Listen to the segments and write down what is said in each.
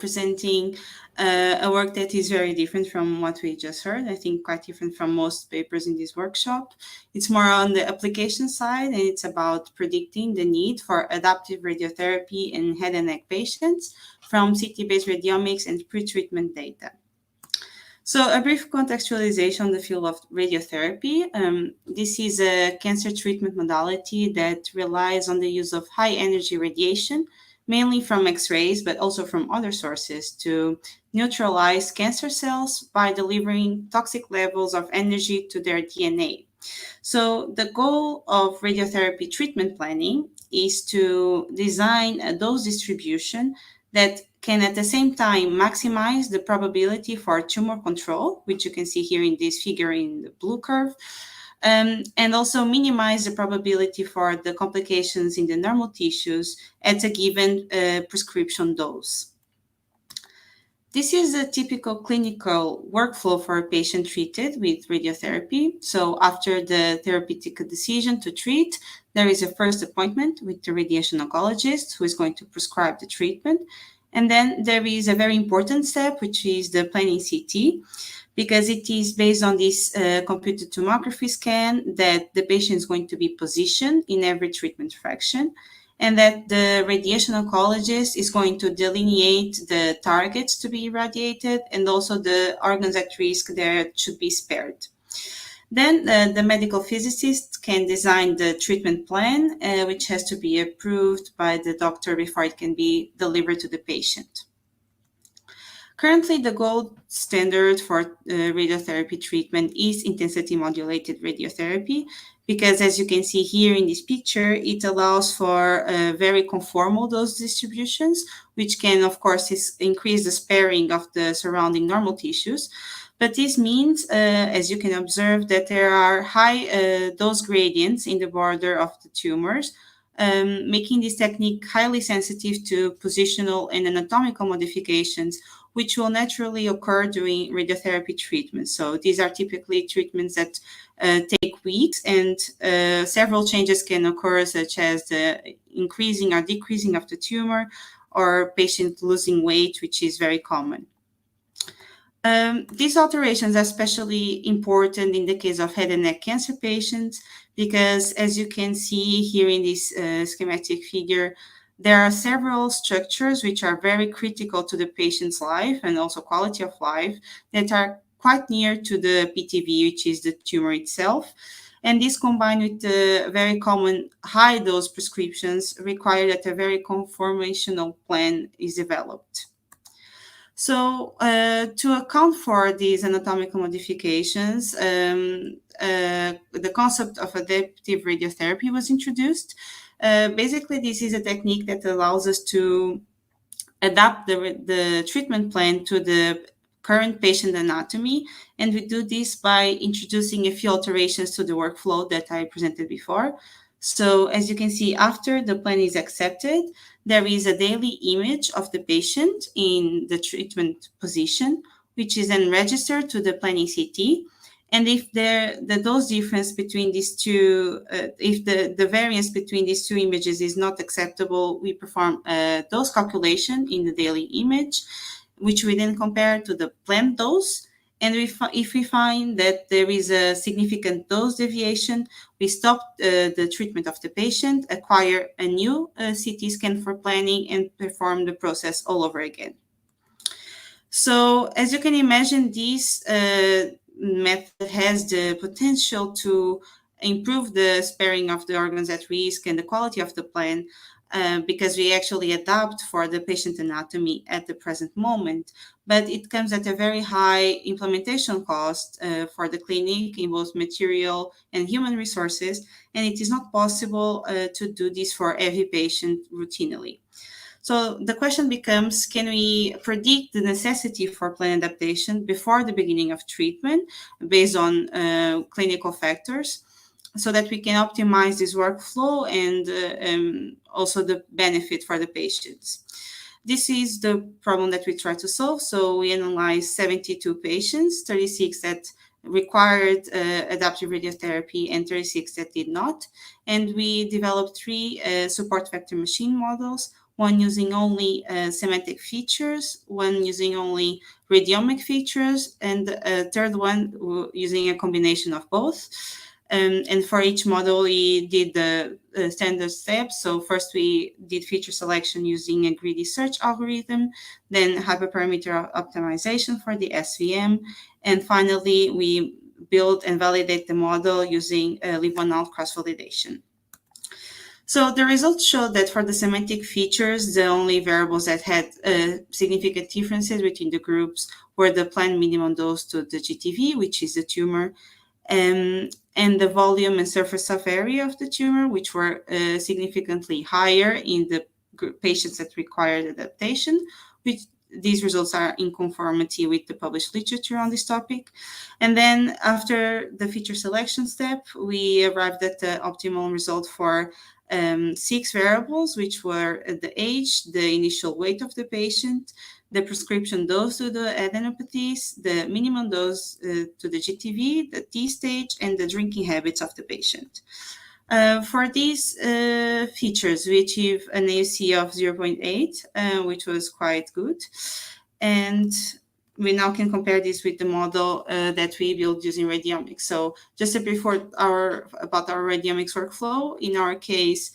presenting a work that is very different from what we just heard. I think quite different from most papers in this workshop. It's more on the application side, and it's about predicting the need for adaptive radiotherapy in head and neck patients from CT-based radiomics and pretreatment data. So a brief contextualization on the field of radiotherapy. This is a cancer treatment modality that relies on the use of high energy radiation, mainly from X-rays, but also from other sources, to neutralize cancer cells by delivering toxic levels of energy to their DNA. So the goal of radiotherapy treatment planning is to design a dose distribution that can at the same time maximize the probability for tumor control, which you can see here in this figure in the blue curve, and also minimize the probability for the complications in the normal tissues at a given prescription dose. This is a typical clinical workflow for a patient treated with radiotherapy. So after the therapeutic decision to treat, there is a first appointment with the radiation oncologist who is going to prescribe the treatment. And then there is a very important step, which is the planning CT, because it is based on this computed tomography scan that the patient is going to be positioned in every treatment fraction, and that the radiation oncologist is going to delineate the targets to be irradiated and also the organs at risk that should be spared. Then the medical physicist can design the treatment plan, which has to be approved by the doctor before it can be delivered to the patient. Currently, the gold standard for radiotherapy treatment is intensity modulated radiotherapy, because as you can see here in this picture, it allows for very conformal dose distributions, which can, of course, increase the sparing of the surrounding normal tissues. But this means, as you can observe, that there are high dose gradients in the border of the tumors, making this technique highly sensitive to positional and anatomical modifications, which will naturally occur during radiotherapy treatments. So these are typically treatments that take weeks, and several changes can occur, such as the increasing or decreasing of the tumor, or patient losing weight, which is very common. These alterations are especially important in the case of head and neck cancer patients, because as you can see here in this schematic figure, there are several structures which are very critical to the patient's life and also quality of life that are quite near to the PTV, which is the tumor itself. And this, combined with the very common high dose prescriptions, require that a very conformational plan is developed. So to account for these anatomical modifications, the concept of adaptive radiotherapy was introduced. Basically, this is a technique that allows us to adapt the treatment plan to the current patient anatomy, and we do this by introducing a few alterations to the workflow that I presented before. So as you can see, after the plan is accepted, there is a daily image of the patient in the treatment position, which is then registered to the planning CT. And if the dose difference between these two, if the variance between these two images is not acceptable, we perform a dose calculation in the daily image, which we then compare to the planned dose. And if we find that there is a significant dose deviation, we stop the treatment of the patient, acquire a new CT scan for planning, and perform the process all over again. So as you can imagine, this method has the potential to improve the sparing of the organs at risk and the quality of the plan, because we actually adapt for the patient anatomy at the present moment. But it comes at a very high implementation cost for the clinic in both material and human resources, and it is not possible to do this for every patient routinely. So the question becomes, can we predict the necessity for plan adaptation before the beginning of treatment based on clinical factors, so that we can optimize this workflow and also the benefit for the patients? This is the problem that we try to solve. So we analyzed 72 patients, 36 that required adaptive radiotherapy and 36 that did not. And we developed 3 support vector machine models, one using only semantic features, one using only radiomic features, and a third one using a combination of both. And for each model, we did the standard steps. So first we did feature selection using a greedy search algorithm, then hyperparameter optimization for the SVM, and finally we build and validate the model using lib1alt cross-validation. So the results showed that for the semantic features, the only variables that had significant differences between the groups were the planned minimum dose to the GTV, which is the tumor, and the volume and surface of area of the tumor, which were significantly higher in the patients that required adaptation, which these results are in conformity with the published literature on this topic. And then after the feature selection step, we arrived at the optimal result for 6 variables, which were the age, the initial weight of the patient, the prescription dose to the adenopathies, the minimum dose to the GTV, the T stage, and the drinking habits of the patient. For these features, we achieve an AUC of 0.8, which was quite good. And we now can compare this with the model that we built using radiomics. So just a brief word about our radiomics workflow. In our case,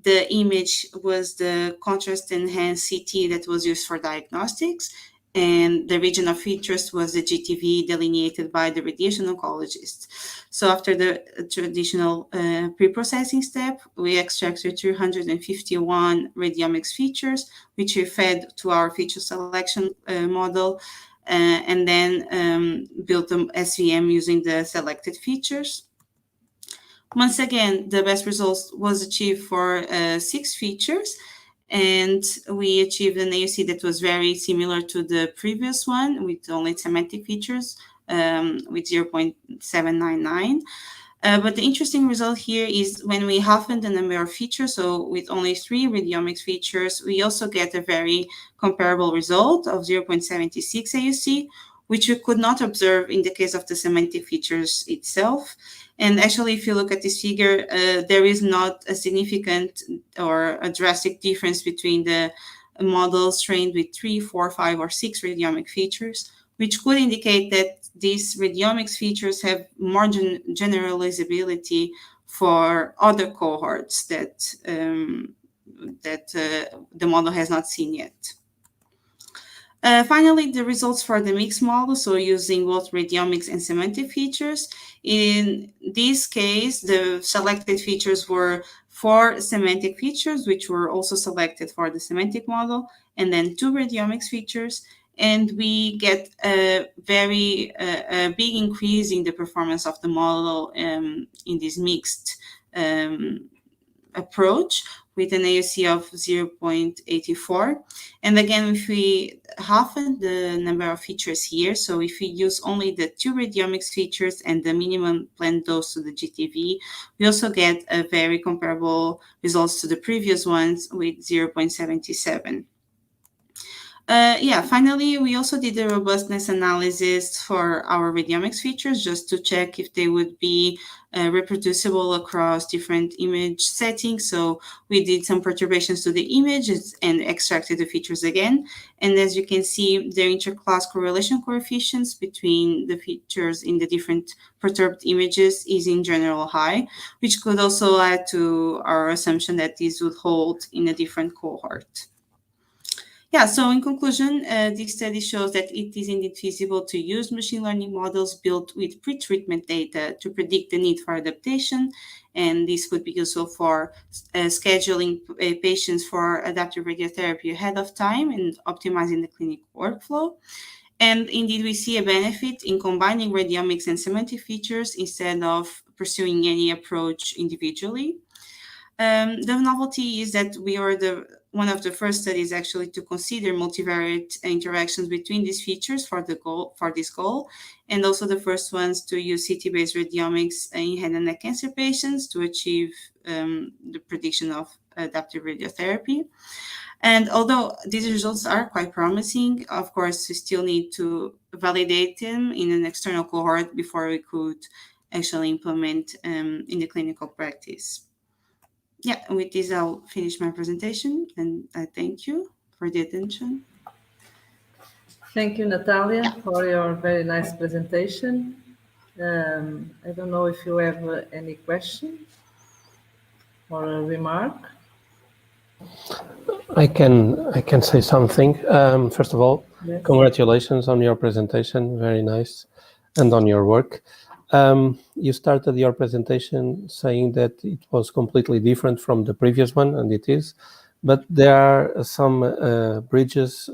the image was the contrast enhanced CT that was used for diagnostics, and the region of interest was the GTV delineated by the radiation oncologist. So after the traditional pre-processing step, we extracted 251 radiomics features, which we fed to our feature selection model, and then built the SVM using the selected features. Once again, the best results was achieved for 6 features, and we achieved an AUC that was very similar to the previous one with only semantic features with 0.799. But the interesting result here is when we halven the number of features, so with only 3 radiomics features, we also get a very comparable result of 0.76 AUC, which we could not observe in the case of the semantic features itself. And actually, if you look at this figure, there is not a significant or a drastic difference between the models trained with 3, 4, 5, or 6 radiomic features, which could indicate that these radiomics features have more generalizability for other cohorts that the model has not seen yet. Finally, the results for the mixed model, so using both radiomics and semantic features. In this case, the selected features were 4 semantic features, which were also selected for the semantic model, and then 2 radiomics features. And we get a very big increase in the performance of the model in this mixed approach, with an AUC of 0.84. And again, if we halven the number of features here, so if we use only the 2 radiomics features and the minimum planned dose to the GTV, we also get a very comparable results to the previous ones with 0.77. Finally, we also did a robustness analysis for our radiomics features just to check if they would be reproducible across different image settings. So we did some perturbations to the images and extracted the features again. And as you can see, the interclass correlation coefficients between the features in the different perturbed images is in general high, which could also add to our assumption that these would hold in a different cohort. So in conclusion, this study shows that it is indeed feasible to use machine learning models built with pre-treatment data to predict the need for adaptation, and this could be useful for scheduling patients for adaptive radiotherapy ahead of time and optimizing the clinical workflow. And indeed, we see a benefit in combining radiomics and semantic features instead of pursuing any approach individually. The novelty is that we are one of the first studies actually to consider multivariate interactions between these features for this goal, and also the first ones to use CT-based radiomics in head and neck cancer patients to achieve the prediction of adaptive radiotherapy. And although these results are quite promising, of course, we still need to validate them in an external cohort before we could actually implement in the clinical practice. Yeah, with this, I'll finish my presentation, and I thank you for the attention. Thank you, Natalia, for your very nice presentation. I don't know if you have any question or a remark. I can say something. First of all, Yes. congratulations on your presentation, very nice, and on your work. You started your presentation saying that it was completely different from the previous one, and it is, but there are some bridges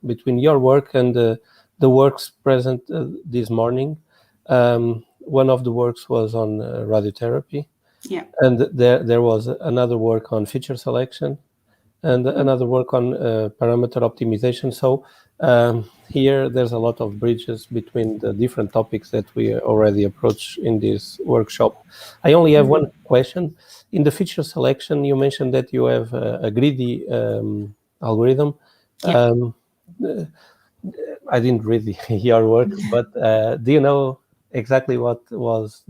between your work and the works present this morning. One of the works was on radiotherapy, Yeah. and there was another work on feature selection, and another work on parameter optimization. So here there's a lot of bridges between the different topics that we already approached in this workshop. I only have one question. In the feature selection, you mentioned that you have a greedy algorithm. Yeah. I didn't read your work, but do you know exactly what was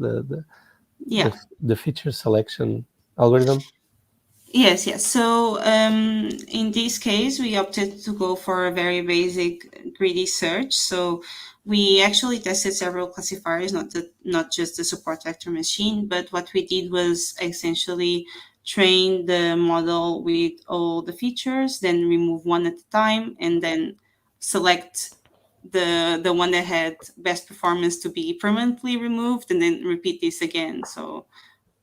Yeah. the feature selection algorithm? Yes, yes. So in this case, we opted to go for a very basic greedy search. So we actually tested several classifiers, not just the support vector machine, but what we did was essentially train the model with all the features, then remove one at a time, and then select the one that had best performance to be permanently removed, and then repeat this again. So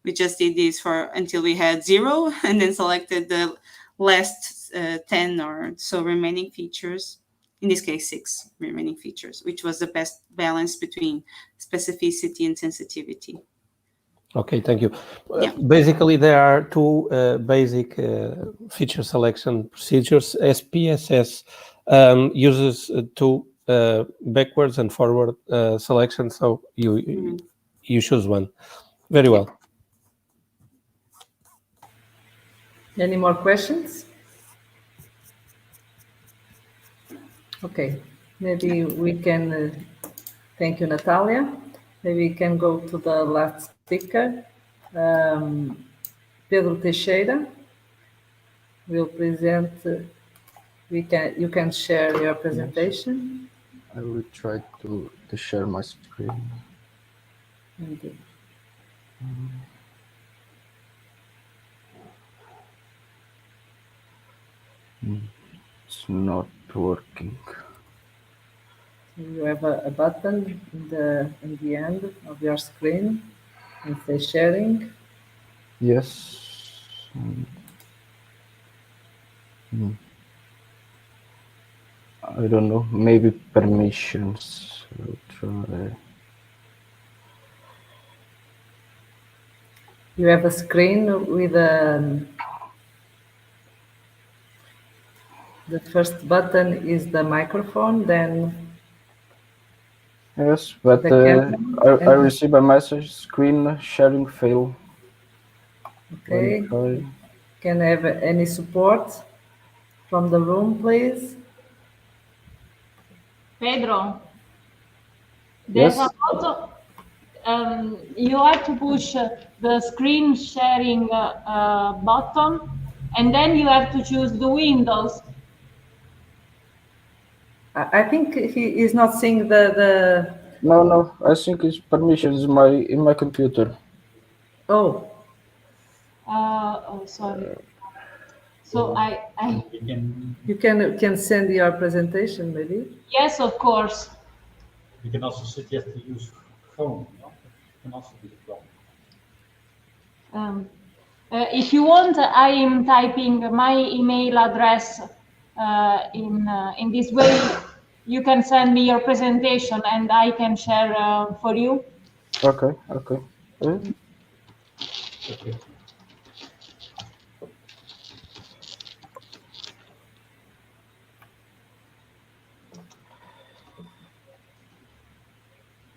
we just did this for until we had 0, and then selected the last 10 or so remaining features, in this case 6 remaining features, which was the best balance between specificity and sensitivity. Okay, thank you. Yeah. Basically, there are two basic feature selection procedures. SPSS uses two backwards and forward selection, so you choose one. Very well. Any more questions? Okay, maybe we can, thank you, Natalia. Maybe we can go to the last speaker. Pedro Teixeira will present, you can share your presentation. I will try to share my screen. Indeed. It's not working. You have a button in the end of your screen and say sharing. Yes. I don't know, maybe permissions. I'll try. You have a screen with the first button is the microphone, then Yes, but the camera. I receive a message, screen sharing fail. Okay. Wi-Fi. Can I have any support from the room, please? Pedro, there's Yes. a lot of, you have to push the screen sharing button, and then you have to choose the windows. I think he is not seeing the. No, I think it's permissions in my computer. Oh. Oh, sorry. So You can send your presentation, maybe. Yes, of course. You can also suggest to use phone. No? You can also do the phone. If you want, I am typing my email address in this way. You can send me your presentation and I can share for you. Okay. Okay.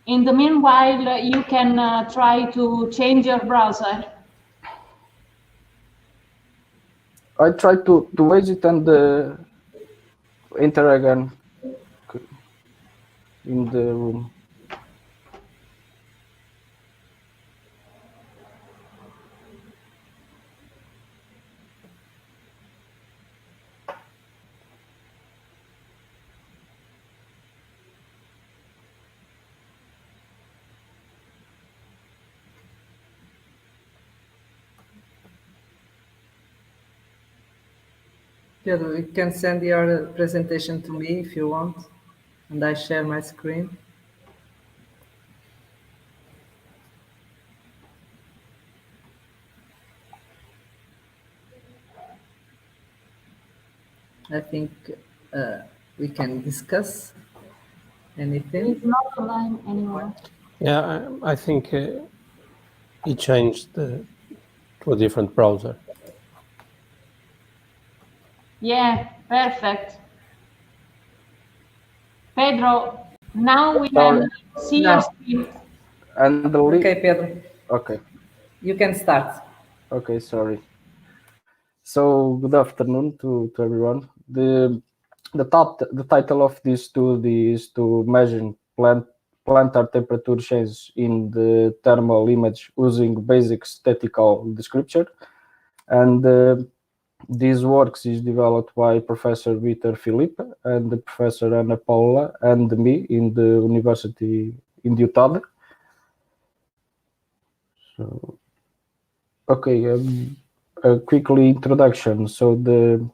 In the meanwhile, you can try to change your browser. I try to exit and enter again in the room. Pedro, you can send your presentation to me if you want, and I share my screen. I think we can discuss anything. It's not online anymore. Yeah, I think he changed to a different browser. Yeah, perfect. Pedro, now we can see your screen. And the link. Okay, Pedro, Okay. you can start. Okay. Sorry. So good afternoon to everyone. The title of this study is to measure plantar temperature change in the thermal image using basic statistical description, and this work is developed by Professor Vitor Filipe and Professor Ana Paula and me in the University in Utah. So, okay, a quickly introduction. So the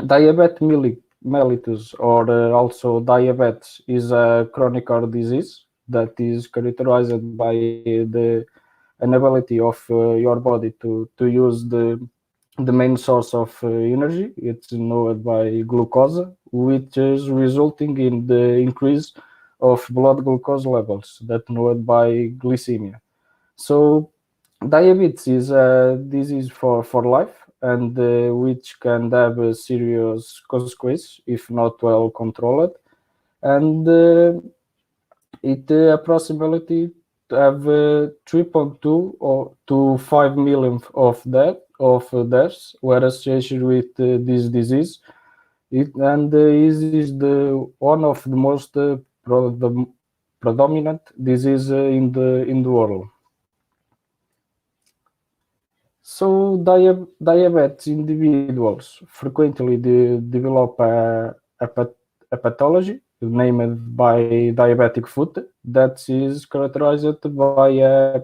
diabetes mellitus, or also diabetes, is a chronic heart disease that is characterized by the inability of your body to use the main source of energy. It's known by glucose, which is resulting in the increase of blood glucose levels, that known by glycemia. So diabetes is a disease for life, and which can have a serious consequence if not well controlled. And it approximately have 3.2 or to 5 million of deaths were associated with this disease. And is the one of the most the predominant disease in the world. So diabetes individuals frequently develop a pathology named by diabetic foot that is characterized by a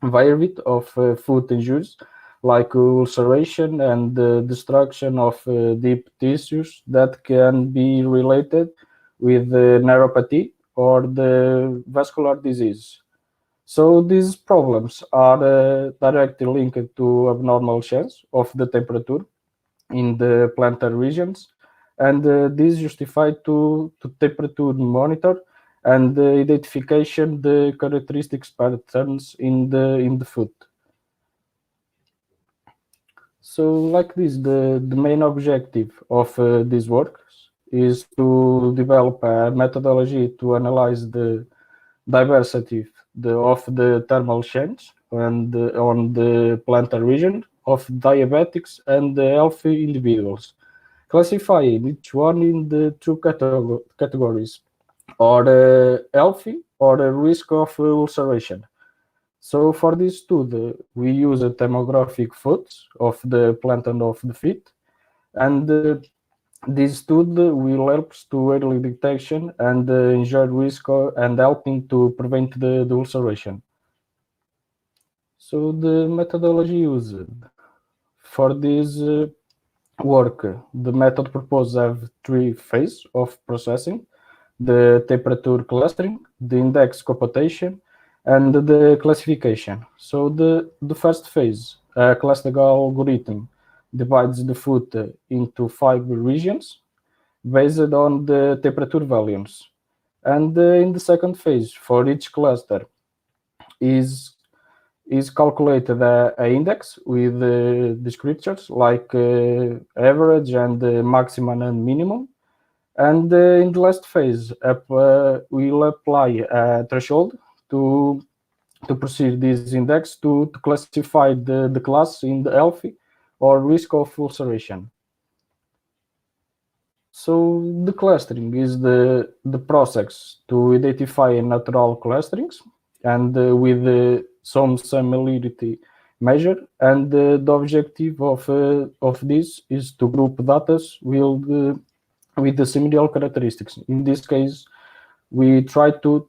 variety of foot injuries like ulceration and destruction of deep tissues that can be related with neuropathy or the vascular disease. So these problems are directly linked to abnormal change of the temperature in the plantar regions, and this justified to temperature monitor and identification the characteristics patterns in the foot. So like this, the main objective of this work is to develop a methodology to analyze the diversity of the thermal change and on the plantar region of diabetics and the healthy individuals, classifying each one in the two categories, or healthy or a risk of ulceration. So for this study, we use a thermographic foot of the plantar of the feet, and this study will help to early detection and injury risk and helping to prevent the ulceration. So the methodology used for this work, the method proposed have three phases of processing: the temperature clustering, the index computation, and the classification. So the first phase, a classical algorithm, divides the foot into 5 regions based on the temperature values. And in the second phase, for each cluster, is calculated a index with descriptors like average and maximum and minimum. And in the last phase, we'll apply a threshold to proceed this index to classify the class in the healthy or risk of ulceration. So the clustering is the process to identify natural clusterings, and with some similarity measure, and the objective of this is to group data with the similar characteristics. In this case, we try to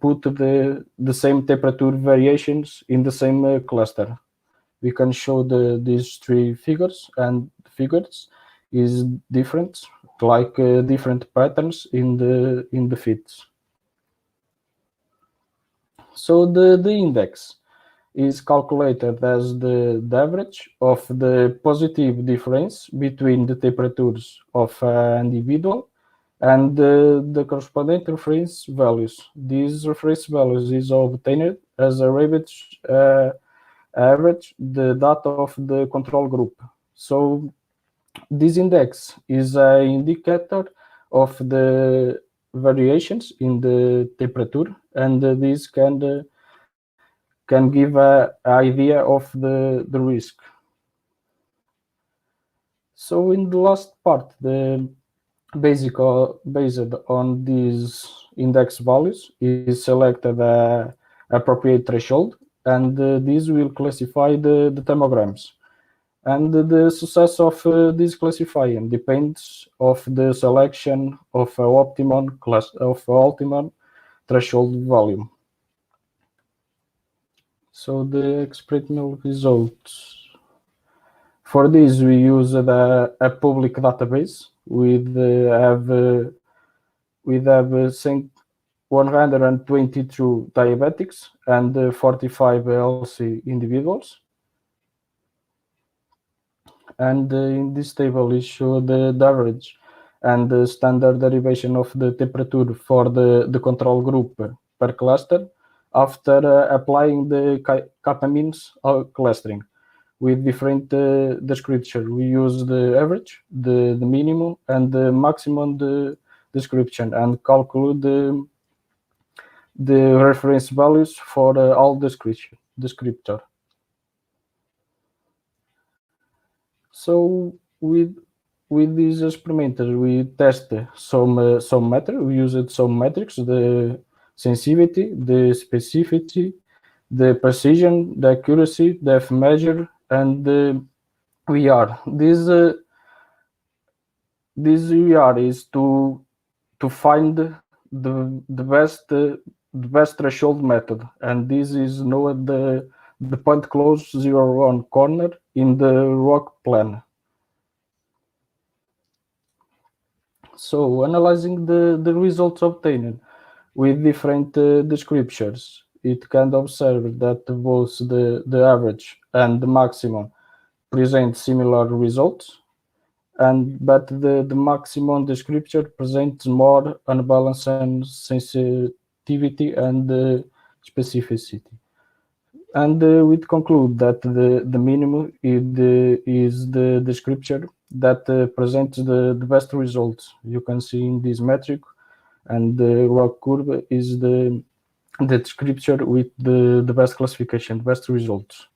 put the same temperature variations in the same cluster. We can show these three figures, and is different, like different patterns in the fits. So the index is calculated as the average of the positive difference between the temperatures of an individual and the corresponding reference values. These reference values is obtained as a average the data of the control group. So this index is an indicator of the variations in the temperature, and this can give an idea of the risk. So in the last part, based on these index values is selected a appropriate threshold, and this will classify the thermograms. And the success of this classifying depends of the selection of optimum threshold volume. So the experimental results. For this, we use a public database with 122 diabetics and 45 healthy individuals. And in this table is show the average and the standard derivation of the temperature for the control group per cluster after applying the kappa means clustering with different description. We use the average, the minimum, and the maximum description, and calculate the reference values for all descriptor. So with these experimenters, we test some metrics. We used some metrics: the sensitivity, the specificity, the precision, the accuracy, the F measure, and the VR. This VR is to find the best threshold method, and this is known the point close 0 corner in the rock plan. So analyzing the results obtained with different descriptions, it can observe that both the average and the maximum present similar results, but the maximum description presents more unbalanced sensitivity and specificity. And we conclude that the minimum is the description that presents the best results. You can see in this metric, and the rock curve is the description with the best classification, best results.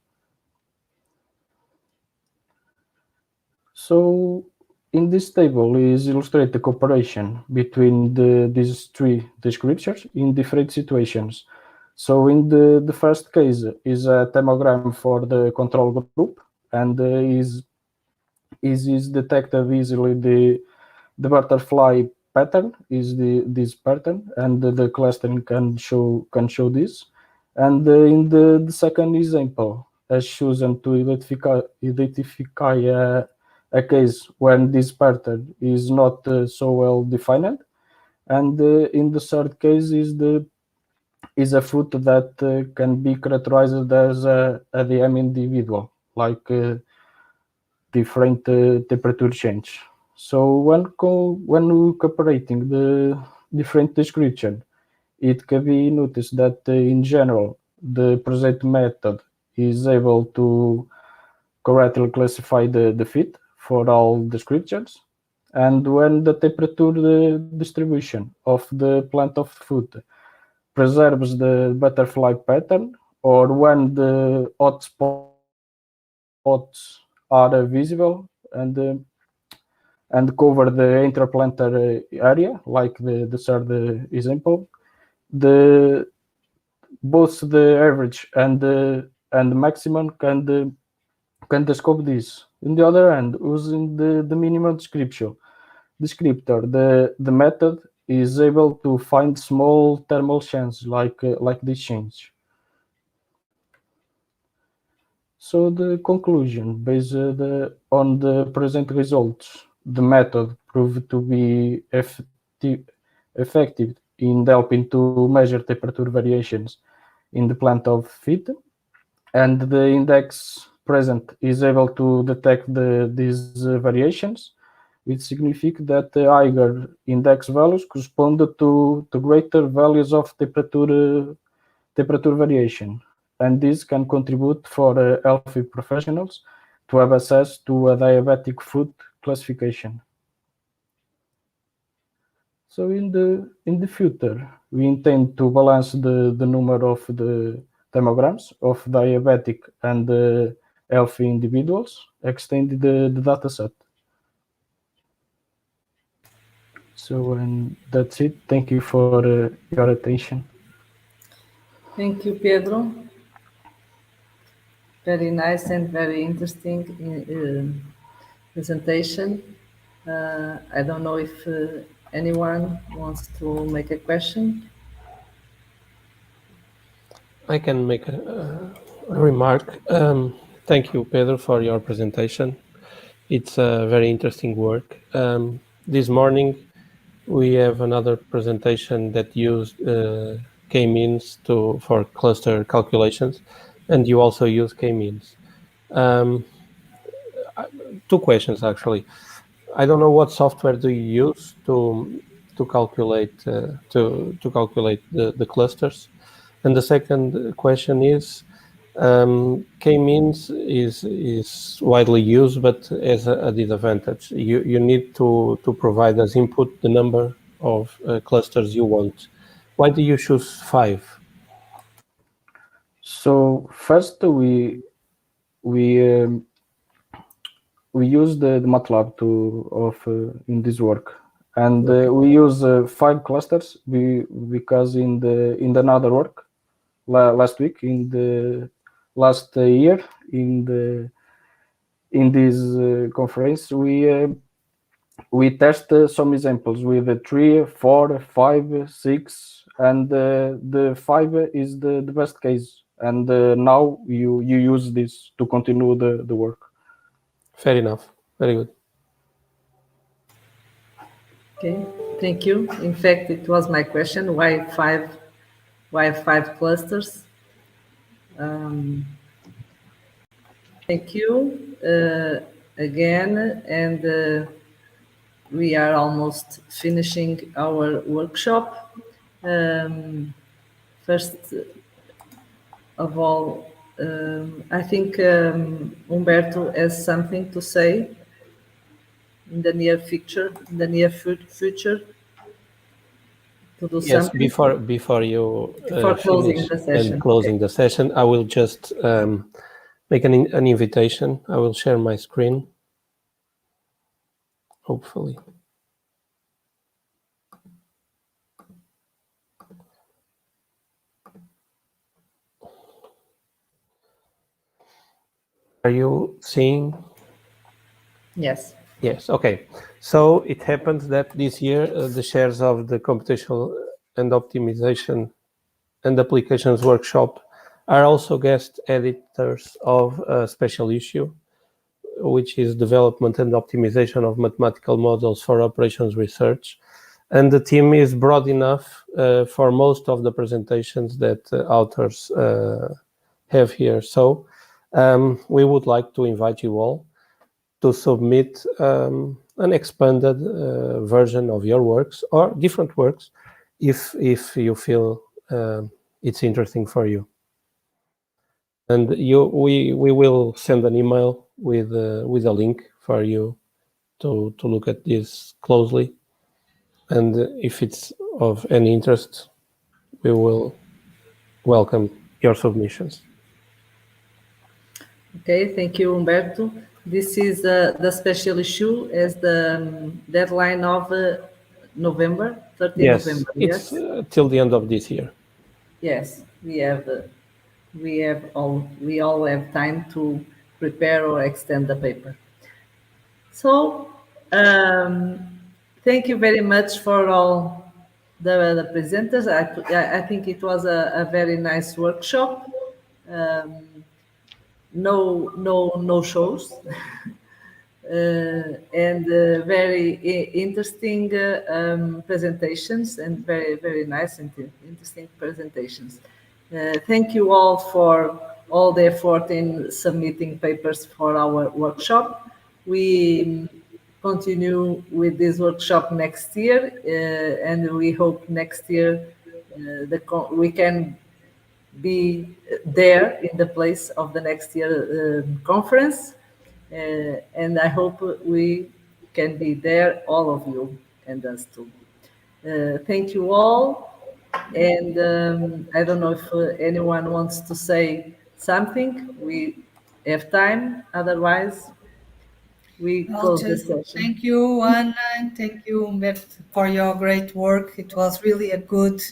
So in this table is illustrate the cooperation between these three descriptions in different situations. So in the first case is a thermogram for the control group, and is detected easily the butterfly pattern is this pattern, and the clustering can show this. And in the second example, as chosen to identify a case when this pattern is not so well defined, and in the third case is a fruit that can be characterized as a DM individual, like different temperature change. So when cooperating the different description, it can be noticed that in general the present method is able to correctly classify the fit for all descriptions, and when the temperature distribution of the plant of food preserves the butterfly pattern, or when the hotspots are visible and cover the interplanetary area, like the third example, both the average and the maximum can describe this. On the other hand, using the minimum descriptor, the method is able to find small thermal changes like this change. So the conclusion, based on the present results, the method proved to be effective in helping to measure temperature variations in the plant of feed, and the index present is able to detect these variations, which signifies that the higher index values correspond to greater values of temperature variation, and this can contribute for healthy professionals to have access to a diabetic food classification. So in the future, we intend to balance the number of the thermograms of diabetic and healthy individuals, extend the data set. So, and that's it. Thank you for your attention. Thank you, Pedro. Very nice and very interesting presentation. I don't know if anyone wants to make a question. I can make a remark. Thank you, Pedro, for your presentation. It's a very interesting work. This morning, we have another presentation that used k-means for cluster calculations, and you also use k-means. Two questions, actually. I don't know what software do you use to calculate the clusters, and the second question is, k-means is widely used, but has a disadvantage. You need to provide as input the number of clusters you want. Why do you choose 5? So first, we use the MATLAB in this work, and we use 5 clusters because in another work last week, in the last year, in this conference, we test some examples with 3, 4, 5, 6, and the 5 is the best case. And now you use this to continue the work. Fair enough. Very good. Okay, thank you. In fact, it was my question: why 5 clusters? Thank you again, and we are almost finishing our workshop. First of all, I think Humberto has something to say in the near future. To do Yes, something before you closing finish the session. and closing the session, I will just make an invitation. I will share my screen, hopefully. Are you seeing? Yes. Yes, okay. So it happens that this year the shares of the computational and optimization and applications workshop are also guest editors of a special issue, which is development and optimization of mathematical models for operations research. And the team is broad enough for most of the presentations that authors have here. So we would like to invite you all to submit an expanded version of your works or different works if you feel it's interesting for you. And we will send an email with a link for you to look at this closely. And if it's of any interest, we will welcome your submissions. Okay, thank you, Humberto. This is the special issue as the deadline of November, 13 Yes, November. it's Yes, till the end of this year. yes, we all have time to prepare or extend the paper. So, thank you very much for all the presenters. I think it was a very nice workshop. No shows. and very interesting presentations, and very, very nice and interesting presentations. Thank you all for all the effort in submitting papers for our workshop. We continue with this workshop next year, and we hope next year we can be there in the place of the next year conference. And I hope we can be there, all of you, and us too. Thank you all. And I don't know if anyone wants to say something. We have time. Otherwise, we I'll close the just session. thank you, Anna, and thank you, Humberto, for your great work. It was really a good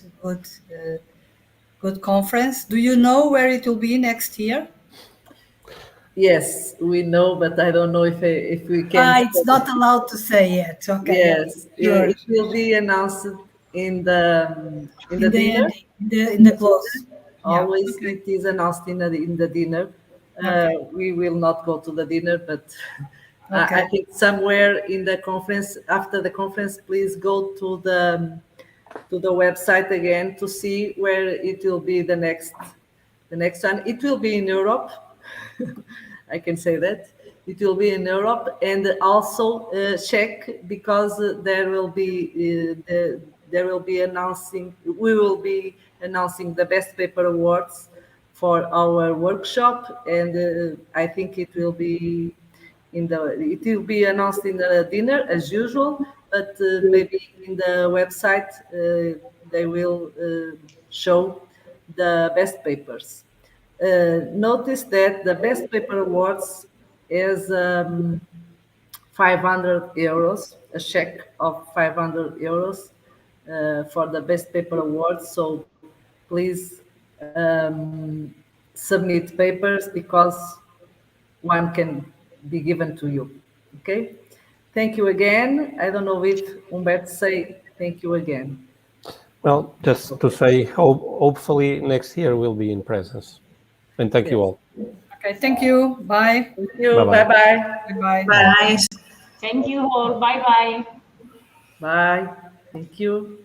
conference. Do you know where it will be next year? Yes, we know, but I don't know if we can. It's not allowed to say yet. Okay, Yes, sure. it will be announced in the In the dinner. ending, in the close. Always Okay. it is announced in the dinner. Okay. We will not go to the dinner, but I Okay. think somewhere in the conference, after the conference, please go to the website again to see where it will be the next one. It will be in Europe. I can say that it will be in Europe, and also check, because there will be announcing. We will be announcing the best paper awards for our workshop, and I think it will be announced in the dinner as usual, but maybe in the website they will show the best papers. Notice that the best paper awards is 500 euros, a check of 500 euros for the best paper awards. So please submit papers, because one can be given to you. Okay. Thank you again. I don't know if Humberto say thank you again. Well, just to say, hopefully next year we'll be in presence. And thank you all. Okay. Thank you. Bye. Thank you. Bye-bye. Bye-bye. Bye. Bye. Thank you all. Bye bye. Bye. Thank you.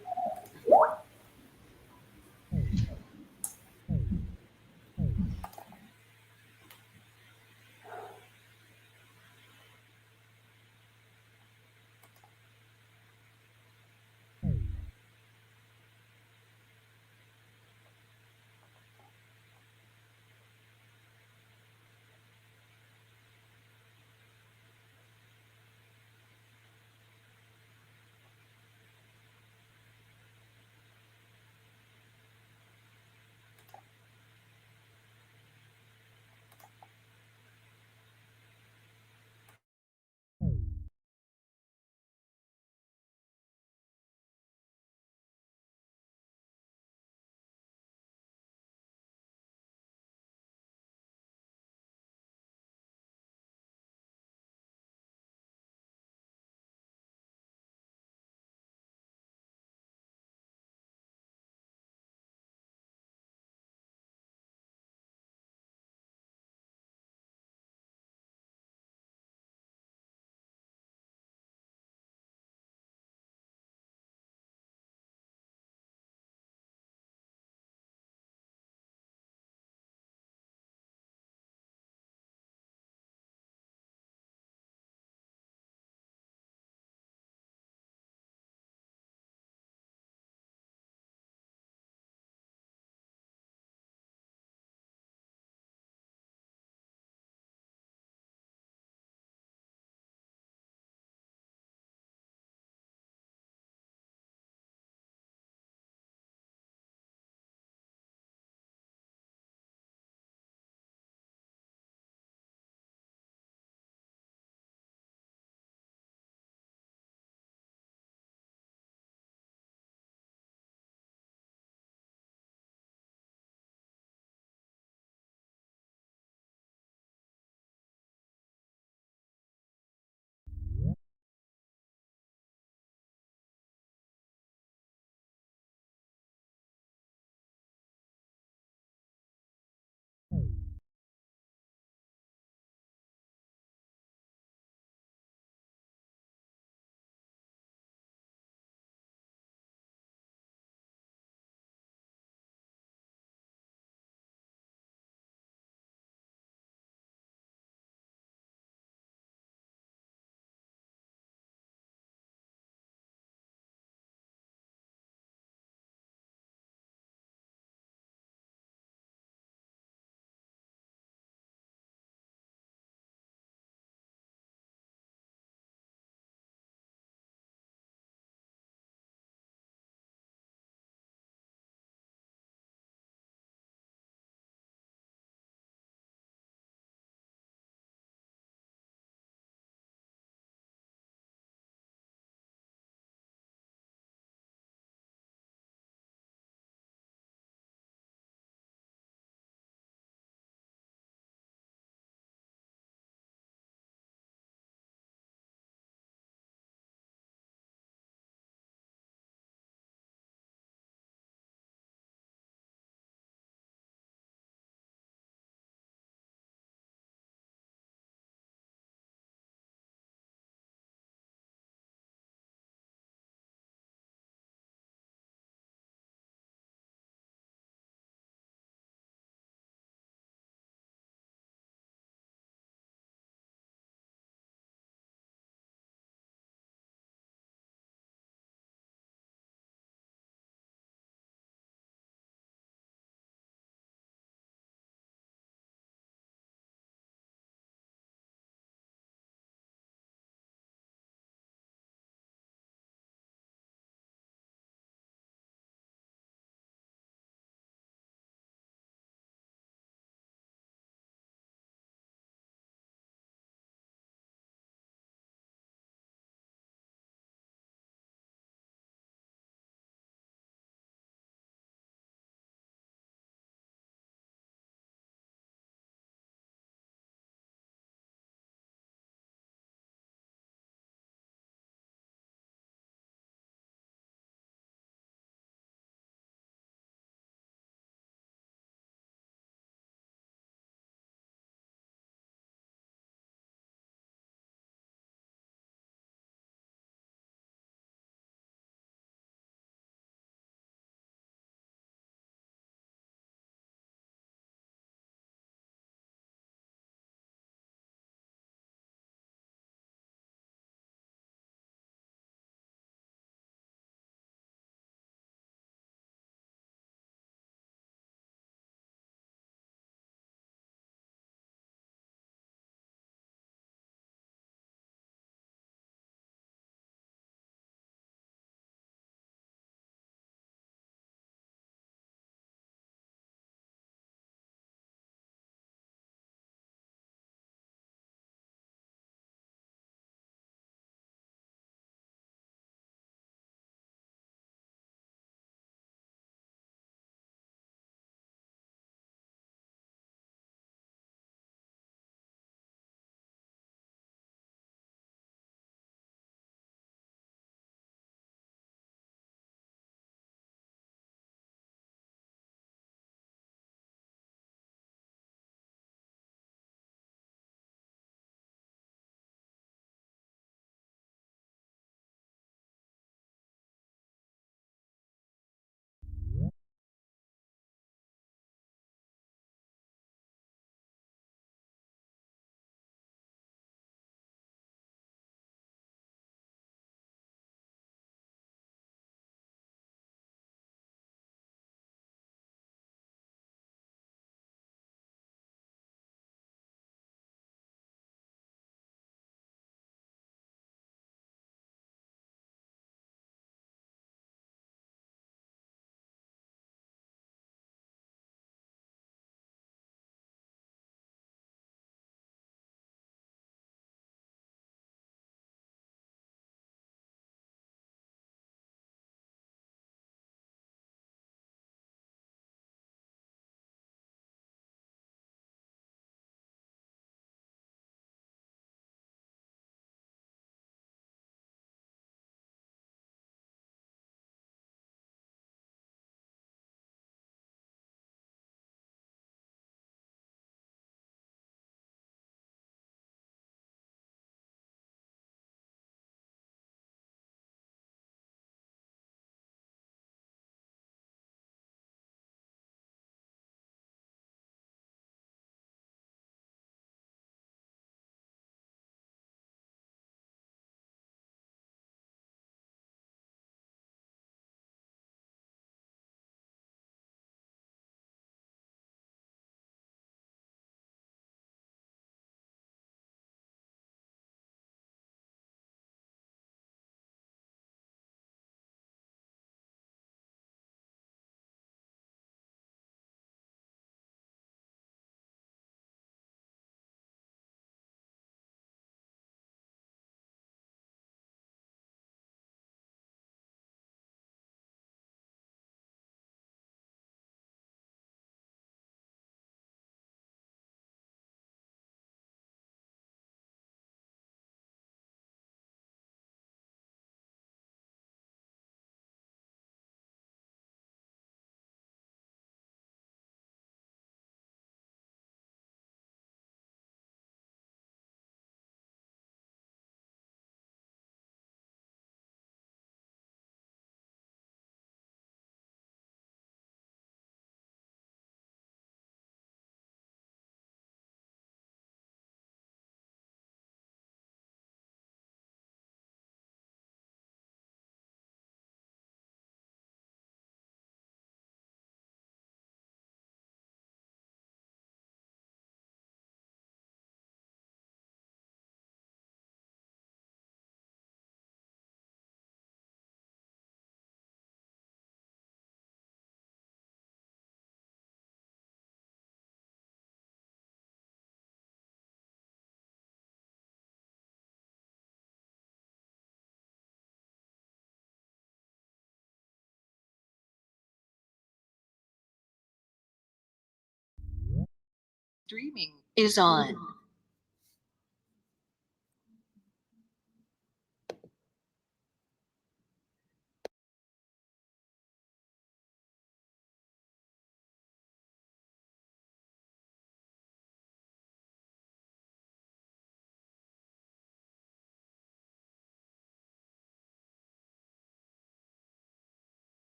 Streaming is on.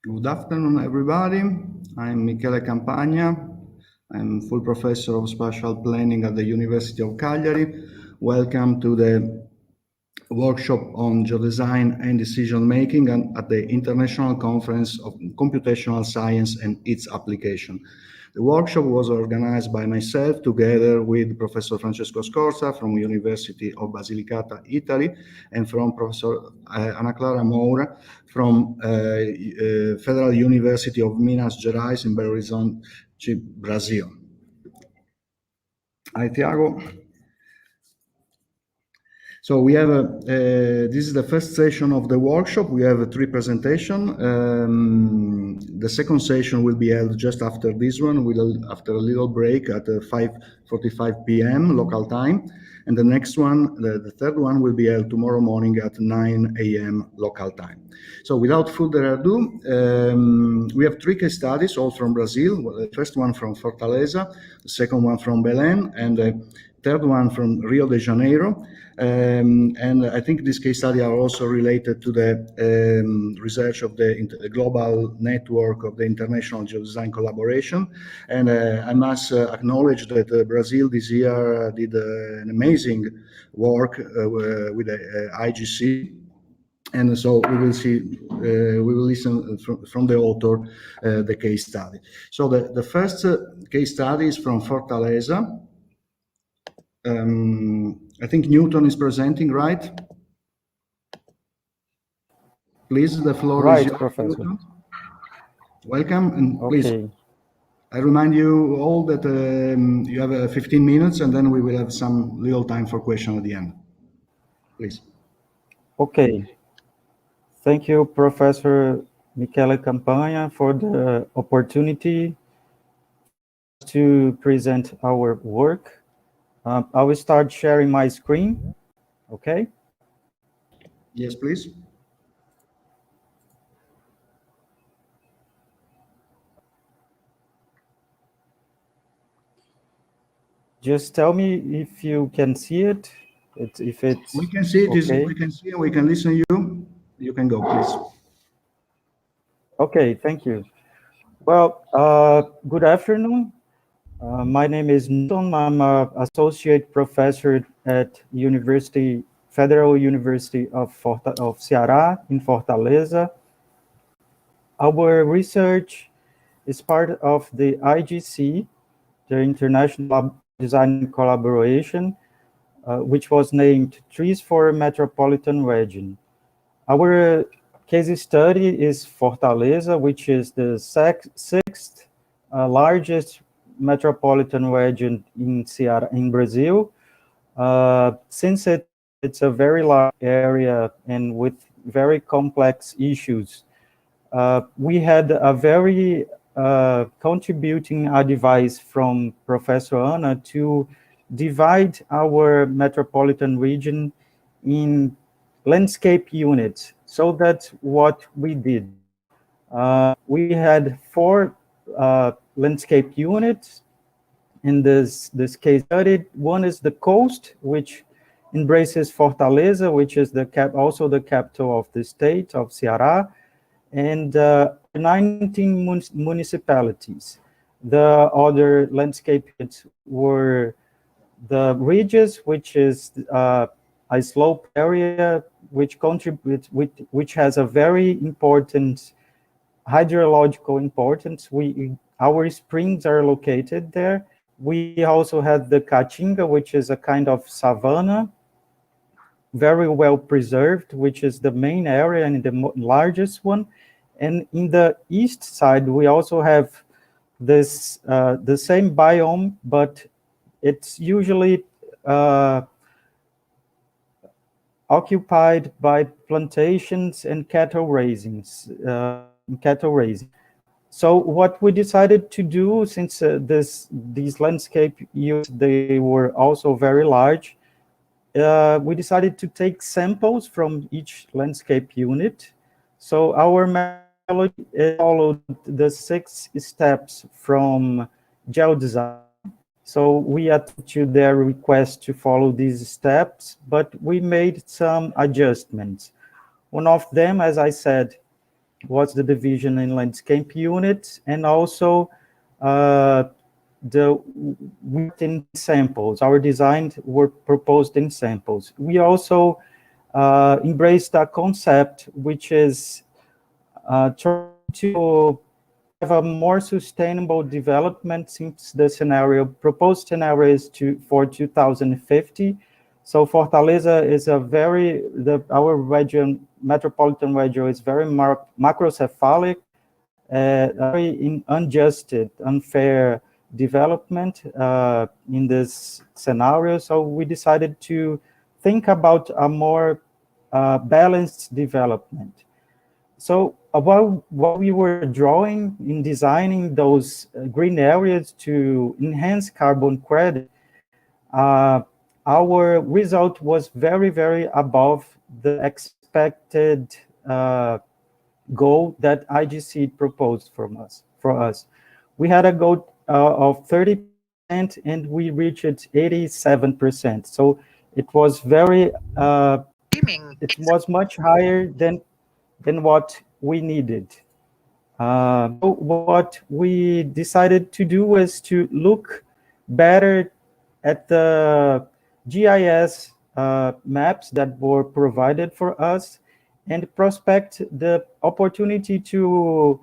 Good afternoon, everybody. I'm Michele Campagna. I'm full professor of spatial planning at the University of Cagliari. Welcome to the workshop on geodesign and decision making and at the International Conference of Computational Science and its Application. The workshop was organized by myself together with Professor Francesco Scorza from University of Basilicata, Italy, and from Professor Ana Clara Moura from Federal University of Minas Gerais in Belo Horizonte, Brazil. Hi, Tiago. So we have this is the first session of the workshop. We have 3 presentations. The second session will be held just after this one, after a little break at 5:45 p.m. local time. And the next one, the third one, will be held tomorrow morning at 9 a.m. local time. So without further ado, we have 3 case studies, all from Brazil. The first one from Fortaleza, the second one from Belém, and the third one from Rio de Janeiro. And I think this case study are also related to the research of the global network of the international geodesign collaboration. And I must acknowledge that Brazil this year did an amazing work with the IGC. And so we will see, we will listen from the author the case study. So the first case study is from Fortaleza. I think Newton is presenting, right? Please, the floor is yours, Professor. Newton. Welcome, and please, Okay. I remind you all that you have 15 minutes, and then we will have some little time for question at the end. Please. Okay. Thank you, Professor Michele Campagna, for the opportunity to present our work. I will start sharing my screen. Okay. Yes, please. Just tell me if you can see it. If it's we can see it. Okay. We can see. We can listen. You can go, please. Okay. Thank you. Well, good afternoon. My name is Newton. I'm an associate professor at Federal University of Ceará in Fortaleza. Our research is part of the IGC, the International Design Collaboration, which was named Trees for a Metropolitan Region. Our case study is Fortaleza, which is the sixth largest metropolitan region in Ceará, in Brazil. Since it's a very large area and with very complex issues, we had a very contributing advice from Professor Ana to divide our metropolitan region in landscape units. So that's what we did. We had 4 landscape units in this case study. One is the coast, which embraces Fortaleza, which is also the capital of the state of Ceará, and 19 municipalities. The other landscape units were the ridges, which is a slope area which contributes, which has a very important hydrological importance. Our springs are located there. We also had the Caatinga, which is a kind of savanna, very well preserved, which is the main area and the largest one. And in the east side, we also have this the same biome, but it's usually occupied by plantations and cattle raising. So what we decided to do, since these landscape units, they were also very large, we decided to take samples from each landscape unit. So our methodology followed the 6 steps from geodesign. So we attended to their request to follow these steps, but we made some adjustments. One of them, as I said, was the division in landscape units, and also the worked in samples. Our designs were proposed in samples. We also embraced a concept which is trying to have a more sustainable development, since the proposed scenario is for 2050. So Fortaleza is our region, metropolitan region, is very macrocephalic, very unjusted, unfair development in this scenario. So we decided to think about a more balanced development. So about what we were drawing in designing those green areas to enhance carbon credit, our result was very, very above the expected goal that IGC proposed for us. We had a goal of 30%, and we reached 87%. So it was it was much higher than what we needed. So what we decided to do was to look better at the GIS maps that were provided for us, and prospect the opportunity to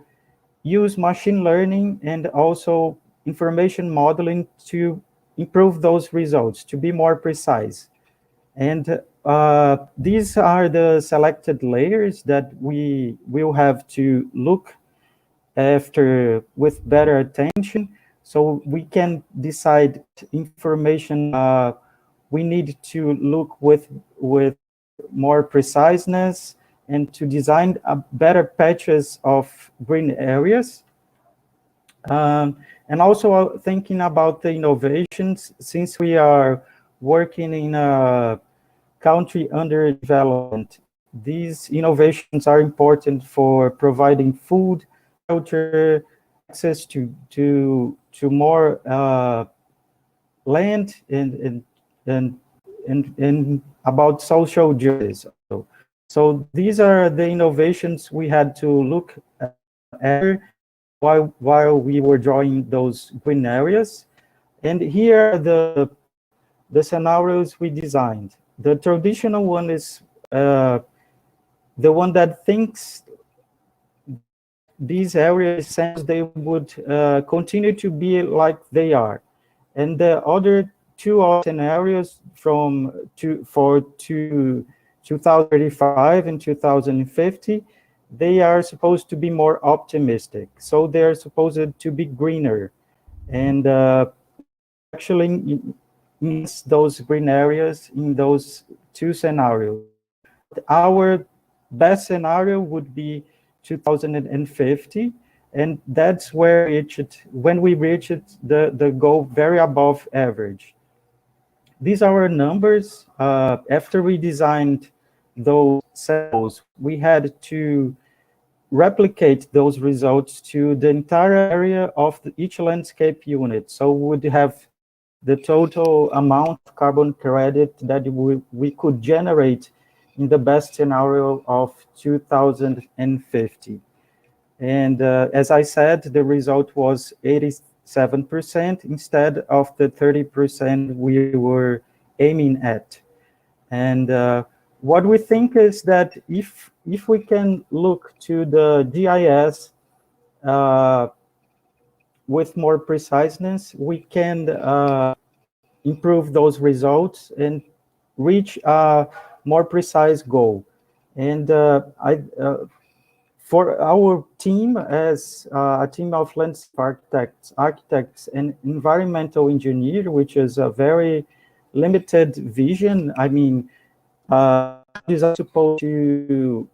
use machine learning and also information modeling to improve those results, to be more precise. And these are the selected layers that we will have to look after with better attention, so we can decide information we need to look with more preciseness, and to design better patches of green areas. And also thinking about the innovations, since we are working in a country under development, these innovations are important for providing food, shelter, access to more land, and about social justice. So these are the innovations we had to look at while we were drawing those green areas. And here are the scenarios we designed. The traditional one is the one that thinks these areas, they would continue to be like they are. And the other two scenarios for 2035 and 2050, they are supposed to be more optimistic. So they're supposed to be greener. And actually miss those green areas in those two scenarios. Our best scenario would be 2050, and that's where when we reach it, the goal very above average. These are our numbers. After we designed those cells, we had to replicate those results to the entire area of each landscape unit. So we would have the total amount of carbon credit that we could generate in the best scenario of 2050. And as I said, the result was 87% instead of the 30% we were aiming at. And what we think is that if we can look to the GIS with more preciseness, we can improve those results and reach a more precise goal. And for our team, as a team of landscape architects and environmental engineer, which is a very limited vision. I mean, is supposed to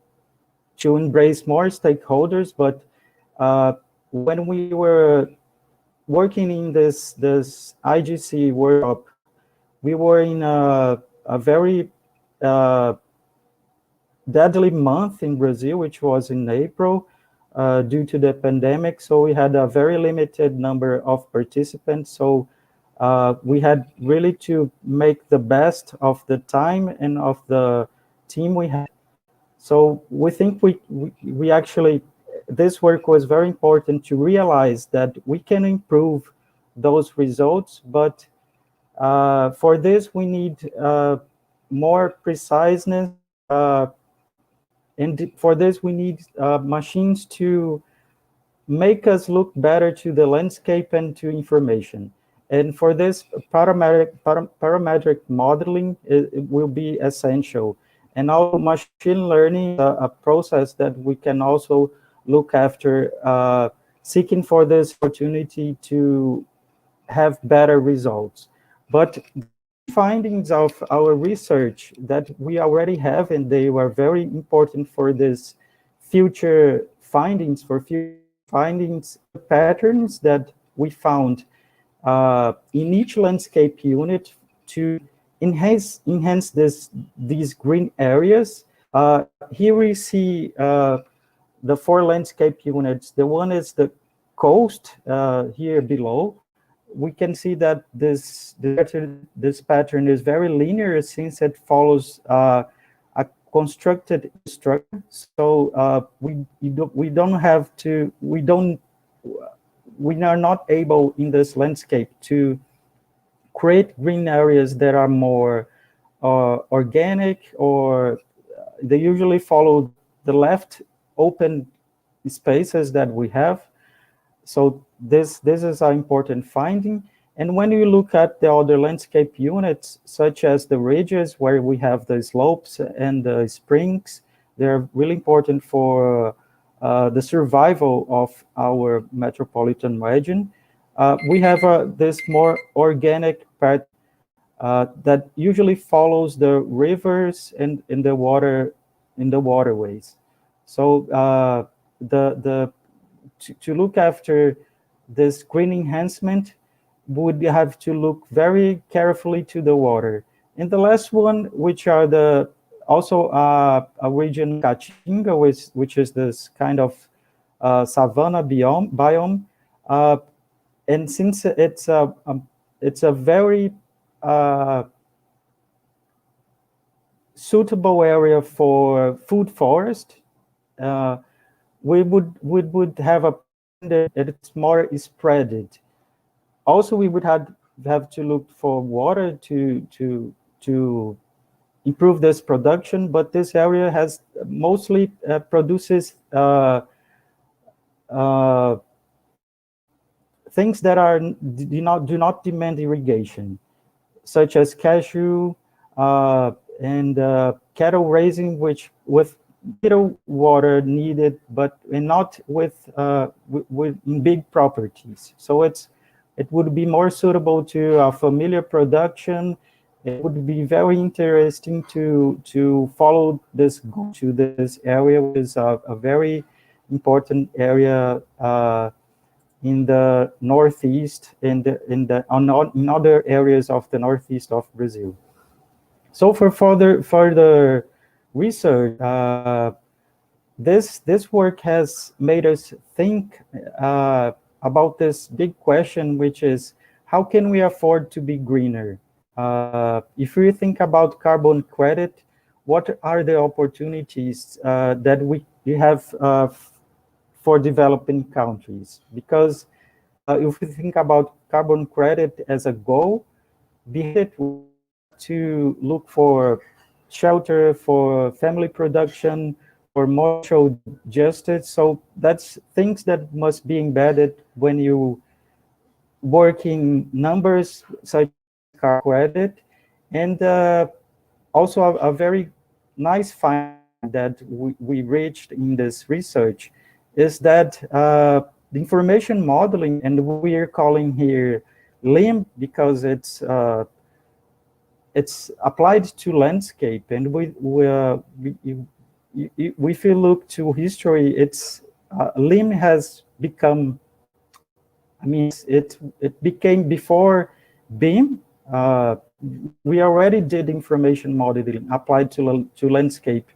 embrace more stakeholders, but when we were working in this IGC workshop, we were in a very deadly month in Brazil, which was in April, due to the pandemic. So we had a very limited number of participants. So we had really to make the best of the time and of the team we had. So we think we actually this work was very important to realize that we can improve those results, but for this we need more preciseness, and for this we need machines to make us look better to the landscape and to information. And for this, parametric modeling it will be essential. And also machine learning, a process that we can also look after, seeking for this opportunity to have better results. But findings of our research that we already have, and they were very important for this future findings, patterns that we found in each landscape unit to enhance these green areas. Here we see the 4 landscape units. The one is the coast here below. We can see that this pattern is very linear since it follows a constructed structure. So we are not able in this landscape to create green areas that are more organic, or they usually follow the left open spaces that we have. So this is an important finding. And when you look at the other landscape units, such as the ridges where we have the slopes and the springs, they're really important for the survival of our metropolitan region. We have this more organic part that usually follows the rivers and in the waterways. So to look after this green enhancement, would have to look very carefully to the water. And the last one, which are also a region Caatinga, which is this kind of savanna biome, and since it's a very suitable area for food forest, we would have a that it's more spreaded. Also, we would have to look for water to improve this production, but this area has mostly produces things that do not demand irrigation, such as cashew and cattle raising, which with little water needed, and not with big properties. So it would be more suitable to a familiar production. It would be very interesting to follow this to this area, which is a very important area in the Northeast and in other areas of the Northeast of Brazil. So for further research, this work has made us think about this big question, which is, how can we afford to be greener? If we think about carbon credit, what are the opportunities that we have for developing countries? Because if we think about carbon credit as a goal, be it to look for shelter, for family production, for more social justice. So that's things that must be embedded when you work in numbers such as carbon credit. And also a very nice finding that we reached in this research is that the information modeling, and we are calling here LIM because it's applied to landscape, and if you look to history, it's LIM has become, I mean, it became before BIM. We already did information modeling applied to landscape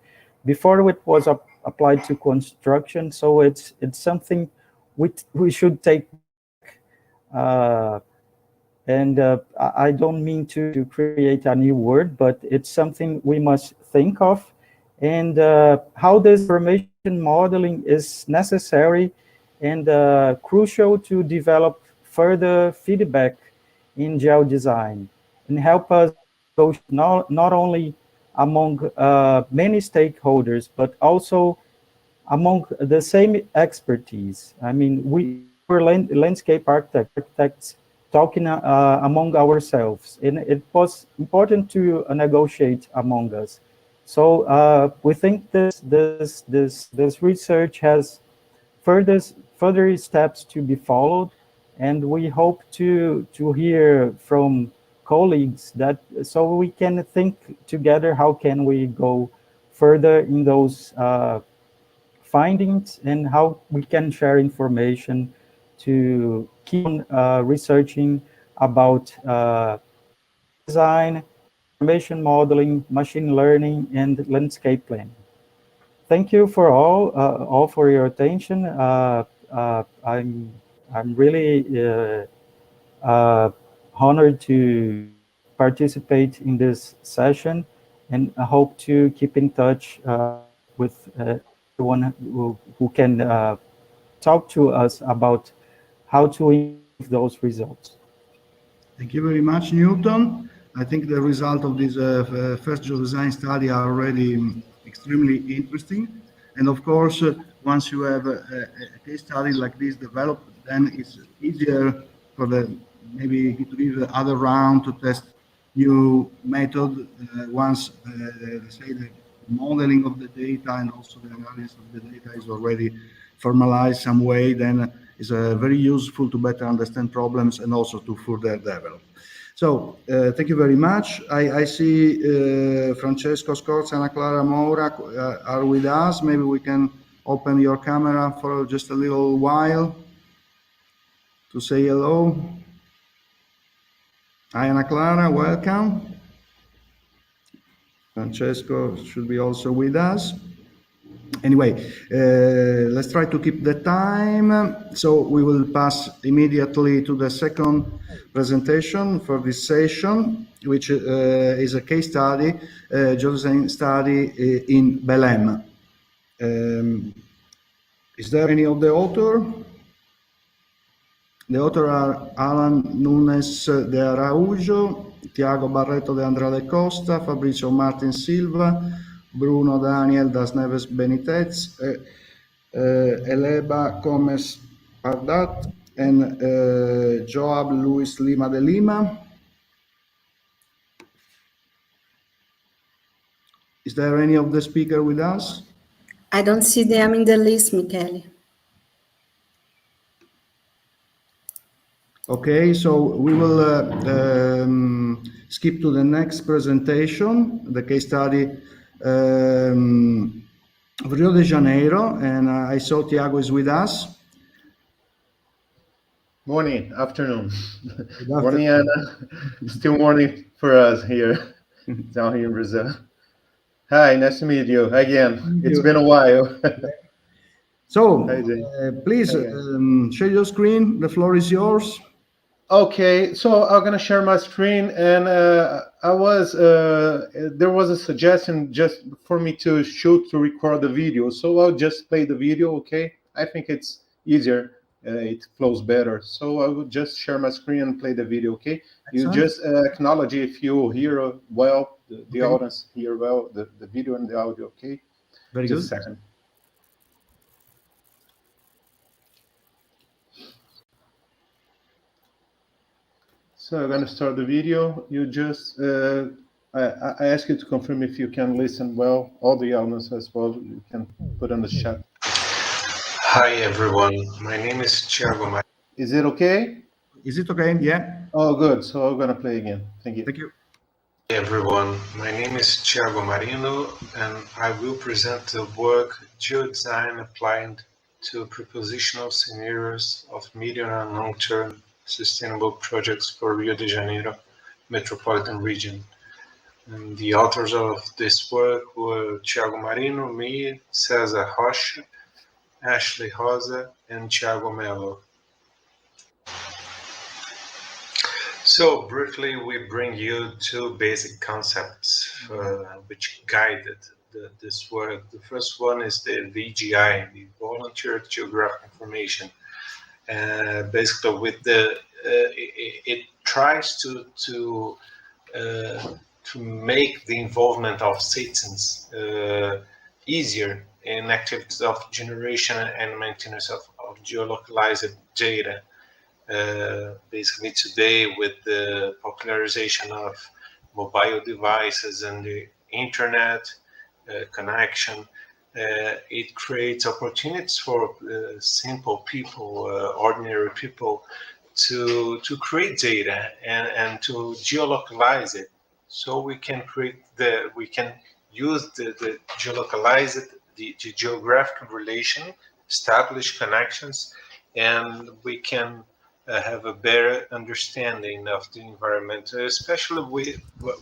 before it was applied to construction. So it's something we should take. And I don't mean to create a new word, but it's something we must think of. and how this information modeling is necessary and crucial to develop further feedback in gel design and help us not only among many stakeholders, but also among the same expertise. I mean, we're landscape architects talking among ourselves, and it was important to negotiate among us. So we think this research has further steps to be followed, and we hope to hear from colleagues that so we can think together how can we go further in those findings and how we can share information to keep on researching about design, information modeling, machine learning, and landscape planning. Thank you for all for your attention. I'm really honored to participate in this session, and I hope to keep in touch with everyone who can talk to us about how to improve those results. Thank you very much, Newton. I think the result of this first geodesign study are already extremely interesting. And of course, once you have a case study like this developed, then it's easier for the maybe to give the other round to test new method once say the modeling of the data and also the analysis of the data is already formalized some way, then is very useful to better understand problems and also to further develop. So thank you very much. I see Francesco Scorza and Ana Clara Moura are with us. Maybe we can open your camera for just a little while to say hello. Hi, Ana Clara, welcome. Francesco should be also with us. Anyway, let's try to keep the time. So we will pass immediately to the second presentation for this session, which is a case study, geodesign study in Belém. Is there any of the author? The author are Alan Nunes de Araújo, Tiago Barreto de Andrade Costa, Fabrizio Martin Silva, Bruno Daniel das Neves Benitez, Eleba Gomes Pardat, and Joab Luis Lima de Lima. Is there any of the speaker with us? I don't see them in the list, Michele. Okay, so we will skip to the next presentation, the case study of Rio de Janeiro, and I saw Tiago is with us. Morning, afternoon. Morning, Anna. Still morning for us here, down here in Brazil. Hi, nice to meet you again. It's been a while. So, please share your screen. The floor is yours. Okay, so I'm gonna share my screen, and there was a suggestion just for me to record the video, so I'll just play the video. Okay, I think it's easier. It flows better, so I will just share my screen and play the video. Okay, you just acknowledge if you hear well, the audience hear well the video and the audio. Okay, very just good. A second. So I'm going to start the video. You just, I ask you to confirm if you can listen well, all the elements as well, you can put in the chat. Hi everyone, my name is Thiago. Is it okay? Is it okay? Yeah. Oh, good. So I'm going to play again. Thank you. Thank you. Hi everyone, my name is Thiago Marino and I will present the work Geodesign applied to propositional scenarios of medium and long-term sustainable projects for Rio de Janeiro metropolitan region. And the authors of this work were Thiago Marino, me, César Rocha, Ashley Rosa, and Thiago Mello. So briefly, we bring you two basic concepts which guided this work. The first one is the VGI, the Volunteer Geographic Information. Basically, with it tries to make the involvement of citizens easier in activities of generation and maintenance of geolocalized data. Basically, today, with the popularization of mobile devices and the internet connection, it creates opportunities for simple people, ordinary people, to create data and to geolocalize it. So we can use the geolocalized, the geographic relation, establish connections, and we can have a better understanding of the environment, especially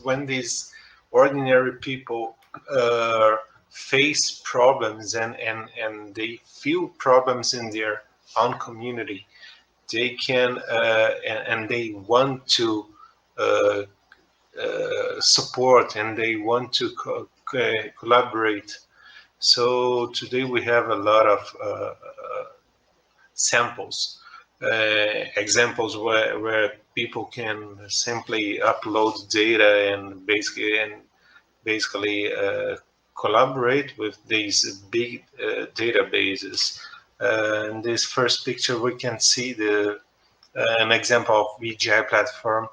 when these ordinary people face problems and they feel problems in their own community. They can and they want to support, and they want to collaborate. So today we have a lot of samples, examples where people can simply upload data and basically collaborate with these big databases. In this first picture, we can see an example of VGI platform,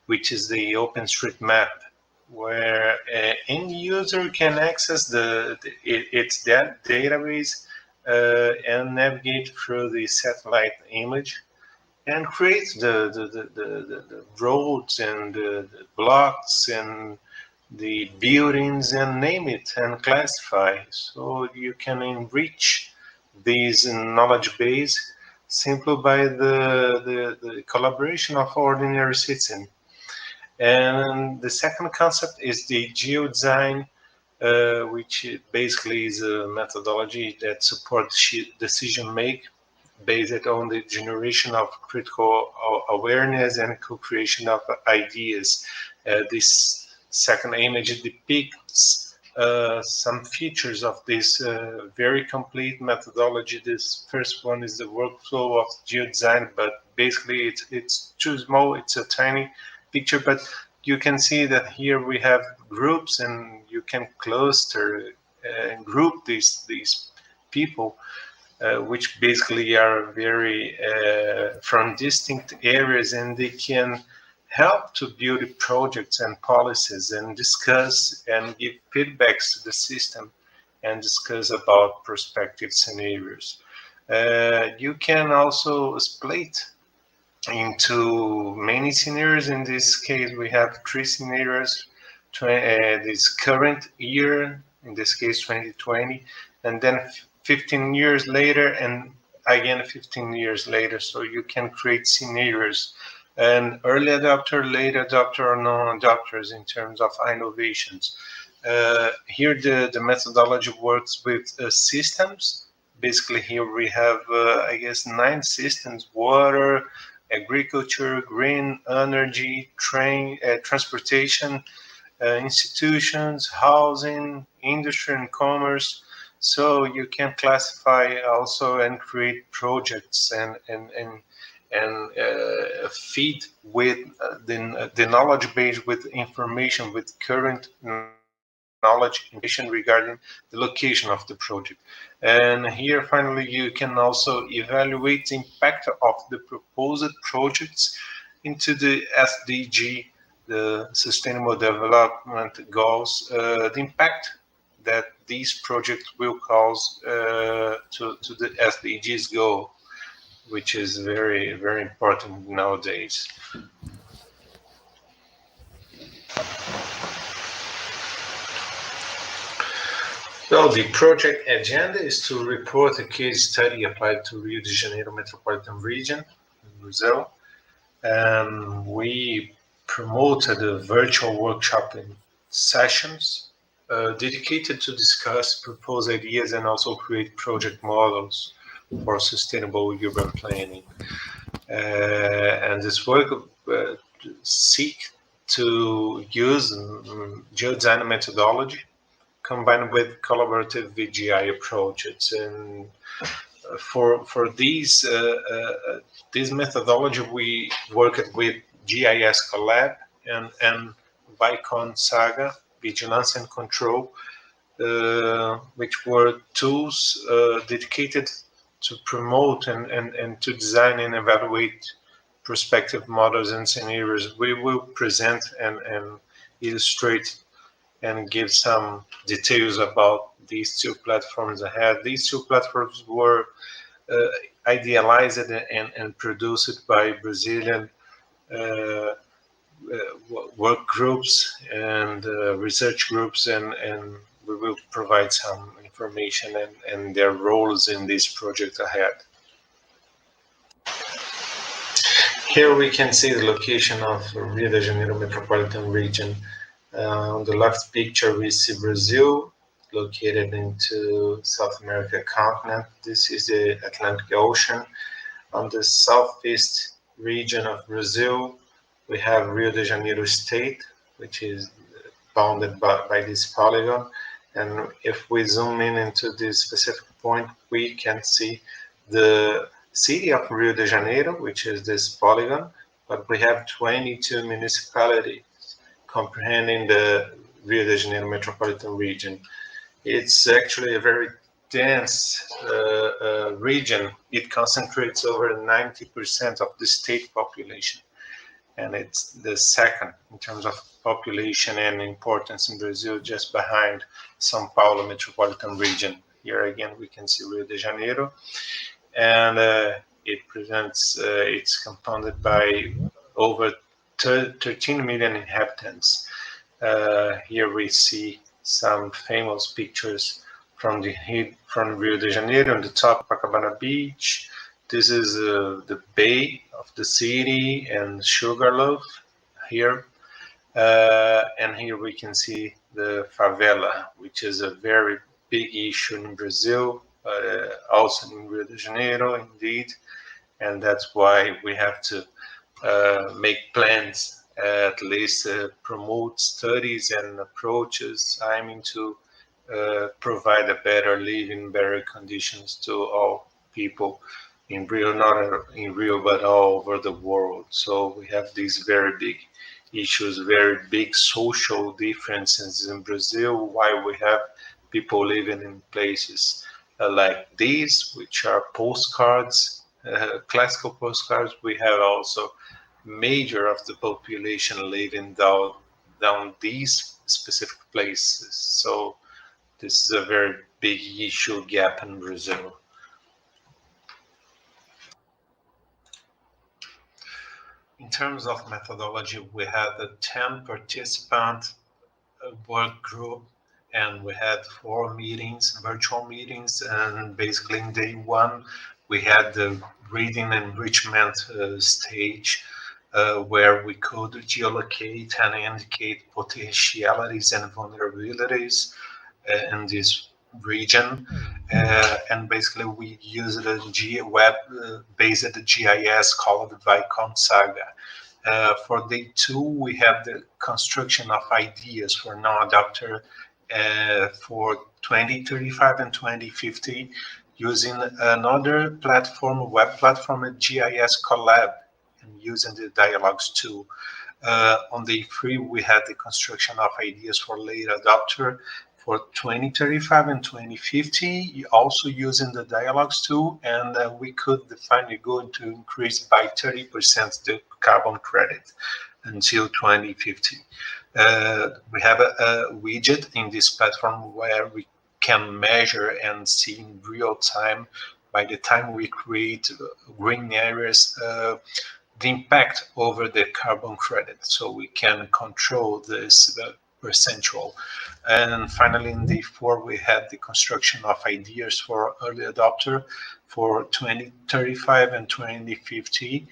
which is the Openstreetmap, where any user can access its database and navigate through the satellite image and create the roads and the blocks and the buildings and name it and classify. So you can enrich these knowledge base simply by the collaboration of ordinary citizens. And the second concept is the geodesign, which basically is a methodology that supports decision making based on the generation of critical awareness and co-creation of ideas. This second image depicts some features of this very complete methodology. This first one is the workflow of geodesign, but basically it's too small. It's a tiny picture, but you can see that here we have groups, and you can cluster and group these people, which basically are very from distinct areas, and they can help to build projects and policies and discuss and give feedbacks to the system and discuss about prospective scenarios. You can also split into many scenarios. In this case, we have 3 scenarios. This current year, in this case 2020, and then 15 years later, and again 15 years later. So you can create scenarios, and early adopter, late adopter, or non-adopters in terms of innovations. Here the methodology works with systems. Basically here we have, I guess, 9 systems: water, agriculture, green energy, transportation, institutions, housing, industry, and commerce. So you can classify also and create projects and feed with the knowledge base with information, with current knowledge information regarding the location of the project. And here finally you can also evaluate the impact of the proposed projects into the SDG, the Sustainable Development Goals, the impact that these projects will cause to the SDGs goal, which is very, very important nowadays. So the project agenda is to report a case study applied to Rio de Janeiro metropolitan region in Brazil. We promoted a virtual workshop in sessions dedicated to discuss proposed ideas and also create project models for sustainable urban planning. And this work seek to use geodesign methodology combined with collaborative VGI approaches. And for these this methodology, we worked with GIS Collab and Vicon Saga, Vigilance and Control, which were tools dedicated to promote and to design and evaluate prospective models and scenarios. We will present and illustrate and give some details about these two platforms ahead. These two platforms were idealized and produced by Brazilian work groups and research groups, and we will provide some information and their roles in this project ahead. Here we can see the location of Rio de Janeiro metropolitan region. On the left picture we see Brazil, located into South America continent. This is the Atlantic Ocean. On the southeast region of Brazil, we have Rio de Janeiro state, which is bounded by this polygon. And if we zoom in into this specific point, we can see the city of Rio de Janeiro, which is this polygon, but we have 22 municipalities comprehending the Rio de Janeiro metropolitan region. It's actually a very dense region. It concentrates over 90% of the state population, and it's the second in terms of population and importance in Brazil, just behind São Paulo metropolitan region. Here again we can see Rio de Janeiro, and it's compounded by over 13 million inhabitants. Here we see some famous pictures from Rio de Janeiro. On the top, Copacabana Beach. This is the bay of the city and Sugarloaf here. And here we can see the favela, which is a very big issue in Brazil, also in Rio de Janeiro, indeed. And that's why we have to make plans, at least promote studies and approaches aiming to provide a better living, better conditions to all people in Rio, not in Rio, but all over the world. So we have these very big issues, very big social differences in Brazil, why we have people living in places like these, which are postcards, classical postcards. We have also major of the population living down these specific places. So this is a very big issue gap in Brazil. In terms of methodology, we had a 10 participant work group, and we had 4 meetings, virtual meetings, and basically in day 1 we had the reading enrichment stage, where we could geolocate and indicate potentialities and vulnerabilities in this region. And basically we used a web-based GIS called Vicon Saga. For day 2, we have the construction of ideas for non-adopter for 2035 and 2050 using another platform, web platform, a GIS Collab, and using the dialogues tool. On day 3, we had the construction of ideas for late adopter for 2035 and 2050, also using the dialogues tool, and we could define a goal to increase by 30% the carbon credit until 2050. We have a widget in this platform where we can measure and see in real time, by the time we create green areas, the impact over the carbon credit, so we can control this percentual. And finally, in day 4, we had the construction of ideas for early adopter for 2035 and 2050,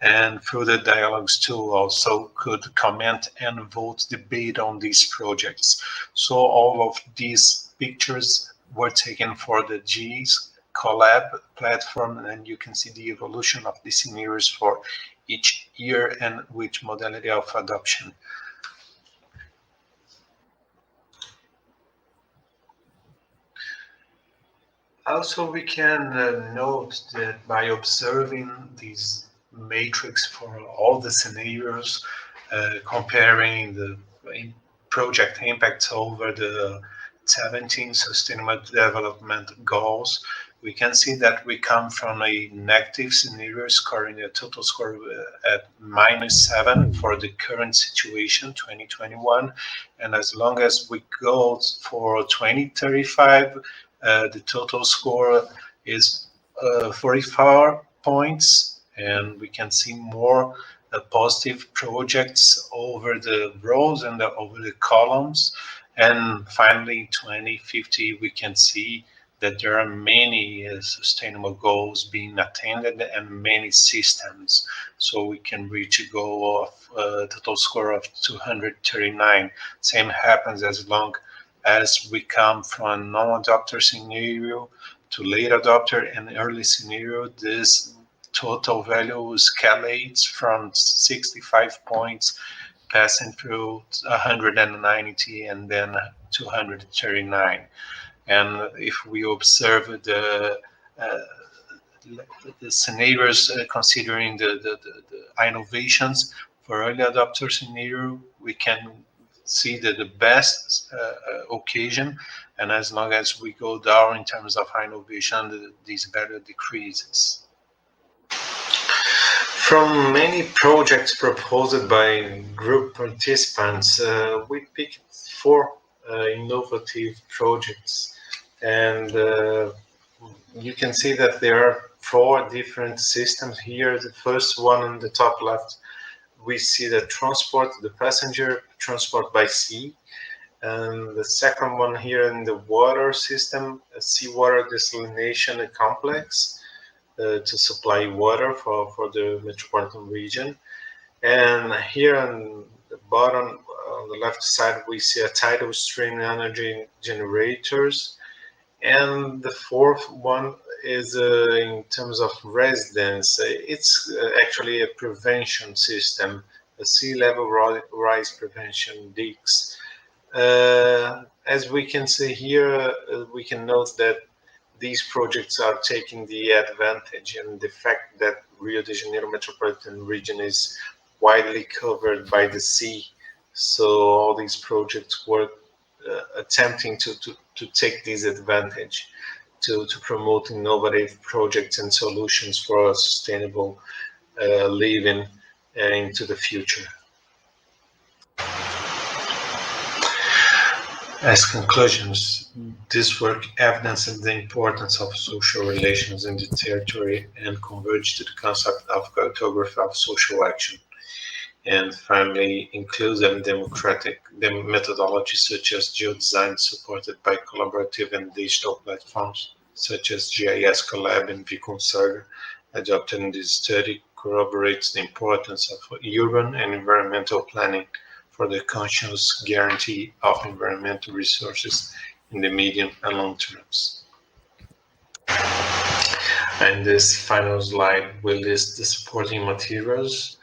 and through the dialogues tool also could comment and vote, debate on these projects. So all of these pictures were taken for the GIS Collab platform, and you can see the evolution of the scenarios for each year and which modality of adoption. Also, we can note that by observing these matrix for all the scenarios, comparing the project impacts over the 17 Sustainable Development Goals, we can see that we come from a negative scenario scoring a total score at -7 for the current situation, 2021. And as long as we go for 2035, the total score is 44 points, and we can see more positive projects over the rows and over the columns. And finally, 2050, we can see that there are many sustainable goals being attained and many systems. So we can reach a goal of total score of 239. Same happens as long as we come from non-adopter scenario to late adopter and early scenario. This total value escalates from 65 points, passing through 190 and then 239. And if we observe the scenarios considering the innovations for early adopter scenario, we can see that the best occasion, and as long as we go down in terms of innovation, this value decreases. From many projects proposed by group participants, we picked 4 innovative projects, and you can see that there are 4 different systems here. The first one on the top left, we see the transport, the passenger transport by sea. And the second one here in the water system, a seawater desalination complex to supply water for the metropolitan region. And here on the bottom, on the left side, we see a tidal stream energy generators. And the fourth one is in terms of residence. It's actually a prevention system, a sea level rise prevention digs. As we can see here, we can note that these projects are taking the advantage and the fact that Rio de Janeiro metropolitan region is widely covered by the sea. So all these projects were attempting to take this advantage to promote innovative projects and solutions for a sustainable living into the future. As conclusions, this work evidences the importance of social relations in the territory and converged to the concept of cartography of social action. And finally, inclusive and democratic methodologies such as geodesign supported by collaborative and digital platforms such as GIS Collab and VConserga adopted in this study corroborates the importance of urban and environmental planning for the conscious guarantee of environmental resources in the medium and long terms. And this final slide will list the supporting materials,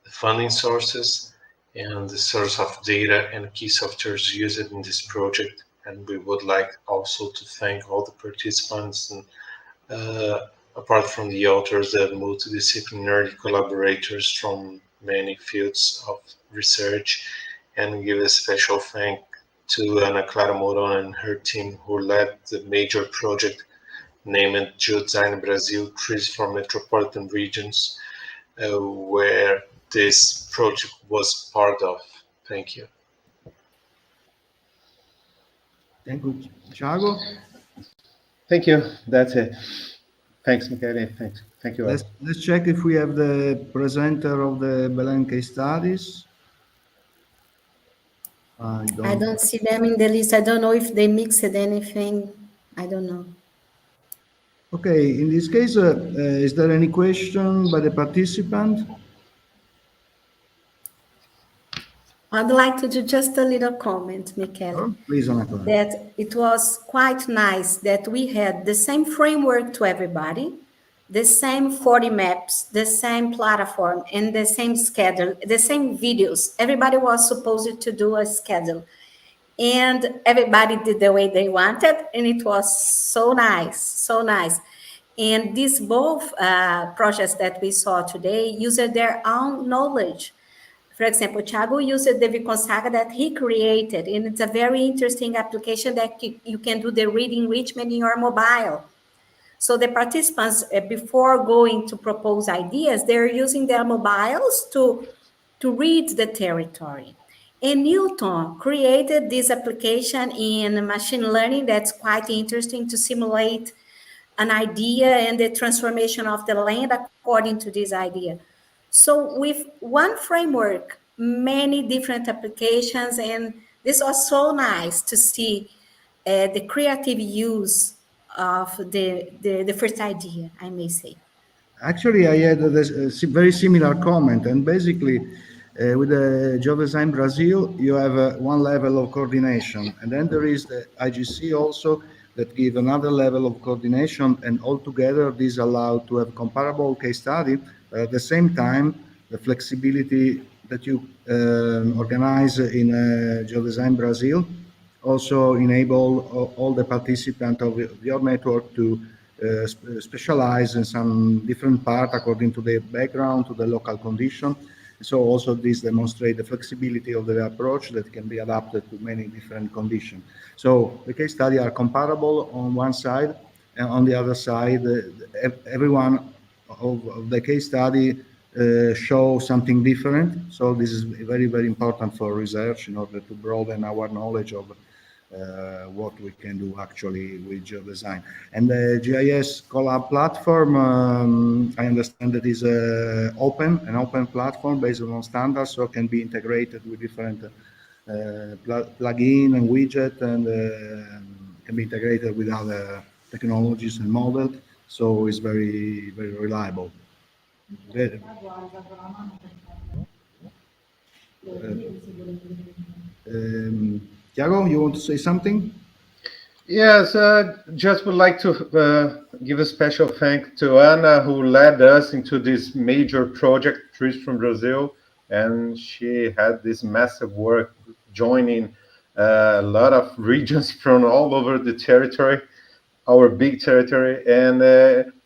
the funding sources, and the source of data and key softwares used in this project. And we would like also to thank all the participants and apart from the authors, the multidisciplinary collaborators from many fields of research, and give a special thank to Ana Clara Moron and her team who led the major project named Geodesign Brazil Trees for Metropolitan Regions, where this project was part of. Thank you. Thank you, Thiago. Thank you. That's it. Thanks, Michele. Thanks. Thank you. Let's check if we have the presenter of the Belém case studies. I don't see them in the list. I don't know if they mixed anything. I don't know. Okay, in this case, is there any question by the participant? I'd like to do just a little comment, Michele. Please, Ana Clara. That it was quite nice that we had the same framework to everybody, the same 40 maps, the same platform, and the same schedule, the same videos. Everybody was supposed to do a schedule. and everybody did the way they wanted, and it was so nice, so nice. And these both projects that we saw today used their own knowledge. For example, Thiago used the Viconsaga that he created, and it's a very interesting application that you can do the reading enrichment in your mobile. So the participants, before going to propose ideas, they're using their mobiles to read the territory. And Newton created this application in machine learning that's quite interesting to simulate an idea and the transformation of the land according to this idea. So with one framework, many different applications, and this was so nice to see the creative use of the first idea, I may say. Actually, I had a very similar comment, and basically, with the GeoDesign Brazil, you have one level of coordination, and then there is the IGC also that give another level of coordination, and altogether this allowed to have comparable case study, but at the same time, the flexibility that you organize in GeoDesign Brazil also enable all the participants of your network to specialize in some different part according to their background, to the local condition. So also this demonstrates the flexibility of the approach that can be adapted to many different conditions. So the case studies are comparable on one side, and on the other side, everyone of the case study show something different. So this is very, very important for research in order to broaden our knowledge of what we can do actually with GeoDesign. And the GIS Collab platform, I understand that is an open platform based on standards, so it can be integrated with different plugin and widget, and can be integrated with other technologies and models. So it's very, very reliable. Thiago, you want to say something? Yes, just would like to give a special thank to Ana, who led us into this major project, Trees from Brazil, and she had this massive work joining a lot of regions from all over the territory, our big territory, and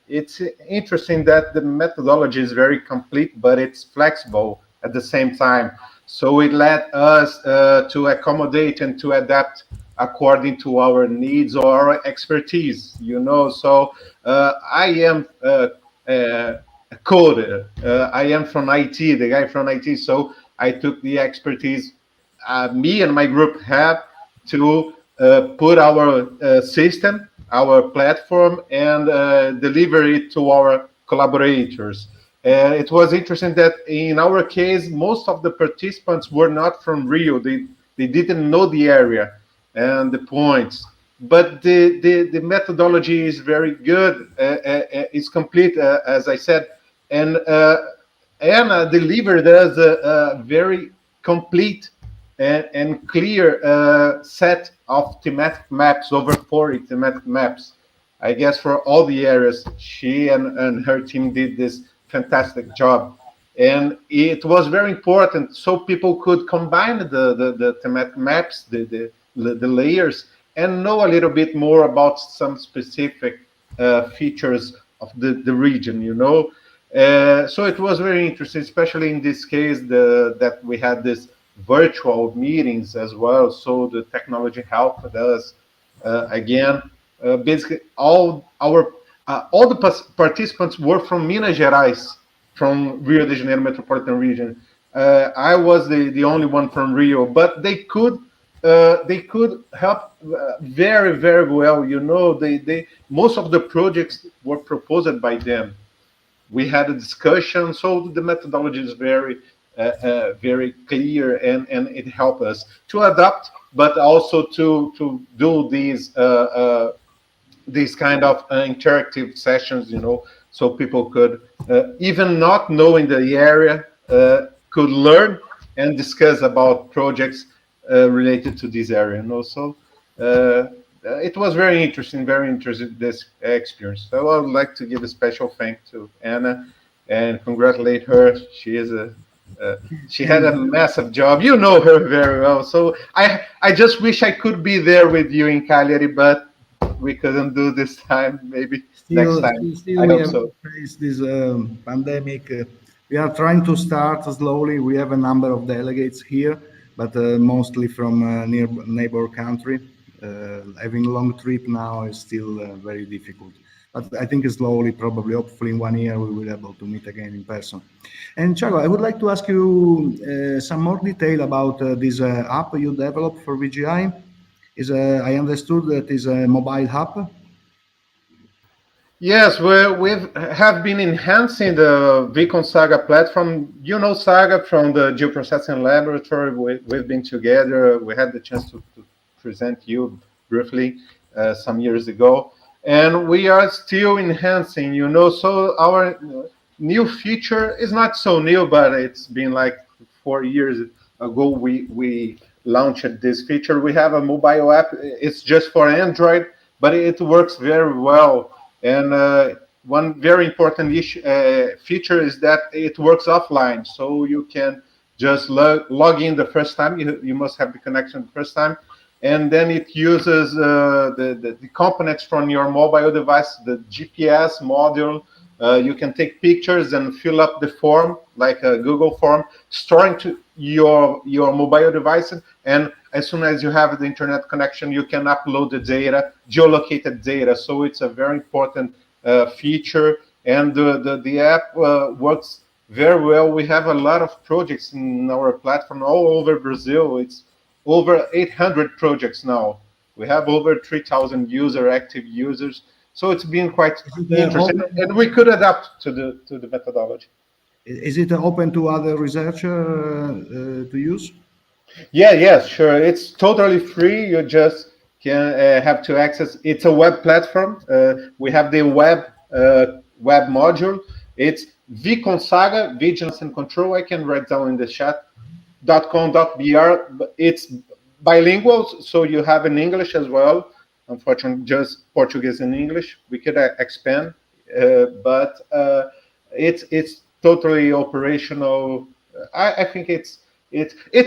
it's interesting that the methodology is very complete, but it's flexible at the same time. So it led us to accommodate and to adapt according to our needs or our expertise, you know. So I am a coder. I am from IT, the guy from IT. So I took the expertise me and my group have to put our system, our platform, and deliver it to our collaborators. And it was interesting that in our case, most of the participants were not from Rio. They didn't know the area and the points. But the methodology is very good. It's complete, as I said. And Anna delivered us a very complete and clear set of thematic maps, over 40 thematic maps. I guess for all the areas, she and her team did this fantastic job. And it was very important so people could combine the thematic maps, the layers, and know a little bit more about some specific features of the region, you know. So it was very interesting, especially in this case, that we had this virtual meetings as well. So the technology helped us again. Basically, all the participants were from Minas Gerais, from Rio de Janeiro metropolitan region. I was the only one from Rio, but they could help very, very well. You know, they most of the projects were proposed by them. We had a discussion, so the methodology is very very clear, and it helped us to adapt, but also to do these kind of interactive sessions, you know, so people could, even not knowing the area, could learn and discuss about projects related to this area. And also, it was very interesting, this experience. So I would like to give a special thank to Anna and congratulate her. She is a She had a massive job. You know her very well. So I just wish I could be there with you in Cagliari, but we couldn't do this time. Maybe next time. Still I we hope have so. faced this pandemic. We are trying to start slowly. We have a number of delegates here, but mostly from near neighbor country. Having a long trip now is still very difficult. But I think slowly, probably, hopefully in 1 year, we will be able to meet again in person. And Thiago, I would like to ask you some more detail about this app you developed for VGI. I understood that is a mobile app. Yes, we have been enhancing the Vicon Saga platform. You know Saga from the geoprocessing laboratory. We've been together. We had the chance to present you briefly some years ago. And we are still enhancing, so our new feature is not so new, but it's been like 4 years ago we launched this feature. We have a mobile app. It's just for Android, but it works very well. And one very important feature is that it works offline. So you can just log in the first time. You must have the connection the first time. And then it uses the components from your mobile device, the GPS module. You can take pictures and fill up the form, like a Google form, storing to your mobile device. And as soon as you have the internet connection, you can upload the data, geolocated data. So it's a very important feature. And the app works very well. We have a lot of projects in our platform all over Brazil. It's over 800 projects now. We have over 3,000 active users. So it's been quite interesting, and we could adapt to the methodology. Is it open to other researchers to use? Yes, sure. It's totally free. You just can have to access. It's a web platform. We have the web module. It's Vicon Saga, Vigilance and Control. I can write down in the chat. .com.br. It's bilingual, so you have in English as well. Unfortunately, just Portuguese and English. We could expand, but it's totally operational. I think it's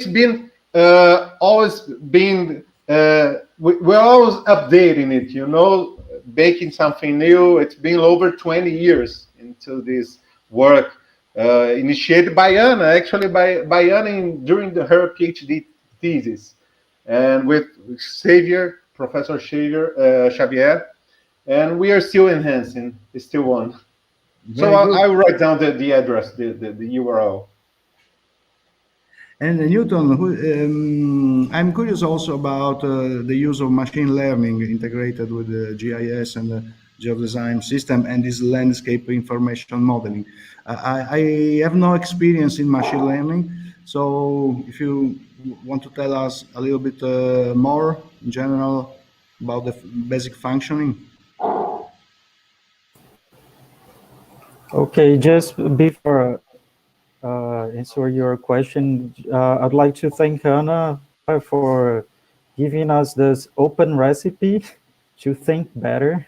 been always been we're always updating it, making something new. It's been over 20 years into this work, initiated by Anna, actually by Anna during her PhD thesis, and with Professor Xavier, and we are still enhancing. It's still on. So I'll write down the address, the URL. And Newton, I'm curious also about the use of machine learning integrated with the GIS and the geodesign system and this landscape information modeling. I have no experience in machine learning, so if you want to tell us a little bit more in general about the basic functioning. Okay, just before answer your question, I'd like to thank Anna for giving us this open recipe to think better.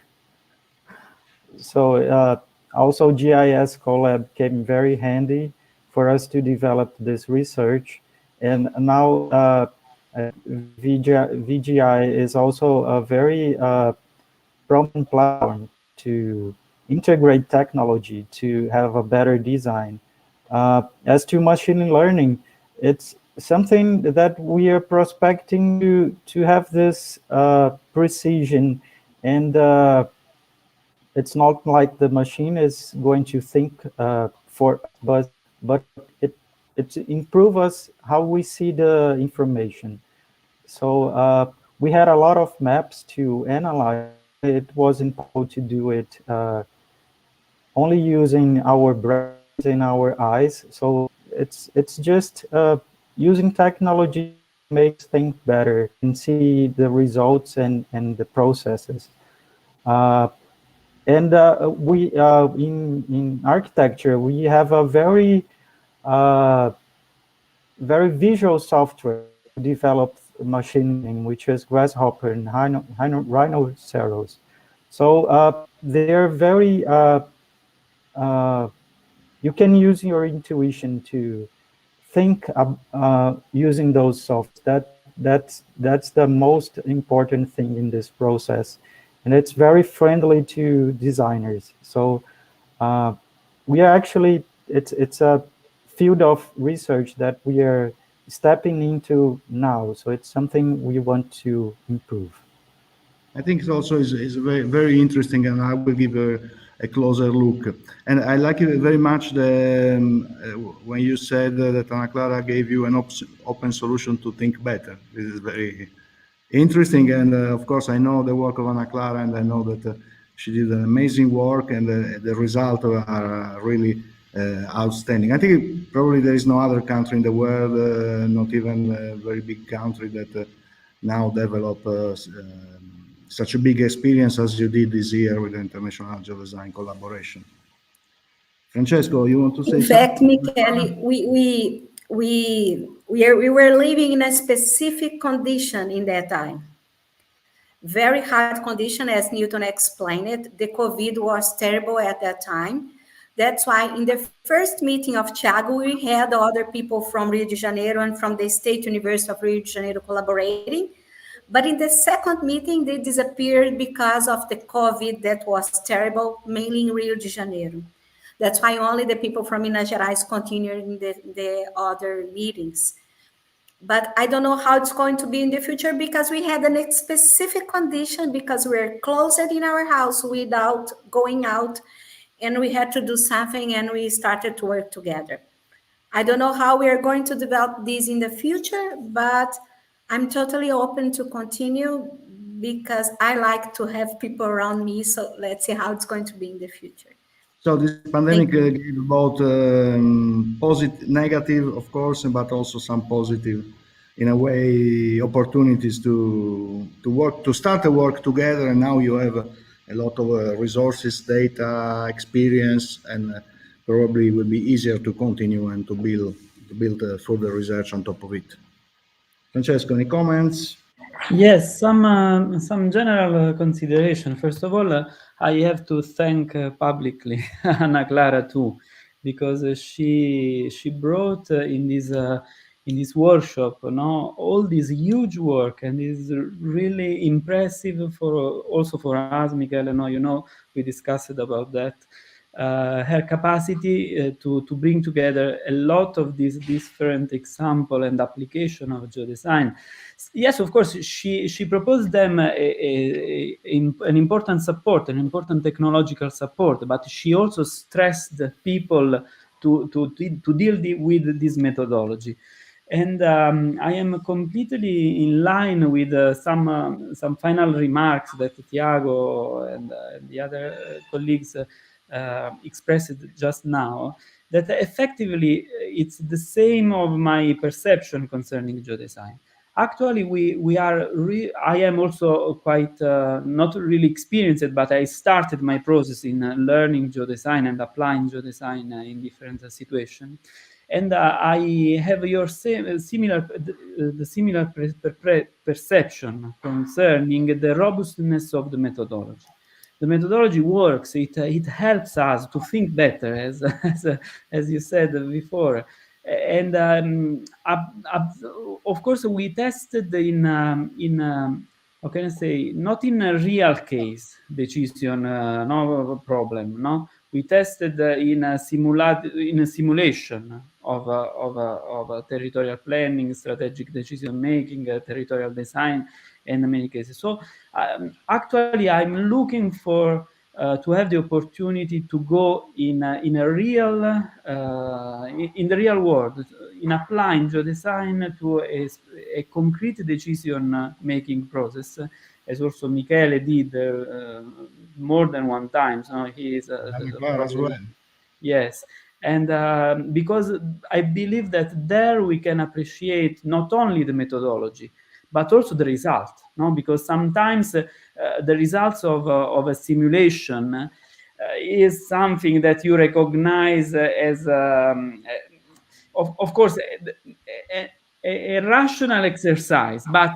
So also GIS Collab came very handy for us to develop this research. And now VGI is also a very prominent platform to integrate technology to have a better design. As to machine learning, it's something that we are prospecting to have this precision, and it's not like the machine is going to think for us, but it improves us how we see the information. So we had a lot of maps to analyze. It wasn't possible to do it only using our brains and our eyes. So it's just using technology makes things better and see the results and the processes. And we in architecture we have a very visual software developed machine learning, which is Grasshopper and Rhinoceros. So they're very you can use your intuition to think using those software. That's the most important thing in this process, and it's very friendly to designers. So we are actually, it's a field of research that we are stepping into now. So it's something we want to improve. I think it also is very, very interesting, and I will give a closer look. And I like it very much when you said that Ana Clara gave you an open solution to think better. This is very interesting, and of course I know the work of Ana Clara, and I know that she did an amazing work, and the results are really outstanding. I think probably there is no other country in the world, not even a very big country, that now develop such a big experience as you did this year with the International Geodesign collaboration. Francesco, you want to say in something? fact, Michele, we were living in a specific condition in that time. Very hard condition, as Newton explained it. The COVID was terrible at that time. That's why in the first meeting of Thiago, we had other people from Rio de Janeiro and from the State University of Rio de Janeiro collaborating. But in the second meeting, they disappeared because of the COVID that was terrible, mainly in Rio de Janeiro. That's why only the people from Minas Gerais continued in the other meetings. But I don't know how it's going to be in the future, because we had a specific condition, because we're closed in our house without going out, and we had to do something, and we started to work together. I don't know how we are going to develop this in the future, but I'm totally open to continue, because I like to have people around me. So let's see how it's going to be in the future. So this pandemic gave both positive, negative, of course, but also some positive, in a way, opportunities to work, to start to work together. And now you have a lot of resources, data, experience, and probably will be easier to continue and to build further research on top of it. Francesco, any comments? Yes, some general consideration. First of all, I have to thank publicly Ana Clara too, because she brought in this workshop, all this huge work, and is really impressive also for us, Michele. We discussed about that. Her capacity to bring together a lot of these different example and application of geodesign. Yes, of course, she proposed them an important support, an important technological support, but she also stressed people to deal with this methodology. And I am completely in line with some final remarks that Tiago and the other colleagues expressed just now, that effectively it's the same of my perception concerning geodesign. Actually, I am also quite not really experienced, but I started my process in learning geodesign and applying geodesign in different situations. And I have your similar perception concerning the robustness of the methodology. The methodology works. It helps us to think better, as you said before. And of course, we tested in how can I say, not in a real case decision, no problem, no. We tested in a simulation of a territorial planning, strategic decision making, territorial design, in many cases. So actually, I'm looking for to have the opportunity to go in the real world, in applying geodesign to a concrete decision making process, as also Michele did more than one time. So he is as well. Yes. And because I believe that there we can appreciate not only the methodology, but also the result, no? Because sometimes the results of a simulation is something that you recognize as, of course, a rational exercise, but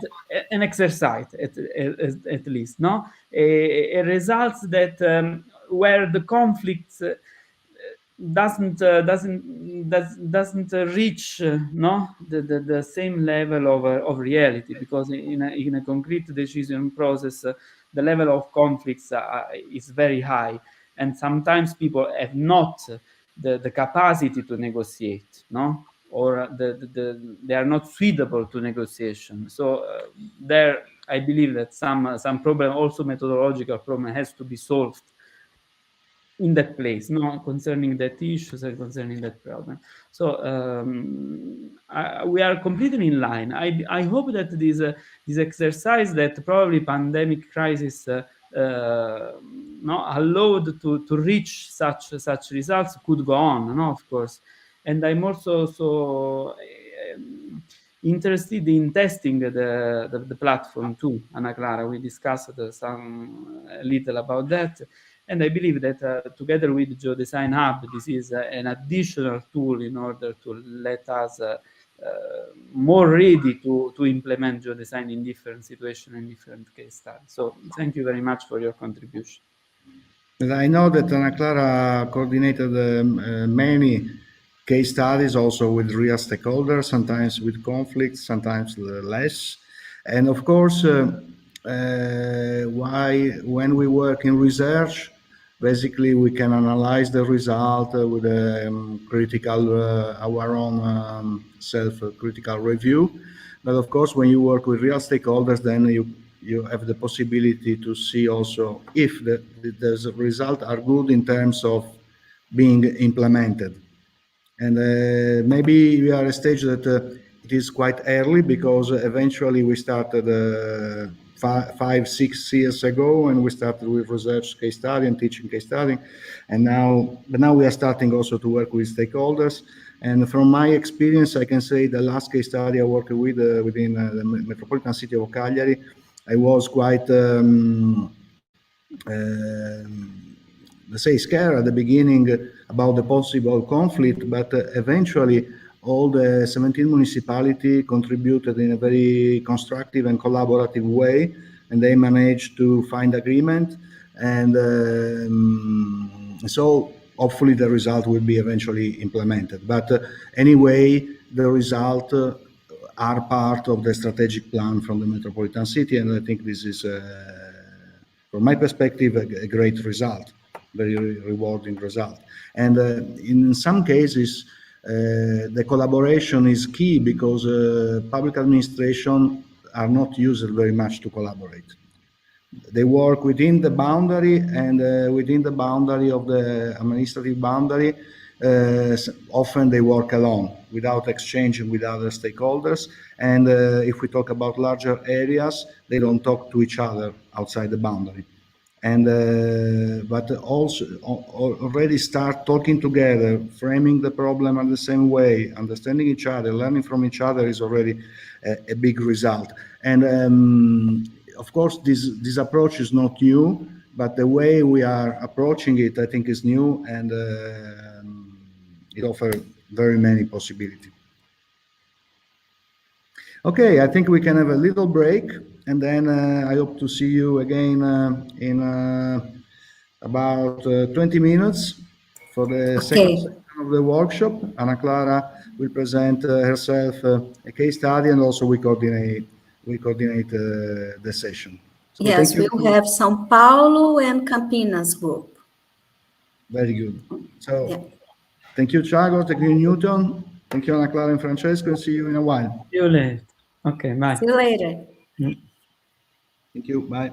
an exercise at least, no? A results that where the conflicts doesn't reach no the same level of reality, because in a concrete decision process the level of conflicts is very high, and sometimes people have not the capacity to negotiate, no, or they are not suitable to negotiation. So there I believe that some problem, also methodological problem, has to be solved in that place, no, concerning that issues and concerning that problem. So we are completely in line. I hope that this exercise that probably pandemic crisis no, allowed to reach such results could go on, no, of course. And I'm also so interested in testing the platform too, Anna Clara. We discussed some a little about that. And I believe that together with GeoDesign Hub, this is an additional tool in order to let us more ready to implement GeoDesign in different situations and different case studies. So thank you very much for your contribution. I know that Ana Clara coordinated many case studies also with real stakeholders, sometimes with conflicts, sometimes less. And of course, when we work in research, basically we can analyze the result with our own self-critical review. But of course, when you work with real stakeholders, then you have the possibility to see also if the results are good in terms of being implemented. And maybe we are at a stage that it is quite early, because eventually we started 5-6 years ago, and we started with research case study and teaching case study, and now we are starting also to work with stakeholders. And from my experience, I can say the last case study I worked with within the metropolitan city of Cagliari, I was quite let's say scared at the beginning about the possible conflict, but eventually all the 17 municipalities contributed in a very constructive and collaborative way, and they managed to find agreement. And so hopefully the result will be eventually implemented. But anyway, the result are part of the strategic plan from the metropolitan city, and I think this is, from my perspective, a great result, very rewarding result. And in some cases, the collaboration is key, because public administration are not used very much to collaborate. They work within the boundary, and within the boundary of the administrative boundary, often they work alone without exchanging with other stakeholders. And if we talk about larger areas, they don't talk to each other outside the boundary. And but also already start talking together, framing the problem in the same way, understanding each other, learning from each other is already a big result. And of course, this approach is not new, but the way we are approaching it, I think, is new, and it offers very many possibilities. Okay, I think we can have a little break, and then I hope to see you again in about 20 minutes for the second section of the workshop. Ana Clara will present herself a case study, and also we coordinate the session. So yes, we'll have São Paulo and Campinas group. Very good. So thank you, Thiago. Thank you, Newton. Thank you, Ana Clara and Francesco, and see you in a while. See you later. Okay, bye. See you later. Thank you. Bye.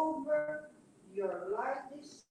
over your largest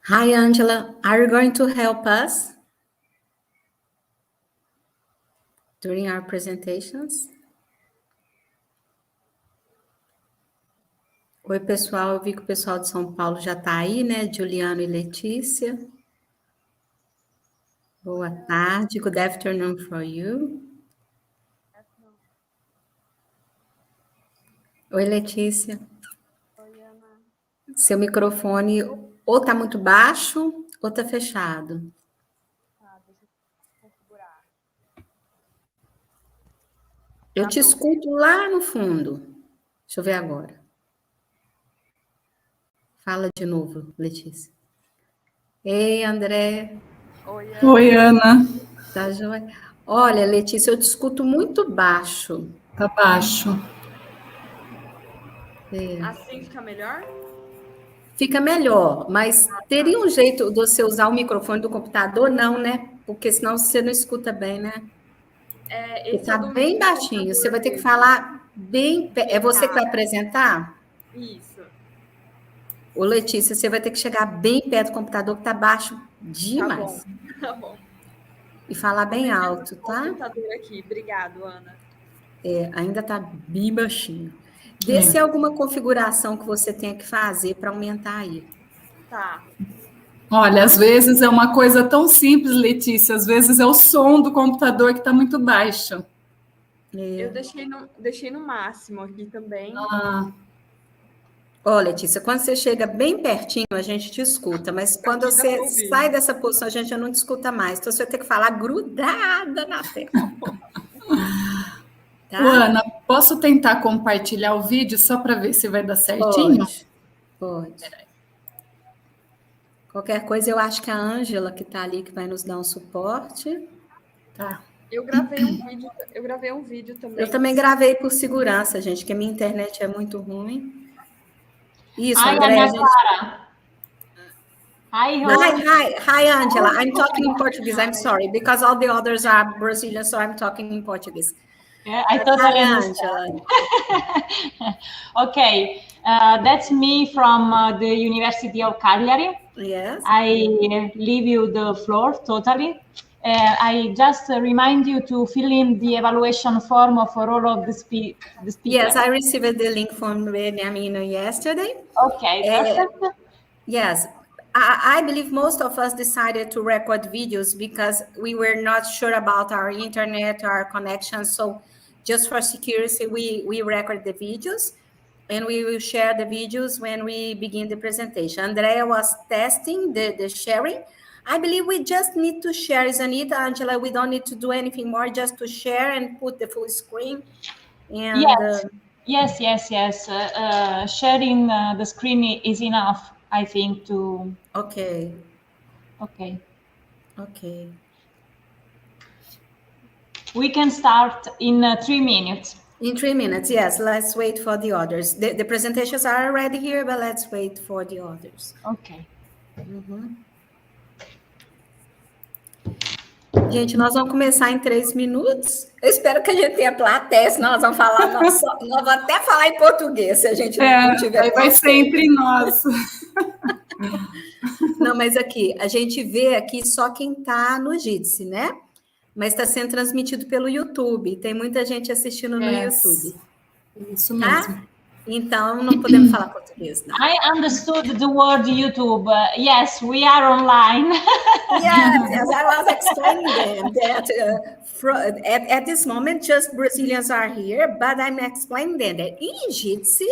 Hi, Angela. Are you going to help us during our presentations? Oi, pessoal. Eu vi que o pessoal de São Paulo já está aí, né? Juliano e Letícia. Boa tarde. Good afternoon for you. Oi, Letícia. Oi, Ana. Seu microfone ou está muito baixo ou está fechado. Tá, deixa eu configurar. Eu te escuto lá no fundo. Deixa eu ver agora. Fala de novo, Letícia. Ei, André. Oi, Ana. Oi, Ana. Tá joia? Olha, Letícia, eu te escuto muito baixo. Tá baixo. É. Assim fica melhor? Fica melhor, mas teria um jeito de você usar o microfone do computador? Não, né? Porque senão você não escuta bem, né? Esse tá é do bem meu baixinho. Você vai ter que mesmo. falar bem... É você que vai apresentar? Isso. Ô, Letícia, você vai ter que chegar bem perto do computador, que tá baixo demais. Tá bom. E falar bem alto, tá? Computador aqui. Obrigado, Ana. Ainda tá bem baixinho. Vê se é alguma configuração que você tenha que fazer para aumentar aí. Tá. Olha, às vezes é uma coisa tão simples, Letícia, às vezes é o som do computador que está muito baixo. Eu deixei no máximo aqui também. Ó, Letícia, quando você chega bem pertinho, a gente te escuta, mas quando você sai dessa posição, a gente já não te escuta mais. Então, você vai ter que falar grudada na tela. Tá? Ana, posso tentar compartilhar o vídeo só para ver se vai dar certinho? Pode. Qualquer coisa, eu acho que a Ângela, que está ali, que vai nos dar um suporte. Tá. Eu gravei um vídeo também. Eu também gravei por segurança, gente, porque a minha internet é muito ruim. Isso, Hi, André, Ana gente... Clara. Hi, Angela. I'm talking in Portuguese. I'm sorry, because all the others are Brazilian, so I'm talking in Portuguese. Yeah, I totally understand. Okay, that's me from the University of Cagliari. Yes. I leave you the floor totally. I just remind you to fill in the evaluation form for all of the speakers. Yes, I received the link from Benjamin yesterday. Okay, perfect. Yes. I believe most of us decided to record videos because we were not sure about our internet, our connection. So just for security, we record the videos and we will share the videos when we begin the presentation. Andrea was testing the sharing. I believe we just need to share, isn't it, Angela? We don't need to do anything more, just to share and put the full screen. And, yes. Sharing the screen is enough, I think, to... Okay. We can start in 3 minutes. In 3 minutes, yes. Let's wait for the others. The presentations are already here, but let's wait for the others. Okay. Gente, nós vamos começar em 3 minutos. Eu espero que a gente tenha plateia, senão nós vamos falar, nós vamos até falar em português, se a gente não tiver. Vai ser entre nós. Não, mas aqui, a gente vê aqui só quem está no Jitsi, né? Mas está sendo transmitido pelo YouTube. Tem muita gente assistindo no YouTube. Isso mesmo. Tá? Então, não podemos falar português, não. I understood the word YouTube. Yes, we are online. Yes, I was explaining them that at this moment, just Brazilians are here, but I'm explaining them that in Jitsi,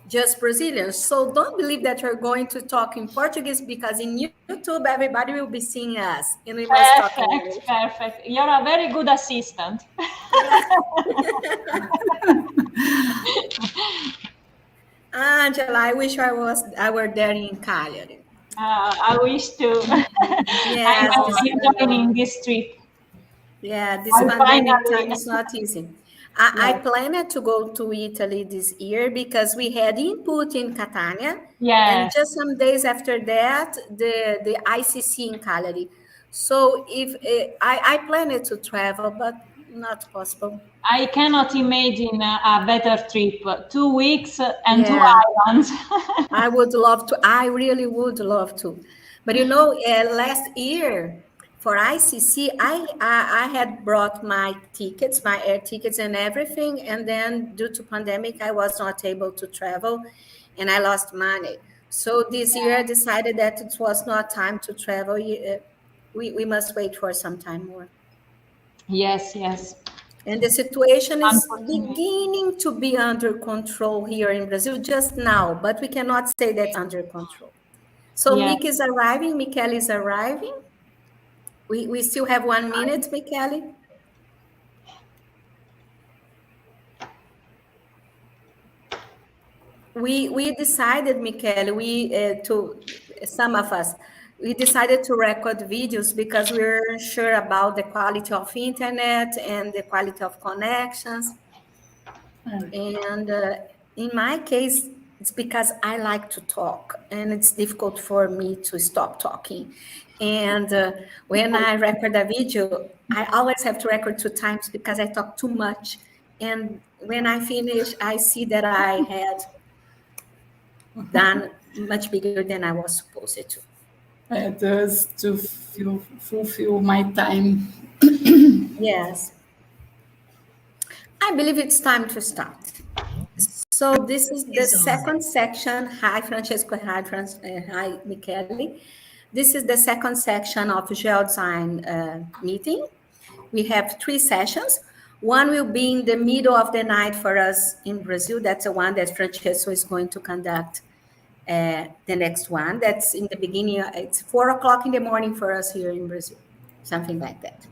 just Brazilians. So don't believe that you're going to talk in Portuguese because in YouTube, everybody will be seeing us. And we must talk English. Perfect. You're a very good assistant. Angela, I wish I were there in Cagliari. I wish to. Yes, I'm enjoying this trip. Yeah, this pandemic time is not easy. I planned to go to Italy this year because we had input in Catania. Yeah. And just some days after that, the ICC in Cagliari. So if I planned to travel, but not possible. I cannot imagine a better trip. 2 weeks and 2 islands. I would love to. I really would love to. But you know, last year for ICC, I had brought my tickets, my air tickets and everything. And then due to pandemic, I was not able to travel and I lost money. So this year I decided that it was not time to travel. We must wait for some time more. Yes, yes. And the situation is Unfortunately. beginning to be under control here in Brazil just now, but we cannot say that's under control. So Yes. Mick is arriving, Michele is arriving. We still have 1 minute, Michele. We decided, Michele, some of us, we decided to record videos because we were sure about the quality of internet and the quality of connections. And in my case, it's because I like to talk and it's difficult for me to stop talking. And when I record a video, I always have to record 2 times because I talk too much. And when I finish, I see that I had done much bigger than I was supposed to. Just to fulfill my time. Yes. I believe it's time to start. So this is the second section. Hi, Francesco. Hi, Michele. This is the second section of GeoDesign meeting. We have 3 sessions. One will be in the middle of the night for us in Brazil. That's the one that Francesco is going to conduct. The next one, that's in the beginning, it's 4 o'clock in the morning for us here in Brazil, something like that.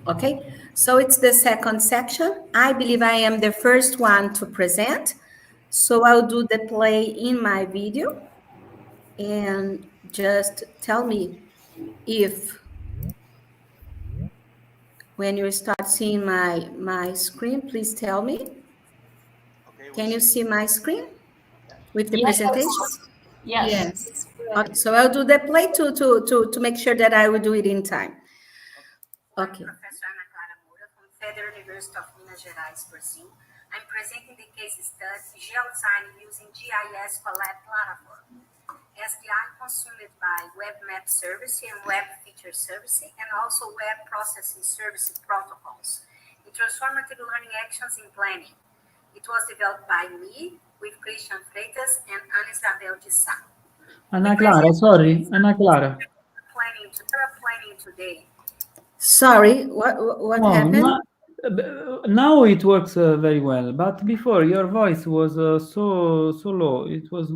Okay, so it's the second section. I believe I am the first one to present. So I'll do the play in my video and just tell me if when you start seeing my screen, please tell me. Can you see my screen with the presentation? Yes. Yes. Okay, so I'll do the play to make sure that I will do it in time. Okay. Professor Ana Clara Moura from Federal University of Minas Gerais, Brazil. I'm presenting the case study GeoDesign using GIS Collab platform. SDI consumed by Web Map Service and Web Feature Service and also Web Processing Service protocols in transformative learning actions in planning. It was developed by me with Christian Freitas and Ana Isabel de Sá. Ana Clara, sorry, Ana Clara. Planning today. Sorry, what happened? Now it works very well, but before your voice was so low. It was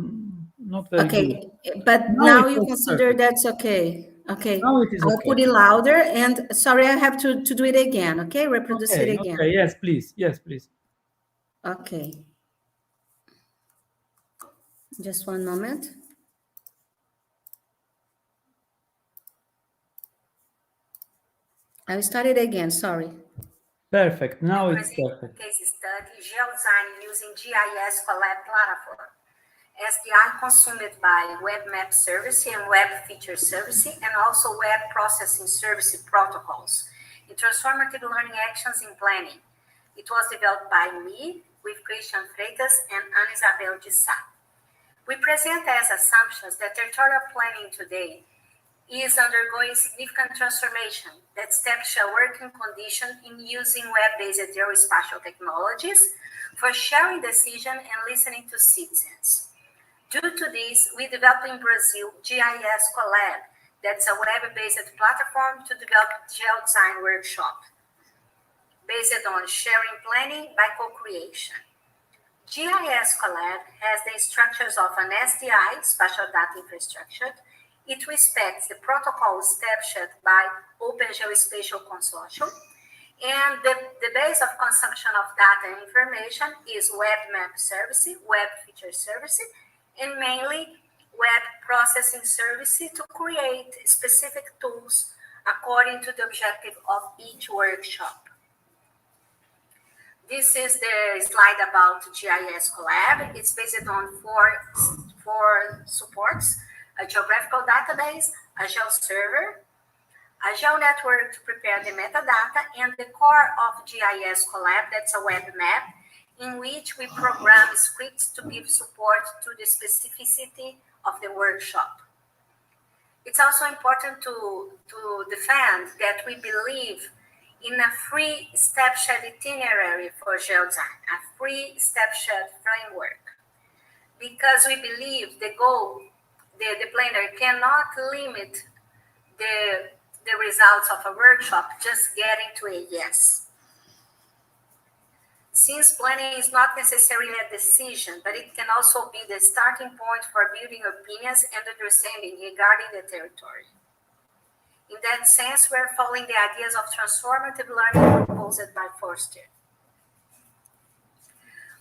not very good. But now you consider that's okay. Okay, Now it is I'll okay. put it louder. And sorry, I have to do it again. Okay, reproduce it again. Okay, yes, please. Yes, please. Okay. Just 1 moment. I'll start it again, sorry. Perfect, now it's perfect. Case study, GeoDesign using GIS Collab platform. SDI consumed by Web Map Service and Web Feature Service and also Web Processing Service protocols in transformative learning actions in planning. It was developed by me with Christian Freitas and Ana Isabel de Sá. We present as assumptions that territorial planning today is undergoing significant transformation that steps a working condition in using web-based geospatial technologies for sharing decision and listening to citizens. Due to this, we developed in Brazil GIS Collab, that's a web-based platform to develop GeoDesign workshop, based on sharing planning by co-creation. GIS Collab has the structures of an SDI, Spatial Data Infrastructure. It respects the protocol established by Open Geospatial Consortium, and the base of consumption of data and information is Web Map Service, Web Feature Service, and mainly Web Processing Service to create specific tools according to the objective of each workshop. This is the slide about GIS Collab. It's based on four supports: a geographical database, a GeoServer, a GeoNetwork to prepare the metadata, and the core of GIS Collab, that's a web map, in which we program scripts to give support to the specificity of the workshop. It's also important to defend that we believe in a free step-shed itinerary for geodesign, a free step-shed framework, because we believe the goal, the planner cannot limit the results of a workshop just getting to a yes. Since planning is not necessarily a decision, but it can also be the starting point for building opinions and understanding regarding the territory. In that sense, we're following the ideas of transformative learning proposed by Forster.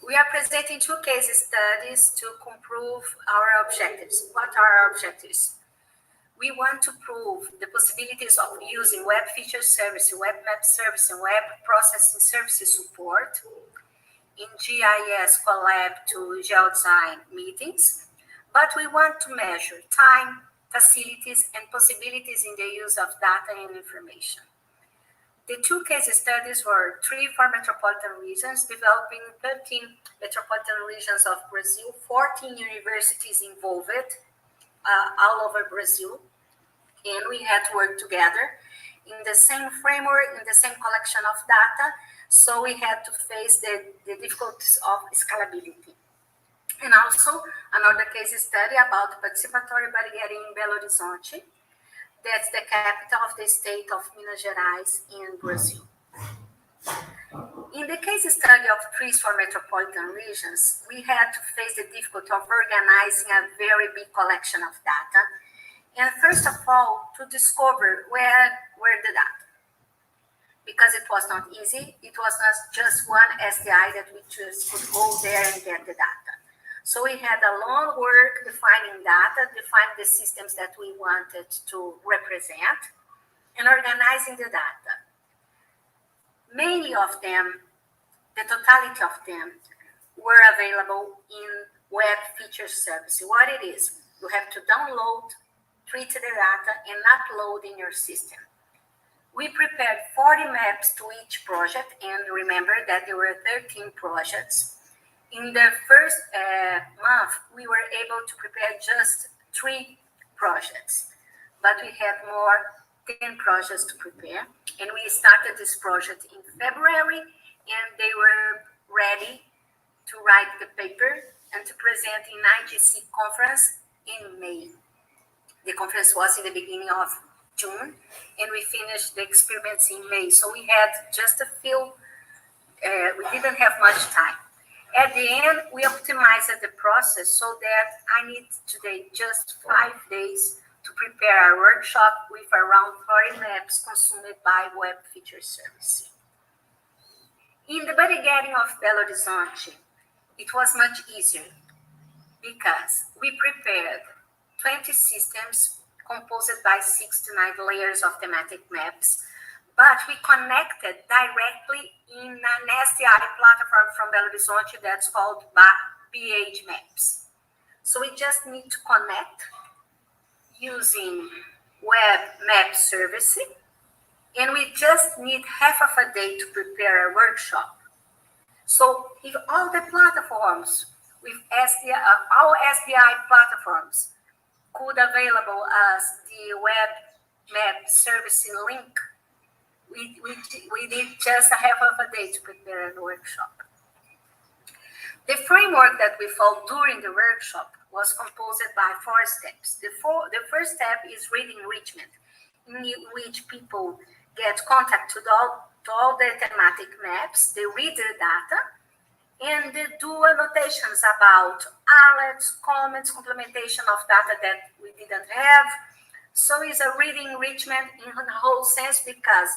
We are presenting 2 case studies to prove our objectives. What are our objectives? We want to prove the possibilities of using web feature service, web map service, and web processing services support in GIS Collab to GeoDesign meetings, but we want to measure time, facilities, and possibilities in the use of data and information. The 2 case studies were 3 for metropolitan regions, developing 13 metropolitan regions of Brazil, 14 universities involved all over Brazil, and we had to work together in the same framework, in the same collection of data, so we had to face the difficulties of scalability. And also another case study about participatory barrigueting in Belo Horizonte. That's the capital of the state of Minas Gerais in Brazil. In the case study of trees for metropolitan regions, we had to face the difficulty of organizing a very big collection of data. And first of all, to discover where were the data. Because it was not easy, it was not just one SDI that we just could go there and get the data. So we had a long work defining data, defining the systems that we wanted to represent, and organizing the data. Many of them, the totality of them, were available in web feature service. What it is, you have to download, treat the data, and upload in your system. We prepared 40 maps to each project, and remember that there were 13 projects. In the first month, we were able to prepare just 3 projects, but we had more 10 projects to prepare. And we started this project in February, and they were ready to write the paper and to present in IGC conference in May. The conference was in the beginning of June, and we finished the experiments in May. So we had just a few, we didn't have much time. At the end, we optimized the process so that I need today just 5 days to prepare a workshop with around 40 maps consumed by web feature service. In the barrigueting of Belo Horizonte, it was much easier because we prepared 20 systems composed by 6 to 9 layers of thematic maps, but we connected directly in an SDI platform from Belo Horizonte that's called BH Maps. So we just need to connect using web map service, and we just need half of a day to prepare a workshop. So if all the platforms with SDI, all SDI platforms could available as the web map service link, we need just a half of a day to prepare a workshop. The framework that we followed during the workshop was composed by 4 steps. The first step is reading enrichment, in which people get contact to all the thematic maps, they read the data, and they do annotations about alerts, comments, complementation of data that we didn't have. So it's a reading enrichment in the whole sense because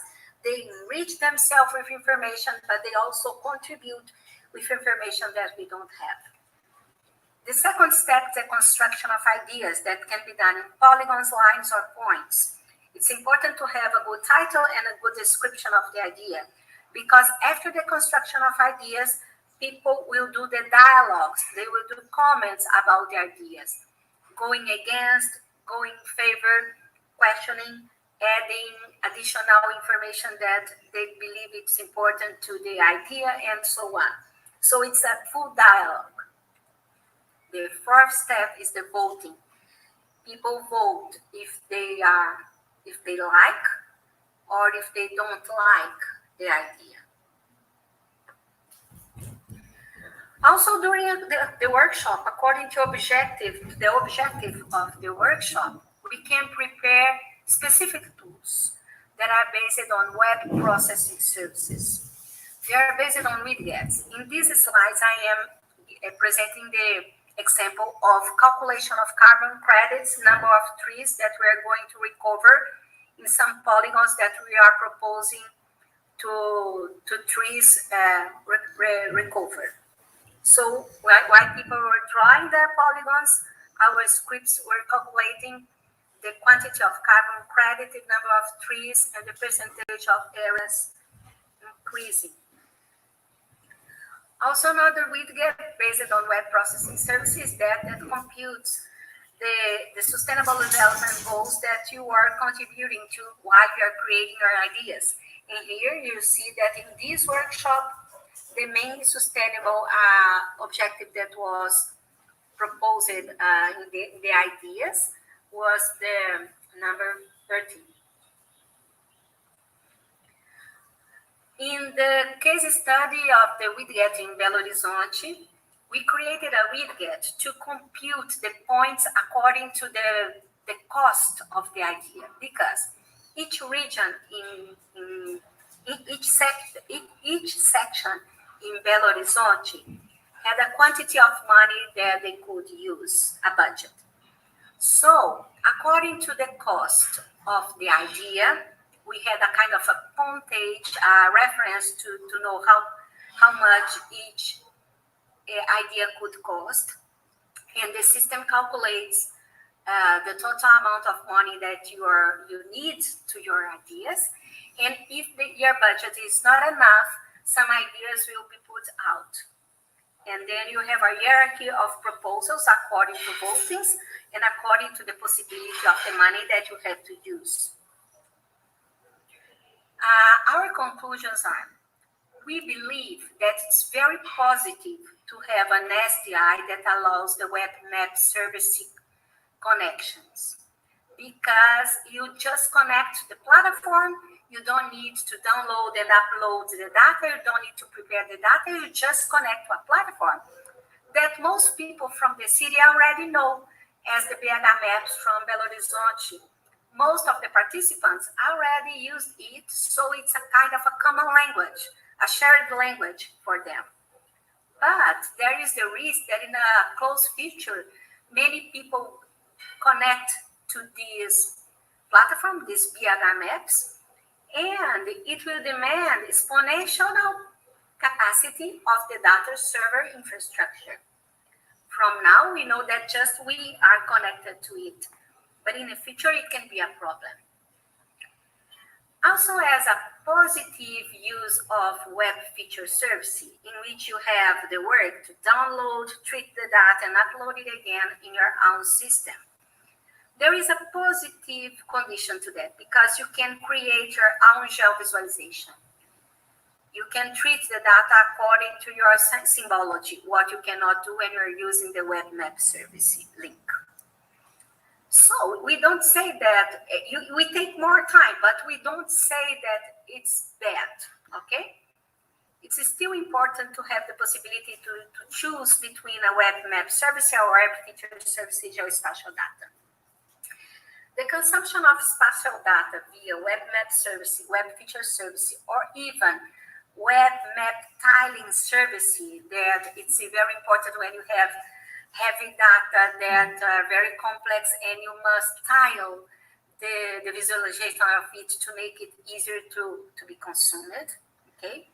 they enrich themselves with information, but they also contribute with information that we don't have. The second step is the construction of ideas that can be done in polygons, lines, or points. It's important to have a good title and a good description of the idea, because after the construction of ideas, people will do the dialogues, they will do comments about the ideas, going against, going in favor, questioning, adding additional information that they believe it's important to the idea, and so on. So it's a full dialogue. The fourth step is the voting. people vote if they like or if they don't like the idea. Also, during the workshop, according to the objective of the workshop, we can prepare specific tools that are based on web processing services. They are based on widgets. In these slides, I am presenting the example of calculation of carbon credits, number of trees that we are going to recover in some polygons that we are proposing to trees recover. So while people were drawing their polygons, our scripts were calculating the quantity of carbon credit, the number of trees, and the percentage of areas increasing. Also, another widget based on web processing services that computes the sustainable development goals that you are contributing to while you are creating your ideas. And here you see that in this workshop, the main sustainable objective that was proposed in the ideas was the number 13. In the case study of the widget in Belo Horizonte, we created a widget to compute the points according to the cost of the idea, because each region in each section in Belo Horizonte had a quantity of money that they could use, a budget. So, according to the cost of the idea, we had a kind of a puntage reference to know how much each idea could cost. And the system calculates the total amount of money that you need to your ideas. And if your budget is not enough, some ideas will be put out. And then you have a hierarchy of proposals according to votings and according to the possibility of the money that you have to use. Our conclusions are, we believe that it's very positive to have an SDI that allows the web map service connections, because you just connect to the platform. You don't need to download and upload the data. You don't need to prepare the data. You just connect to a platform that most people from the city already know as the BH Maps from Belo Horizonte. Most of the participants already used it, so it's a kind of a common language, a shared language for them. But there is the risk that in a close future, many people connect to this platform, this BH Maps, and it will demand exponential capacity of the data server infrastructure. From now, we know that just we are connected to it, but in the future, it can be a problem. Also, as a positive use of web feature service, in which you have the work to download, treat the data, and upload it again in your own system. There is a positive condition to that, because you can create your own geo-visualization. You can treat the data according to your symbology, what you cannot do when you're using the web map service link. So we don't say that, we take more time, but we don't say that it's bad, okay? It's still important to have the possibility to choose between a web map service or web feature service geospatial data. The consumption of spatial data via web map service, web feature service, or even web map tiling service, that it's very important when you have heavy data that are very complex and you must tile the visualization of it to make it easier to be consumed, okay?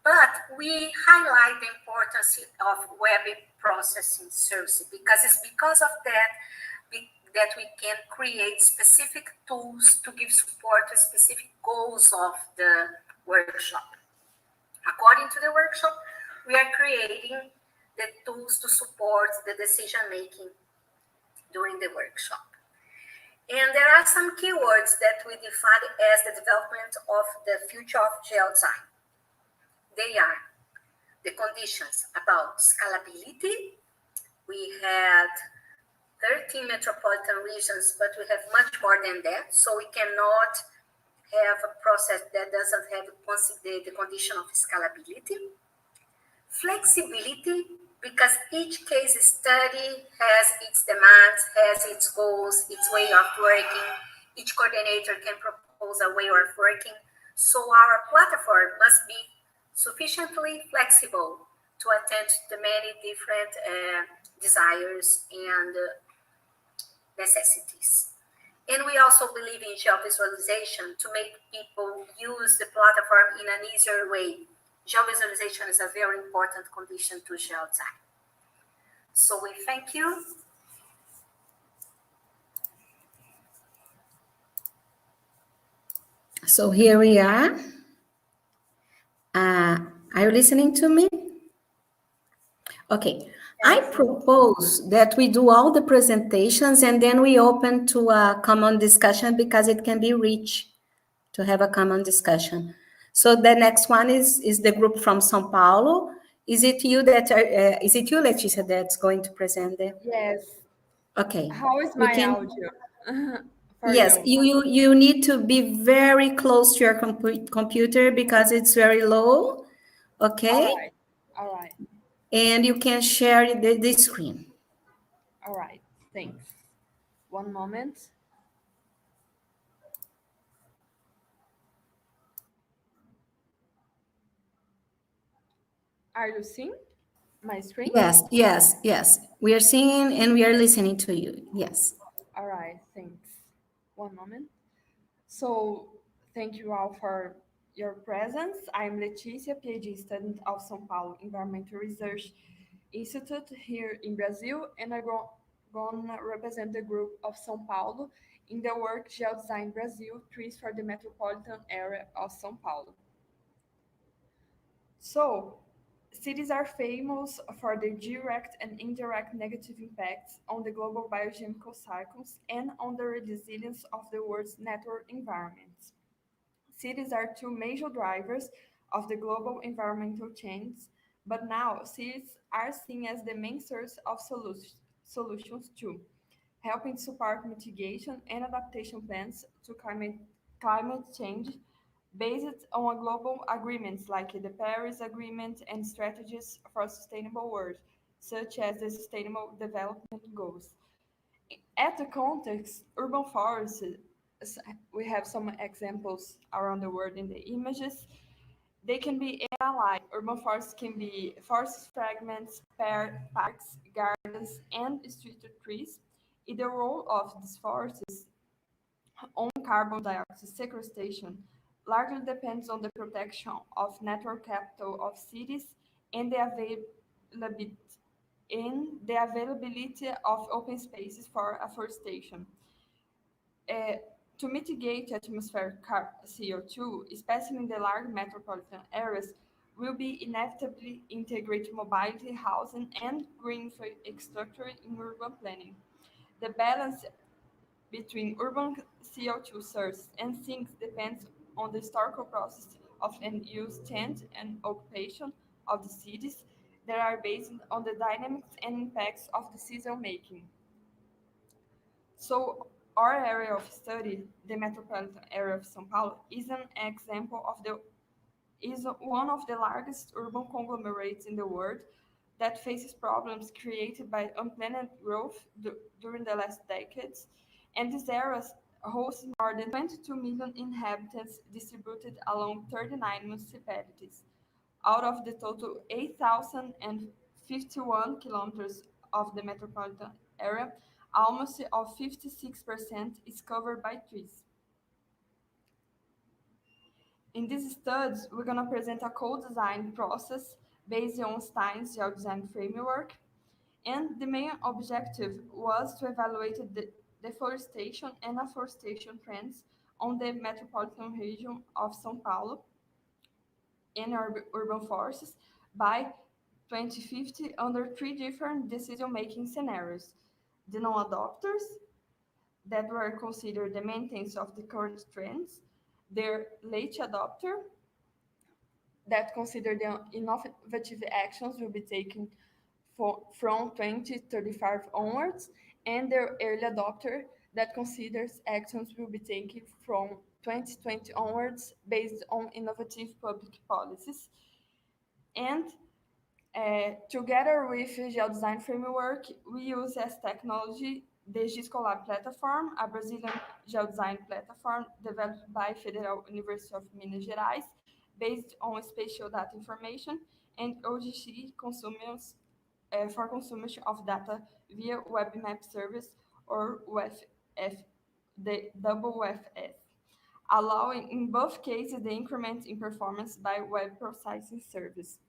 But we highlight the importance of web processing service, because it's because of that that we can create specific tools to give support to specific goals of the workshop. According to the workshop, we are creating the tools to support the decision-making during the workshop. And there are some keywords that we define as the development of the future of geodesign. They are the conditions about scalability. We had 13 metropolitan regions, but we have much more than that. So we cannot have a process that doesn't have the condition of scalability. Flexibility, because each case study has its demands, has its goals, its way of working. Each coordinator can propose a way of working. So our platform must be sufficiently flexible to attend to the many different desires and necessities. And we also believe in geovisualization to make people use the platform in an easier way. Geovisualization is a very important condition to geodesign. So we thank you. So here we are. Are you listening to me? Okay. I propose that we do all the presentations and then we open to a common discussion because it can be rich to have a common discussion. So the next one is the group from São Paulo. Is it you, Leticia, that's going to present there? Yes. Okay. How is my audio? Yes, you need to be very close to your computer because it's very low. Okay. All right. And you can share the screen. All right. Thanks. One moment. Are you seeing my screen? Yes. We are seeing and we are listening to you. Yes. All right. Thanks. One moment. So thank you all for your presence. I'm Leticia, PhD student of São Paulo Environmental Research Institute here in Brazil, and I'm gonna represent the group of São Paulo in the work Geodesign Brazil, Trees for the Metropolitan Area of São Paulo. So, cities are famous for their direct and indirect negative impacts on the global biogeochemical cycles and on the resilience of the world's natural environments. Cities are two major drivers of the global environmental change, but now cities are seen as the main source of solutions too, helping to support mitigation and adaptation plans to climate change based on global agreements like the Paris Agreement and strategies for a sustainable world, such as the Sustainable Development Goals. At the context, urban forests, we have some examples around the world in the images. They can be alike. Urban forests can be forest fragments, parks, gardens, and street trees. The role of these forests on carbon dioxide sequestration largely depends on the protection of natural capital of cities and the availability of open spaces for afforestation. To mitigate atmospheric CO2, especially in the large metropolitan areas, will be inevitably integrate mobility, housing, and green infrastructure in urban planning. The balance between urban CO2 sources and sinks depends on the historical process of land use change and occupation of the cities that are based on the dynamics and impacts of decision making. So our area of study, the metropolitan area of São Paulo, is an example of one of the largest urban conglomerates in the world that faces problems created by unplanned growth during the last decades. And this area hosts more than 22 million inhabitants distributed along 39 municipalities. Out of the total 8,051 kilometers of the metropolitan area, almost of 56% is covered by trees. In these studies, we're going to present a co-design process based on Stein's geodesign framework. And the main objective was to evaluate the deforestation and afforestation trends on the metropolitan region of São Paulo and urban forests by 2050 under three different decision-making scenarios. The non-adopters, that were considered the maintenance of the current trends, their late adopter, that consider the innovative actions will be taken from 2035 onwards, and the early adopter that considers actions will be taken from 2020 onwards based on innovative public policies. And together with GeoDesign Framework, we use as technology the GISCOLAB platform, a Brazilian geodesign platform developed by Federal University of Minas Gerais, based on spatial data information, and OGC consumers for consumption of data via web map service or WFS, the WFS, allowing in both cases the increment in performance by web processing service.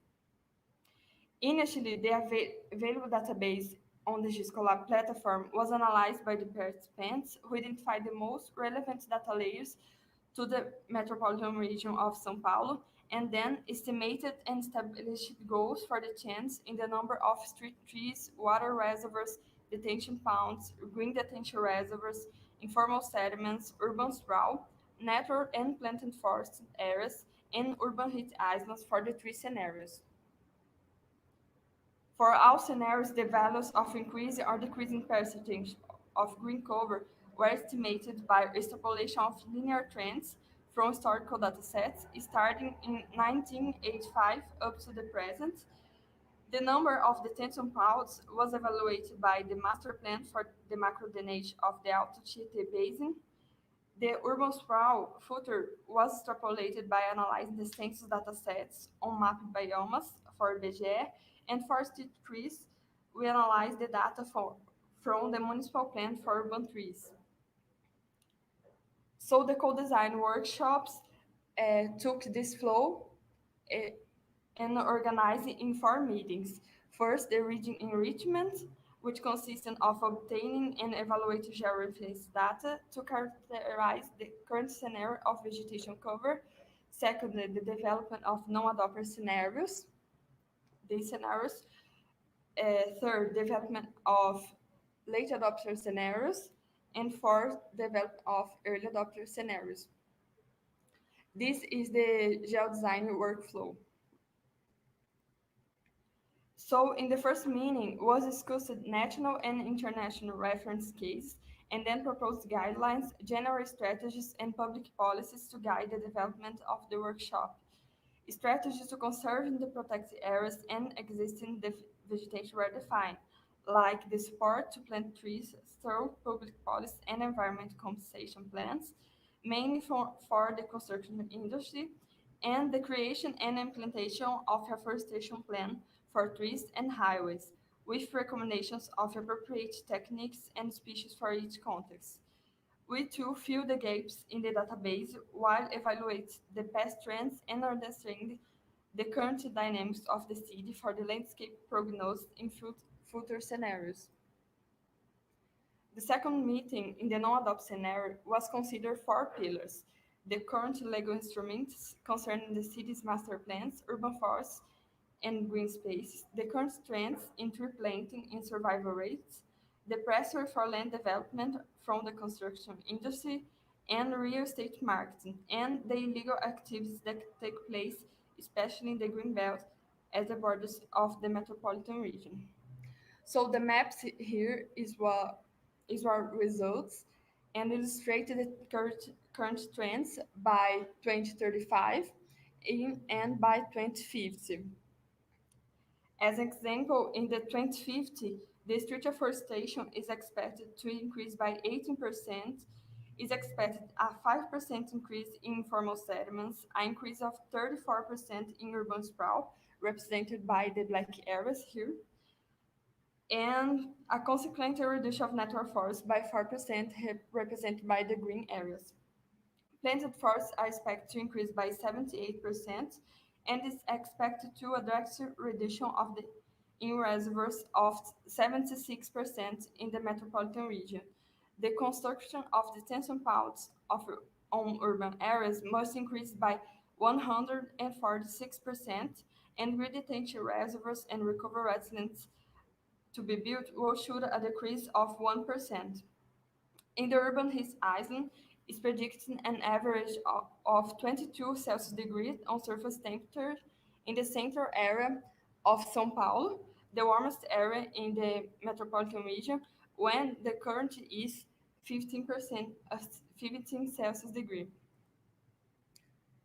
Initially, the available database on the GISCOLAB platform was analyzed by the participants who identified the most relevant data layers to the metropolitan region of São Paulo, and then estimated and established goals for the change in the number of street trees, water reservoirs, detention ponds, green detention reservoirs, informal settlements, urban sprawl, natural and planted forest areas, and urban heat islands for the three scenarios. For all scenarios, the values of increasing or decreasing percentage of green cover were estimated by extrapolation of linear trends from historical datasets starting in 1985 up to the present. The number of detention ponds was evaluated by the master plan for the macro drainage of the Alto Tietê Basin. The urban sprawl footer was extrapolated by analyzing the census datasets on mapped biomas for BGE, and for street trees, we analyzed the data from the municipal plan for urban trees. So the co-design workshops took this flow and organized it in 4 meetings. First, the region enrichment, which consisted of obtaining and evaluating georeference data to characterize the current scenario of vegetation cover. Secondly, the development of non-adopter scenarios, these scenarios. Third, development of late adopter scenarios. And fourth, development of early adopter scenarios. This is the geodesign workflow. So in the first meeting was discussed national and international reference case, and then proposed guidelines, general strategies, and public policies to guide the development of the workshop. Strategies to conserve the protected areas and existing vegetation were defined, like the support to plant trees through public policy and environmental compensation plans, mainly for the construction industry, and the creation and implementation of a reforestation plan for trees and highways, with recommendations of appropriate techniques and species for each context. We too fill the gaps in the database while evaluate the past trends and understand the current dynamics of the city for the landscape prognosis in future scenarios. The second meeting in the non-adopt scenario was considered 4 pillars: the current legal instruments concerning the city's master plans, urban forests, and green spaces, the current trends in tree planting and survival rates, the pressure for land development from the construction industry and real estate marketing, and the illegal activities that take place, especially in the green belt at the borders of the metropolitan region. So the maps here is our results and illustrated the current trends by 2035 and by 2050. As an example, in the 2050, the street afforestation is expected to increase by 18%, is expected a 5% increase in informal settlements, an increase of 34% in urban sprawl, represented by the black areas here, and a consequent reduction of natural forests by 4%, represented by the green areas. Planted forests are expected to increase by 78% and is expected to address reduction of the in reservoirs of 76% in the metropolitan region. The construction of detention ponds on urban areas must increase by 146%, and redetention reservoirs and recovery wetlands to be built will show a decrease of 1%. In the urban heat island, is predicting an average of 22 Celsius degrees on surface temperature in the central area of São Paulo, the warmest area in the metropolitan region, when the current is 15% of 15 Celsius degree.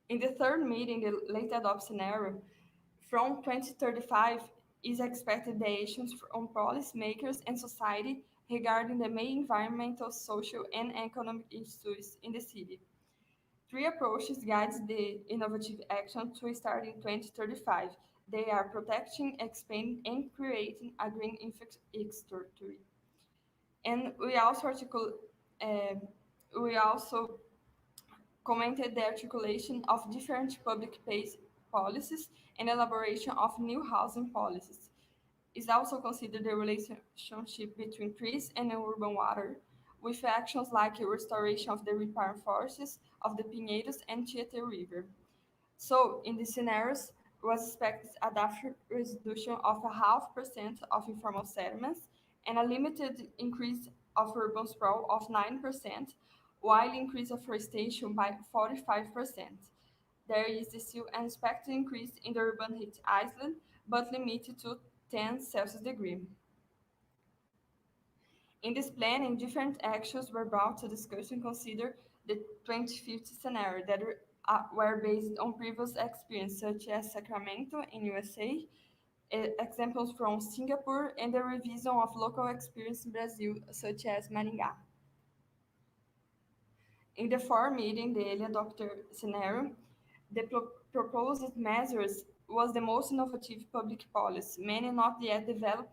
In the third meeting, the late adopt scenario, from 2035 is expected the actions from policymakers and society regarding the main environmental, social, and economic issues in the city. Three approaches guide the innovative action to start in 2035. They are protecting, expanding, and creating a green infrastructure. And we also commented the articulation of different public policies and elaboration of new housing policies. Is also considered the relationship between trees and urban water, with actions like restoration of the riparian forests of the Pinheiros and Tietê River. So, in these scenarios, was expected a adaptive reduction of 0.5% of informal settlements and a limited increase of urban sprawl of 9%, while increase of forestation by 45%. There is still an expected increase in the urban heat island, but limited to 10 Celsius degree. In this planning, different actions were brought to discussion consider the 2050 scenario that were based on previous experience, such as Sacramento in USA, examples from Singapore, and the revision of local experience in Brazil, such as Maringá. In the fourth meeting, the early adopter scenario, the proposed measures was the most innovative public policy, many not yet developed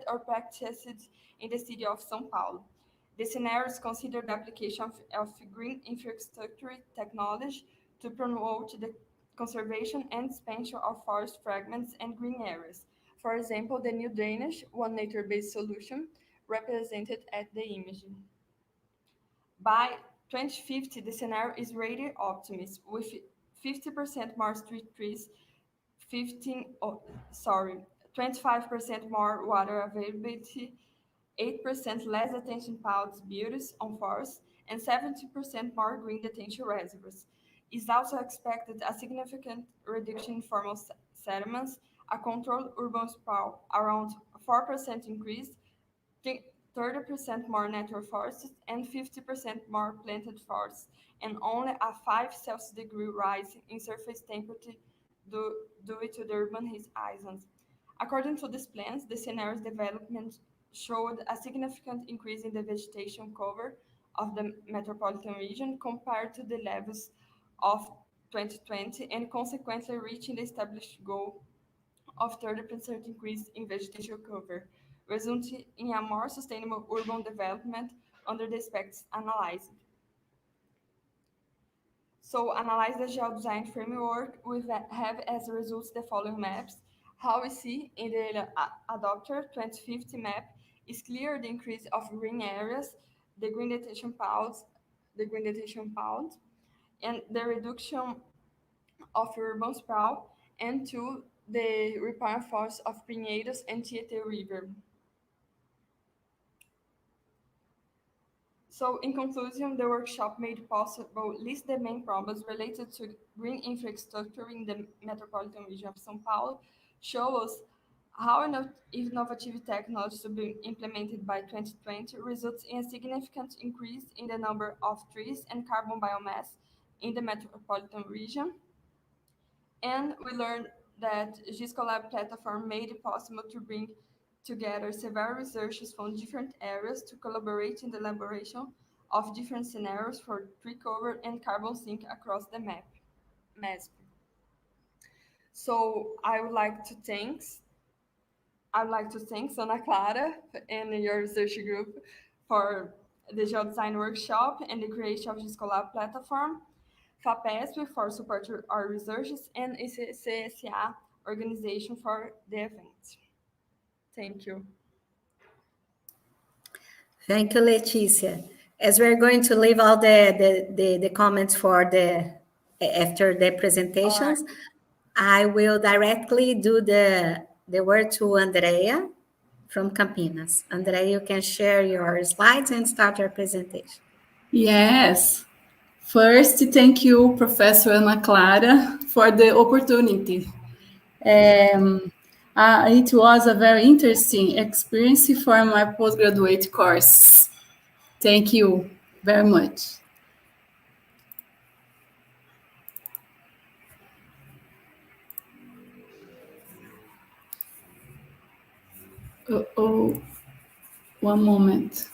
or practiced in the city of São Paulo. The scenarios consider the application of green infrastructure technology to promote the conservation and expansion of forest fragments and green areas. For example, the new drainage, one nature-based solution, represented at the image. By 2050, the scenario is rated optimist, with 50% more street trees, 25% more water availability, 8% less detention ponds built on forests, and 70% more green detention reservoirs. Is also expected a significant reduction in formal settlements, a controlled urban sprawl around 4% increase, 30% more natural forests, and 50% more planted forests, and only a 5 Celsius degree rise in surface temperature due to the urban heat islands. According to these plans, the scenario's development showed a significant increase in the vegetation cover of the metropolitan region compared to the levels of 2020, and consequently reaching the established goal of 30% increase in vegetation cover, resulting in a more sustainable urban development under the aspects analyzed. So, analyze the geodesign framework, we have as results the following maps. How we see in the adopter 2050 map is clear the increase of green areas, the green detention ponds, and the reduction of urban sprawl, and to the riparian forests of Pinheiros and Tietê River. So, in conclusion, the workshop made possible list the main problems related to green infrastructure in the metropolitan region of São Paulo, show us how innovative technology to be implemented by 2020 results in a significant increase in the number of trees and carbon biomass in the metropolitan region. And we learned that GISCOLAB platform made it possible to bring together several researchers from different areas to collaborate in the elaboration of different scenarios for tree cover and carbon sink across the map. So I would like to thank Ana Clara and your research group for the geodesign workshop and the creation of GISCOLAB platform, FAPESP for support our researches, and ICCSA organization for the event. Thank you. Thank you, Leticia. As we're going to leave all the comments for after the presentations, right, I will directly do the word to Andrea from Campinas. Andrea, you can share your slides and start your presentation. Yes. First, thank you, Professor Ana Clara, for the opportunity. It was a very interesting experience for my postgraduate course. Thank you very much. One moment.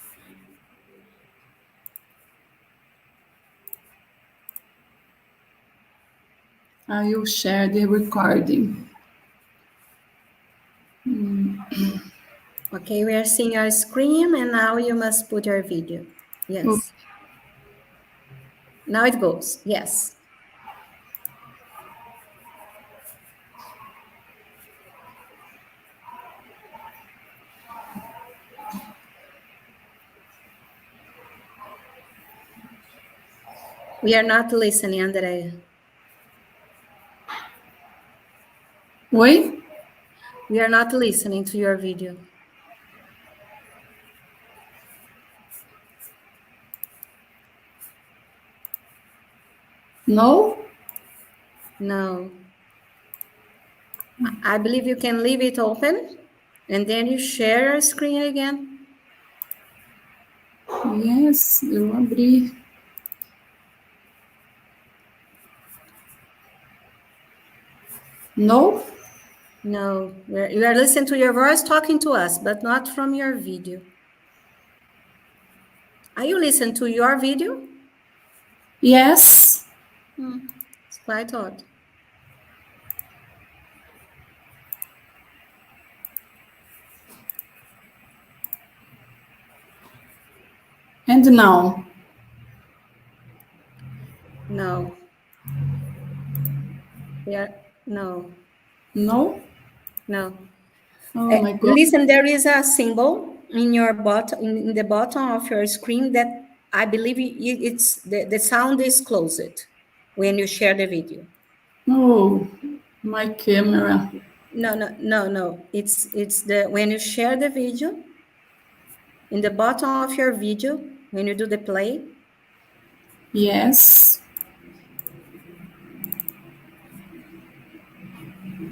I will share the recording. Okay, we are seeing your screen, and now you must put your video. Yes. Okay. Now it goes. Yes. We are not listening, Andrea. Oi? We are not listening to your video. No? No. I believe you can leave it open, and then you share your screen again. Yes, eu abri. No? No, you are listening to your voice talking to us, but not from your video. Are you listening to your video? Yes. It's quite odd. And now? No. No. No? No. Oh my God. Listen, there is a symbol in your bottom, in the bottom of your screen that I believe it's the sound is closed when you share the video. Oh, my camera. No. It's the when you share the video, in the bottom of your video, when you do the play. Yes.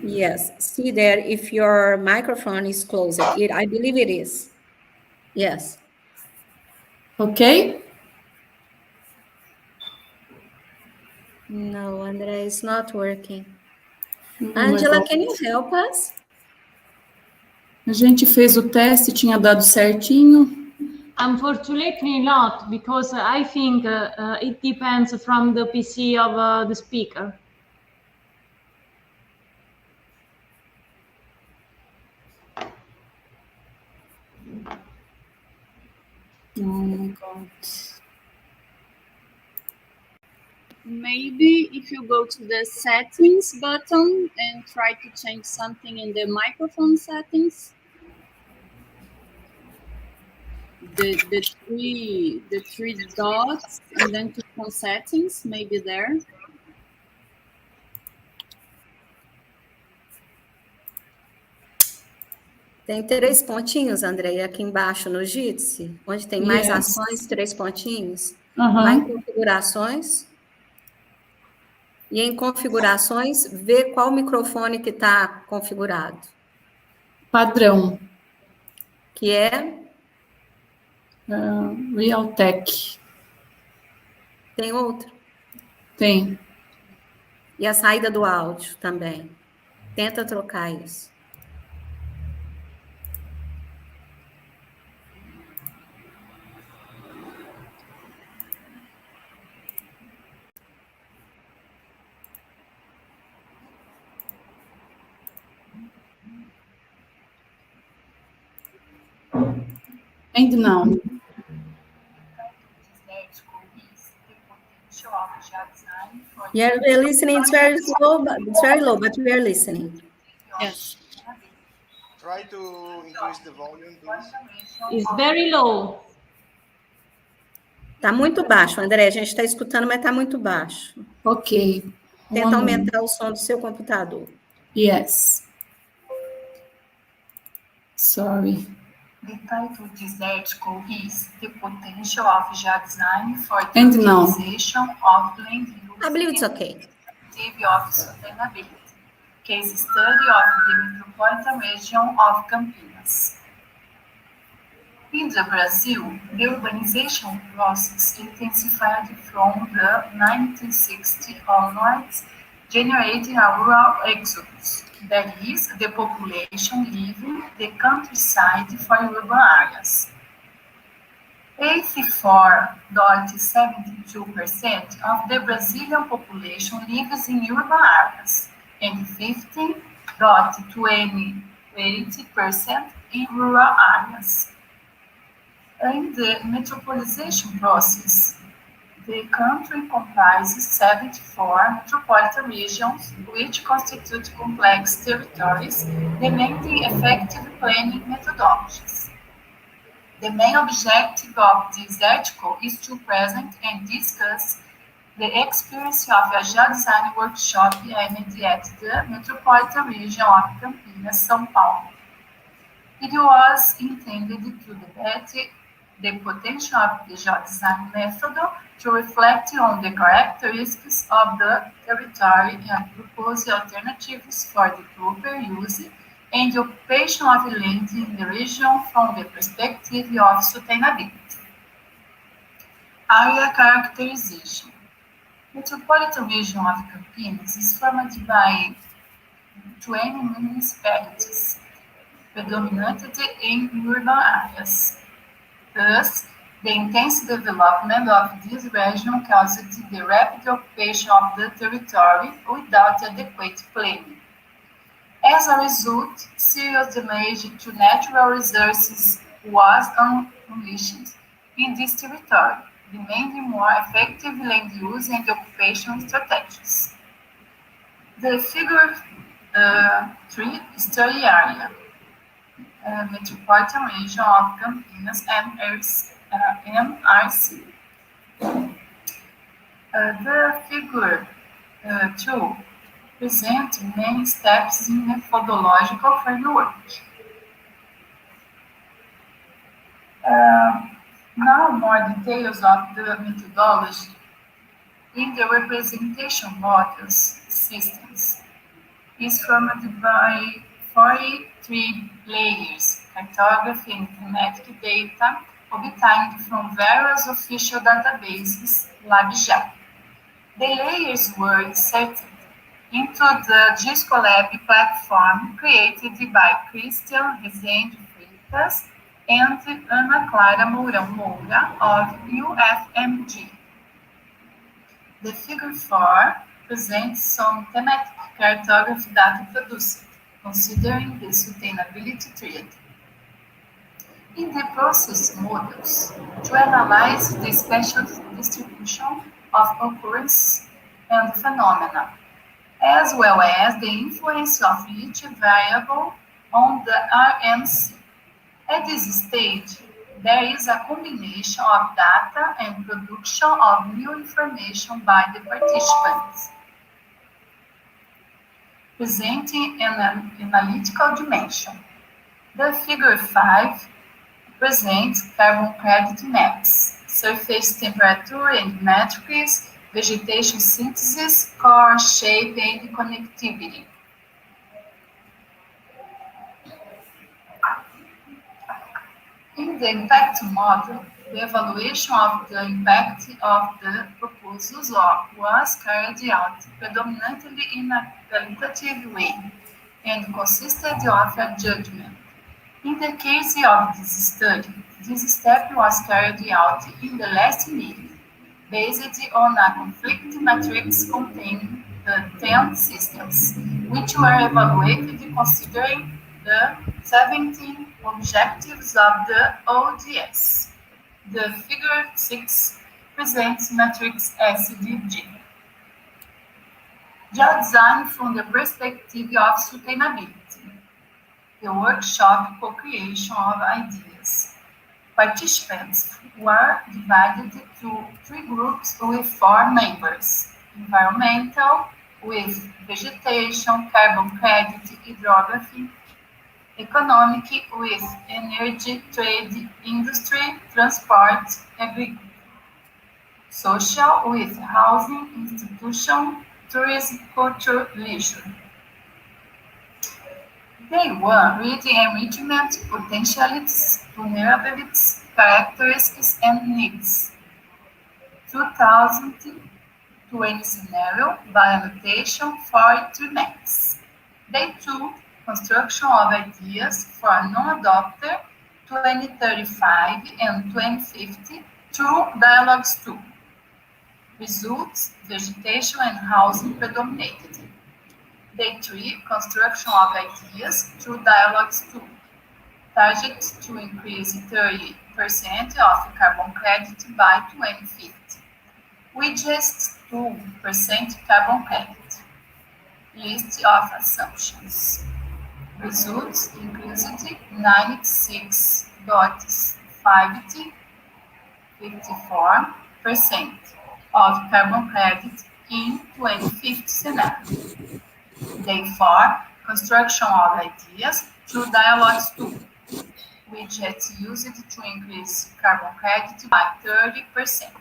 Yes, see there if your microphone is closed. I believe it is. Yes. Okay. No, Andrea, it's not working. Oh, Angela, can you help us? A gente fez o teste, tinha dado certinho. Unfortunately not, because I think it depends from the PC of the speaker. Oh my God. Maybe if you go to the settings button and try to change something in the microphone settings. The three dots and then click on settings, maybe there. Tem 3 pontinhos, Andrei, aqui embaixo no Jitsi, onde tem mais ações, 3 pontinhos. Mais configurações. E em configurações, vê qual microfone que está configurado. Padrão. Que é? Realtek. Tem outro? Tem. E a saída do áudio também. Tenta trocar isso. And now. You're listening, it's very slow, but we are listening. Yes. Try to increase the volume, please. It's very low. Tá muito baixo, André. A gente está escutando, mas tá muito baixo. Ok. Tenta aumentar o som do seu computador. Yes. Sorry. The title of this article is The Potential of Geodesign for the And now. Utilization of Land Use I believe it's okay. Perspective of Sustainability. case study of the metropolitan region of Campinas. In the Brazil, the urbanization process intensified from the 1960s onwards, generating a rural exodus, that is, the population leaving the countryside for urban areas. 84.72% of the Brazilian population lives in urban areas and 15.28% in rural areas. In the metropolization process, the country comprises 74 metropolitan regions, which constitute complex territories demanding effective planning methodologies. The main objective of this article is to present and discuss the experience of a geodesign workshop aimed at the metropolitan region of Campinas, São Paulo. It was intended to debate the potential of the geodesign method to reflect on the characteristics of the territory and propose alternatives for the proper use and the occupation of land in the region from the perspective of sustainability. Area characterization. Metropolitan region of Campinas is formed by 20 municipalities, predominantly in urban areas. Thus, the intense development of this region caused the rapid occupation of the territory without adequate planning. As a result, serious damage to natural resources was unleashed in this territory, demanding more effective land use and occupation strategies. The figure 3 study area. Metropolitan region of Campinas, MRC. The figure 2 presents many steps in methodological framework. Now more details of the methodology. In the representation models systems is formed by 43 layers, cartography and thematic data obtained from various official databases, LabJA. The layers were inserted into the GISCOLab platform created by Christian Rezende Freitas and Ana Clara Mourão Moura of UFMG. The figure 4 presents some thematic cartography data produced, considering the sustainability triad. In the process models, to analyze the spatial distribution of occurrences and phenomena, as well as the influence of each variable on the RMC. At this stage, there is a combination of data and production of new information by the participants, presenting an analytical dimension. The figure 5 presents carbon credit maps, surface temperature and metrics, vegetation synthesis, core shape and connectivity. In the impact model, the evaluation of the impact of the proposals was carried out predominantly in a qualitative way and consisted of a judgment. In the case of this study, this step was carried out in the last meeting, based on a conflict matrix containing the 10 systems, which were evaluated considering the 17 objectives of the ODS. The figure 6 presents matrix SDG. Geodesign from the perspective of sustainability. The workshop co-creation of ideas. Participants were divided into 3 groups with 4 members: environmental, with vegetation, carbon credit, hydrography; economic, with energy, trade, industry, transport, agriculture; social, with housing, institution, tourism, culture, leisure. Day 1, read the enrichment, potentialities, vulnerabilities, characteristics, and needs. 2020 scenario by annotation for 3 maps. Day 2, construction of ideas for non-adopter 2035 and 2050 through dialogues 2. Results, vegetation and housing predominated. Day 3, construction of ideas through dialogues 2. Target to increase 30% of carbon credit by 2050. With just 2% carbon credit. List of assumptions. Results increased 96.54% of carbon credit in 2050 scenario. Day 4, construction of ideas through dialogues 2. Widgets used to increase carbon credit by 30%.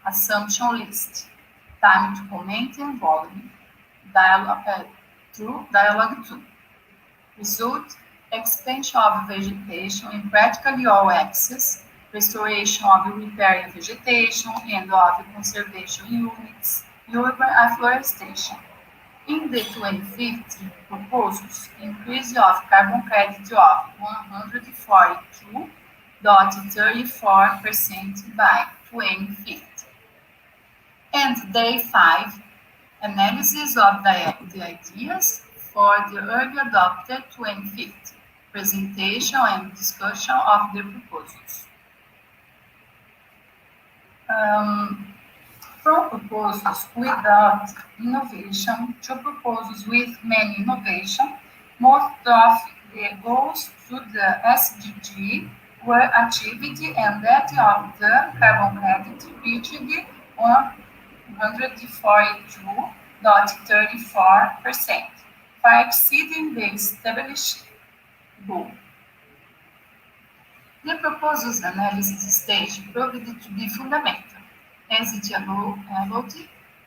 Assumption list. Time to comment and volume. Through dialogue 2. Result, expansion of vegetation in practically all axes, restoration of riparian vegetation and of conservation units, urban afforestation. In the 2050 proposals, increase of carbon credit of 142.34% by 2050. And Day 5, analysis of the ideas for the early adopter 2050, presentation and discussion of the proposals. From proposals without innovation to proposals with many innovation, most of the goals to the SDG were achieved and that of the carbon credit reached 142.34%, far exceeding the established goal. The proposals analysis stage proved to be fundamental, as it allowed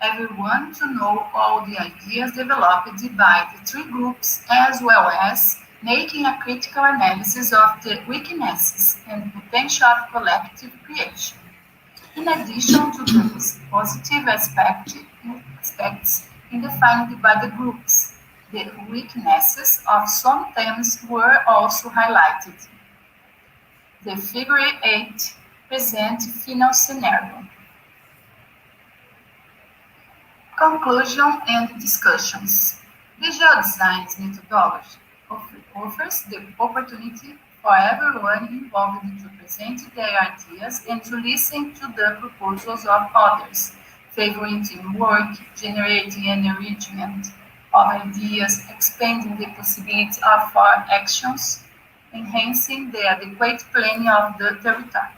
everyone to know all the ideas developed by the 3 groups, as well as making a critical analysis of the weaknesses and potential of collective creation. In addition to those positive aspects defined by the groups, the weaknesses of some themes were also highlighted. The figure 8 presents final scenario. Conclusion and discussions. The geodesign's methodology offers the opportunity for everyone involved to present their ideas and to listen to the proposals of others, favoring teamwork, generating an enrichment of ideas, expanding the possibility for actions, enhancing the adequate planning of the territory.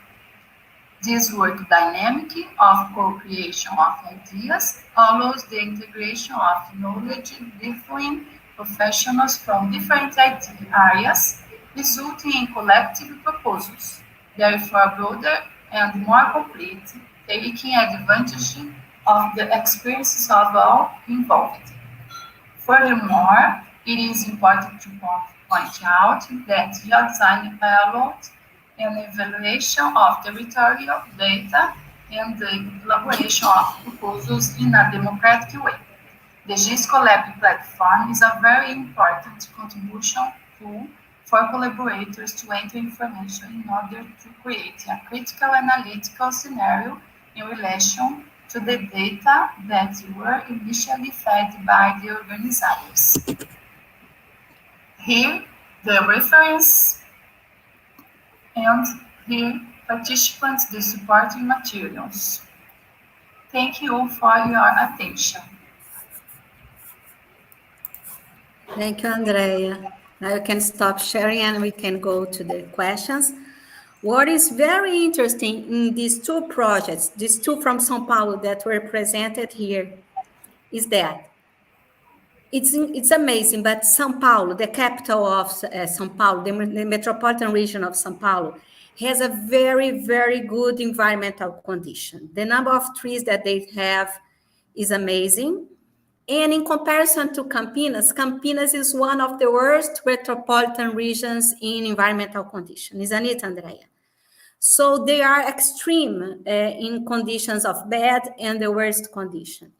This work dynamic of co-creation of ideas allows the integration of knowledge between professionals from different areas, resulting in collective proposals, therefore broader and more complete, taking advantage of the experiences of all involved. Furthermore, it is important to point out that geodesign allowed an evaluation of territorial data and the elaboration of proposals in a democratic way. The GISCOLAB platform is a very important contribution tool for collaborators to enter information in order to create a critical analytical scenario in relation to the data that were initially fed by the organizers. Here, the reference and here participants the supporting materials. Thank you for your attention. Thank you, Andrea. Now you can stop sharing and we can go to the questions. What is very interesting in these 2 projects, these 2 from São Paulo that were presented here, is that it's amazing, but São Paulo, the capital of São Paulo, the metropolitan region of São Paulo, has a very, very good environmental condition. The number of trees that they have is amazing. And in comparison to Campinas, Campinas is one of the worst metropolitan regions in environmental conditions, isn't it, Andrea? So they are extreme in conditions of bad and the worst condition.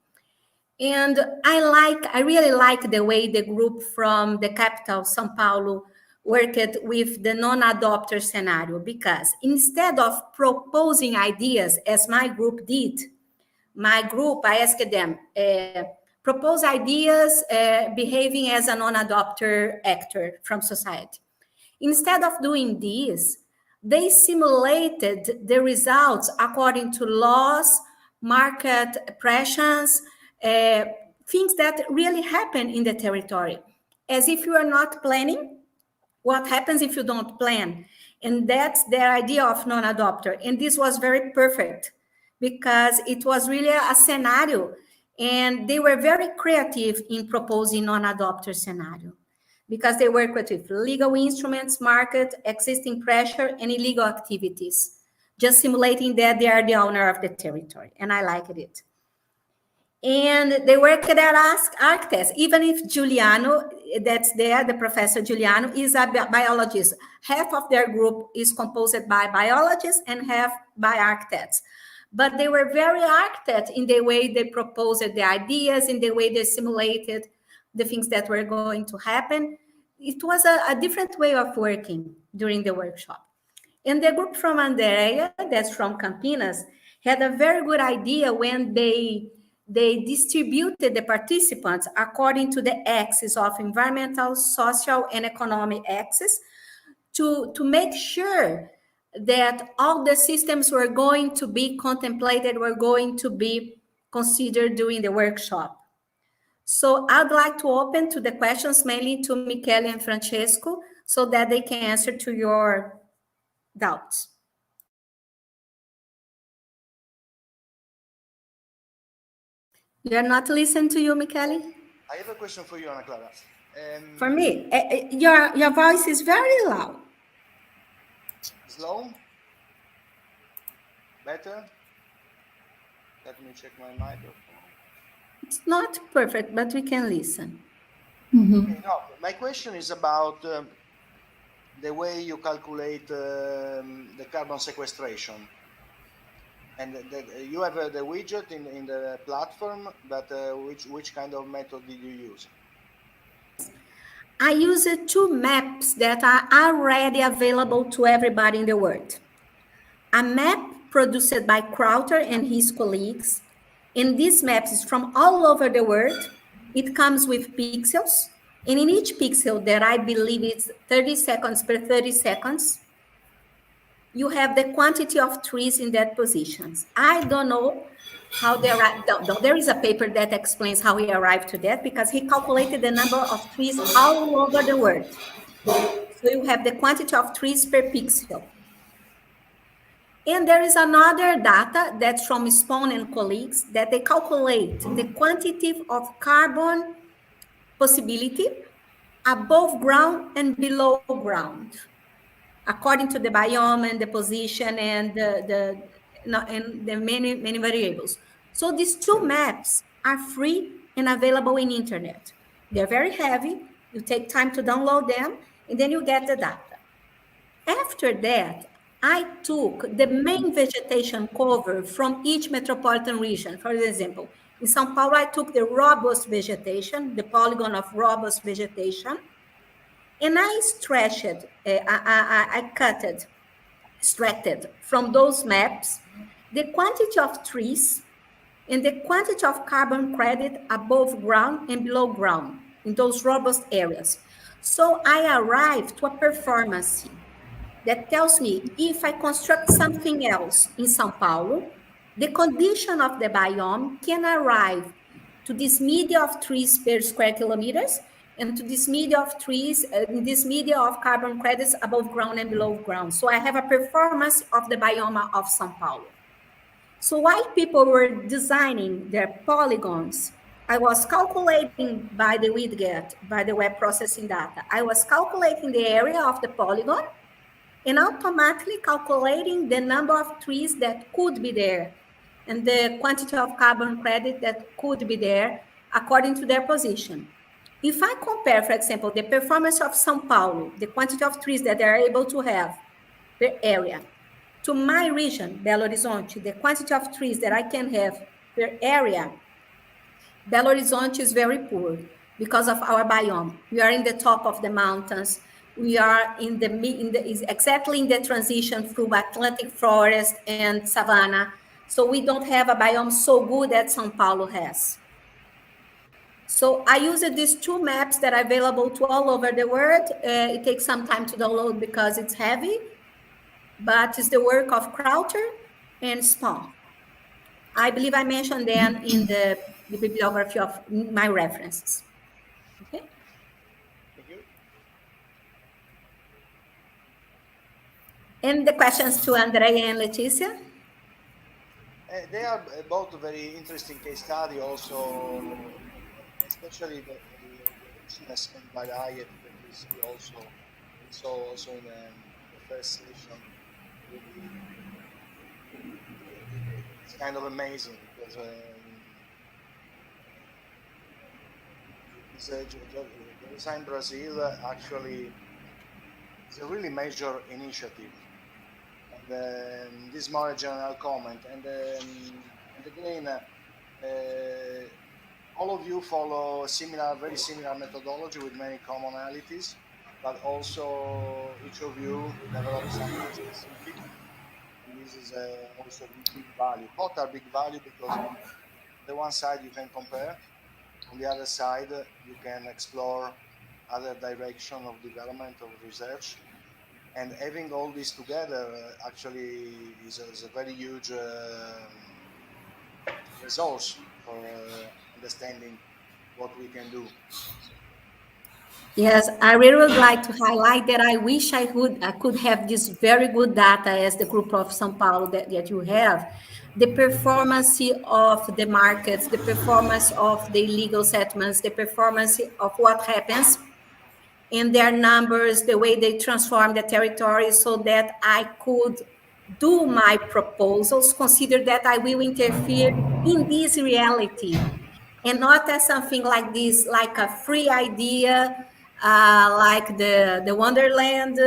And I really like the way the group from the capital, São Paulo, worked with the non-adopter scenario, because instead of proposing ideas as my group did, I asked them, propose ideas behaving as a non-adopter actor from society. Instead of doing this, they simulated the results according to laws, market pressures, things that really happen in the territory. As if you are not planning, what happens if you don't plan? And that's their idea of non-adopter. And this was very perfect because it was really a scenario. And they were very creative in proposing non-adopter scenario because they work with legal instruments, market, existing pressure, and illegal activities, just simulating that they are the owner of the territory. And I liked it. And they work at architects, even if Giuliano, that's there, the professor Giuliano, is a biologist. Half of their group is composed by biologists and half by architects. But they were very architect in the way they proposed the ideas, in the way they simulated the things that were going to happen. It was a different way of working during the workshop. And the group from Andrea, that's from Campinas, had a very good idea when they distributed the participants according to the axis of environmental, social, and economic axis to make sure that all the systems were going to be contemplated, were going to be considered during the workshop. So I'd like to open to the questions mainly to Michele and Francesco so that they can answer to your doubts. We are not listening to you, Michele. I have a question for you, Ana Clara. For me, your voice is very loud. Slow? Better? Let me check my microphone. It's not perfect, but we can listen. Okay, no, my question is about the way you calculate the carbon sequestration. And you have the widget in the platform, but which kind of method did you use? I used two maps that are already available to everybody in the world. A map produced by Crowther and his colleagues. And this map is from all over the world. It comes with pixels. And in each pixel that I believe is 30 seconds per 30 seconds, you have the quantity of trees in that positions. I don't know how they arrived. There is a paper that explains how he arrived to that because he calculated the number of trees all over the world. So you have the quantity of trees per pixel. And there is another data that's from Spohn and colleagues that they calculate the quantity of carbon possibility above ground and below ground, according to the biome and the position and the many variables. So these two maps are free and available in internet. They're very heavy. You take time to download them, and then you get the data. After that, I took the main vegetation cover from each metropolitan region. For example, in São Paulo, I took the robust vegetation, the polygon of robust vegetation, and I stretched, extracted from those maps the quantity of trees and the quantity of carbon credit above ground and below ground in those robust areas. So I arrived to a performance that tells me if I construct something else in São Paulo, the condition of the biome can arrive to this media of trees per square kilometers and to this media of trees, this media of carbon credits above ground and below ground. So I have a performance of the biome of São Paulo. So while people were designing their polygons, I was calculating by the widget, by the web processing data, I was calculating the area of the polygon and automatically calculating the number of trees that could be there and the quantity of carbon credit that could be there according to their position. If I compare, for example, the performance of São Paulo, the quantity of trees that they are able to have per area, to my region, Belo Horizonte, the quantity of trees that I can have per area, Belo Horizonte is very poor because of our biome. We are in the top of the mountains. We are exactly in the transition through Atlantic forest and savanna. So we don't have a biome so good that São Paulo has. So I used these two maps that are available to all over the world. It takes some time to download because it's heavy, but it's the work of Crowther and Spawn. I believe I mentioned them in the bibliography of my references. Okay. Thank you. And the questions to Andrea and Leticia? They are both very interesting case study also, especially the richness and variety that we see also. We saw also in the first session. Really, it's kind of amazing because Design Brazil actually is a really major initiative. And this is more a general comment. And again, all of you follow very similar methodology with many commonalities, but also each of you develops something specific. And this is also big value. Both are big value because on the one side you can compare, on the other side you can explore other direction of development of research. And having all this together actually is a very huge resource for understanding what we can do. Yes, I really would like to highlight that I wish I could have this very good data as the group of São Paulo that you have. The performance of the markets, the performance of the illegal settlements, the performance of what happens in their numbers, the way they transform the territory so that I could do my proposals, consider that I will interfere in this reality and not as something like this, like a free idea, like the Wonderland,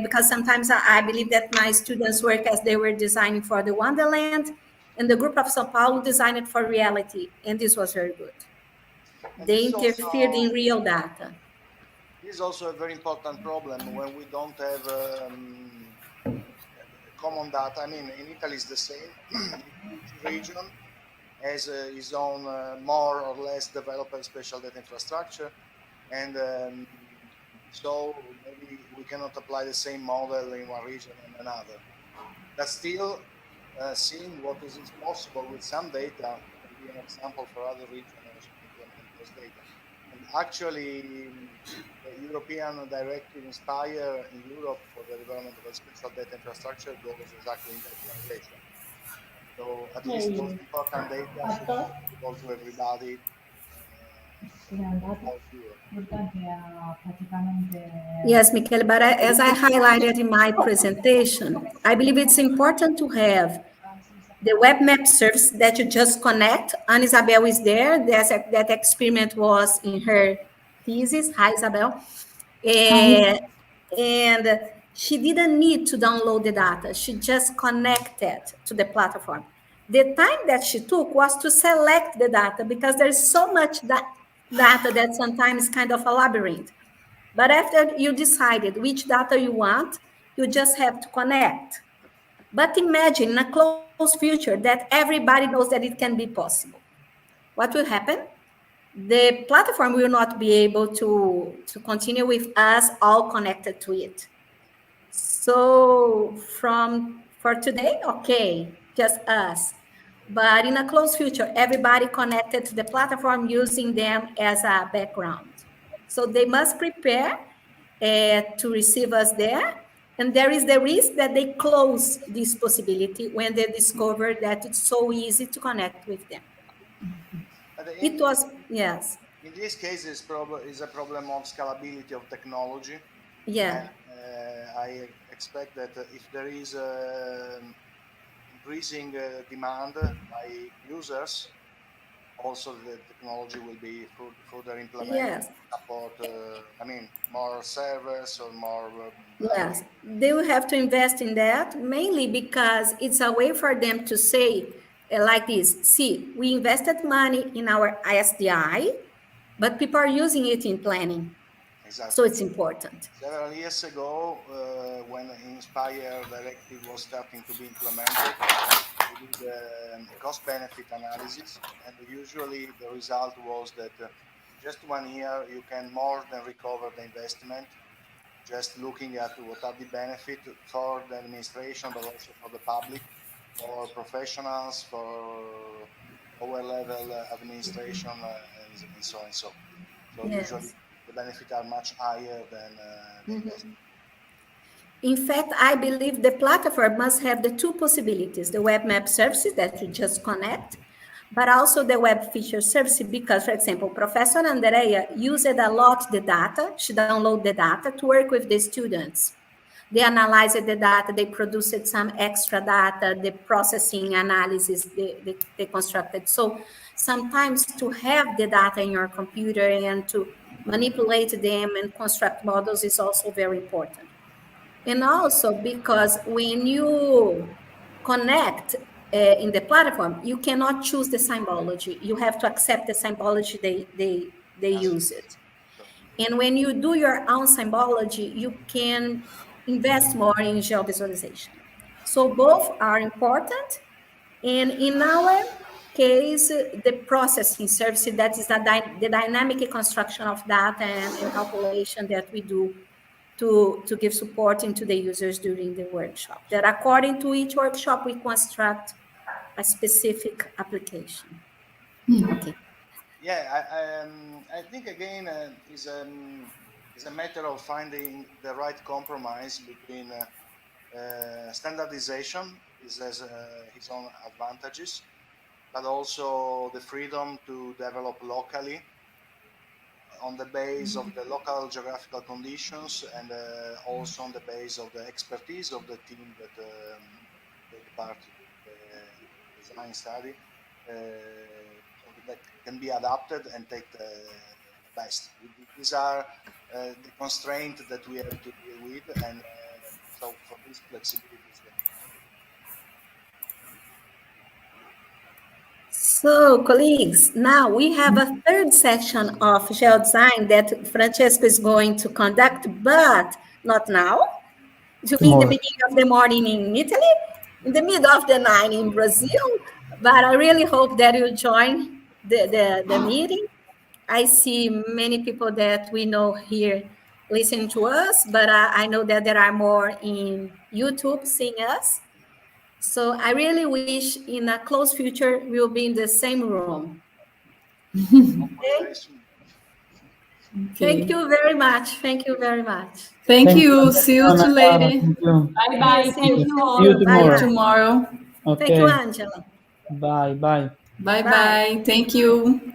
because sometimes I believe that my students work as they were designing for the Wonderland, and the group of São Paulo designed it for reality, and this was very good. And They interfered in real data. This is also a very important problem when we don't have common data. I mean, in Italy it's the same. Each region has its own more or less developed special data infrastructure, and so maybe we cannot apply the same model in one region and another. But still, seeing what is possible with some data can be an example for other regions to implement those data. And actually, the European directive Inspire in Europe for the development of a special data infrastructure goes exactly in that direction. So at least those important data should be available to everybody. Yes, Michele, but as I highlighted in my presentation, I believe it's important to have the web map service that you just connect. Ana Isabel is there. That experiment was in her thesis. Hi, Isabel. And she didn't need to download the data. She just connected to the platform. The time that she took was to select the data because there's so much data that sometimes kind of a labyrinth. But after you decided which data you want, you just have to connect. But imagine in a close future that everybody knows that it can be possible. What will happen? The platform will not be able to continue with us all connected to it. So for today, okay, just us. But in a close future, everybody connected to the platform using them as a background. So they must prepare to receive us there. And there is the risk that they close this possibility when they discover that it's so easy to connect with them. Yes. In this case, is a problem of scalability of technology. Yeah. And, I expect that if there is increasing demand by users also the technology will be further implemented Yes. to support, I mean, more servers or more Yes, they will have to invest in that, mainly because it's a way for them to say, like this, see, we invested money in our ISDI, but people are using it in planning. Exactly. So it's important. Several years ago, when the Inspire directive was starting to be implemented, we did a cost-benefit analysis, and usually the result was that in just 1 year you can more than recover the investment, just looking at what are the benefits for the administration, but also for the public, for professionals, for lower level administration, and so on and so. So Yes. usually the benefits are much higher than the investment. In fact, I believe the platform must have the two possibilities, the web map services that you just connect, but also the web feature service, because, for example, Professor Andrea used a lot the data, she downloaded the data to work with the students. They analyzed the data, they produced some extra data, the processing analysis they constructed. So sometimes to have the data in your computer and to manipulate them and construct models is also very important. And also because when you connect in the platform, you cannot choose the symbology. You have to accept the symbology they use it. And when you do your own symbology, you can invest more in geovisualization. So both are important. And in our case, the processing service, that is the dynamic construction of data and calculation that we do to give support into the users during the workshop. That according to each workshop, we construct a specific application. Okay. Yeah, I think again is a matter of finding the right compromise between standardization has its own advantages, but also the freedom to develop locally on the base of the local geographical conditions, and also on the base of the expertise of the team that take part in the design study, that can be adapted and take the best. These are the constraints that we have to deal with, and so for this flexibility is very important. So, colleagues, now we have a third section of geodesign that Francesco is going to conduct, but not now. It will be in the beginning of the morning in Italy, in the middle of the night in Brazil. But I really hope that you'll join the meeting. I see many people that we know here listening to us, but I know that there are more in YouTube seeing us. So I really wish in a close future we'll be in the same room. Okay? Thank you very much. Thank you very much. Thank you. See you too later. Bye-bye. Thank you all. See you tomorrow. Tomorrow. Thank you, Okay. Angela. Bye. Bye. Thank you.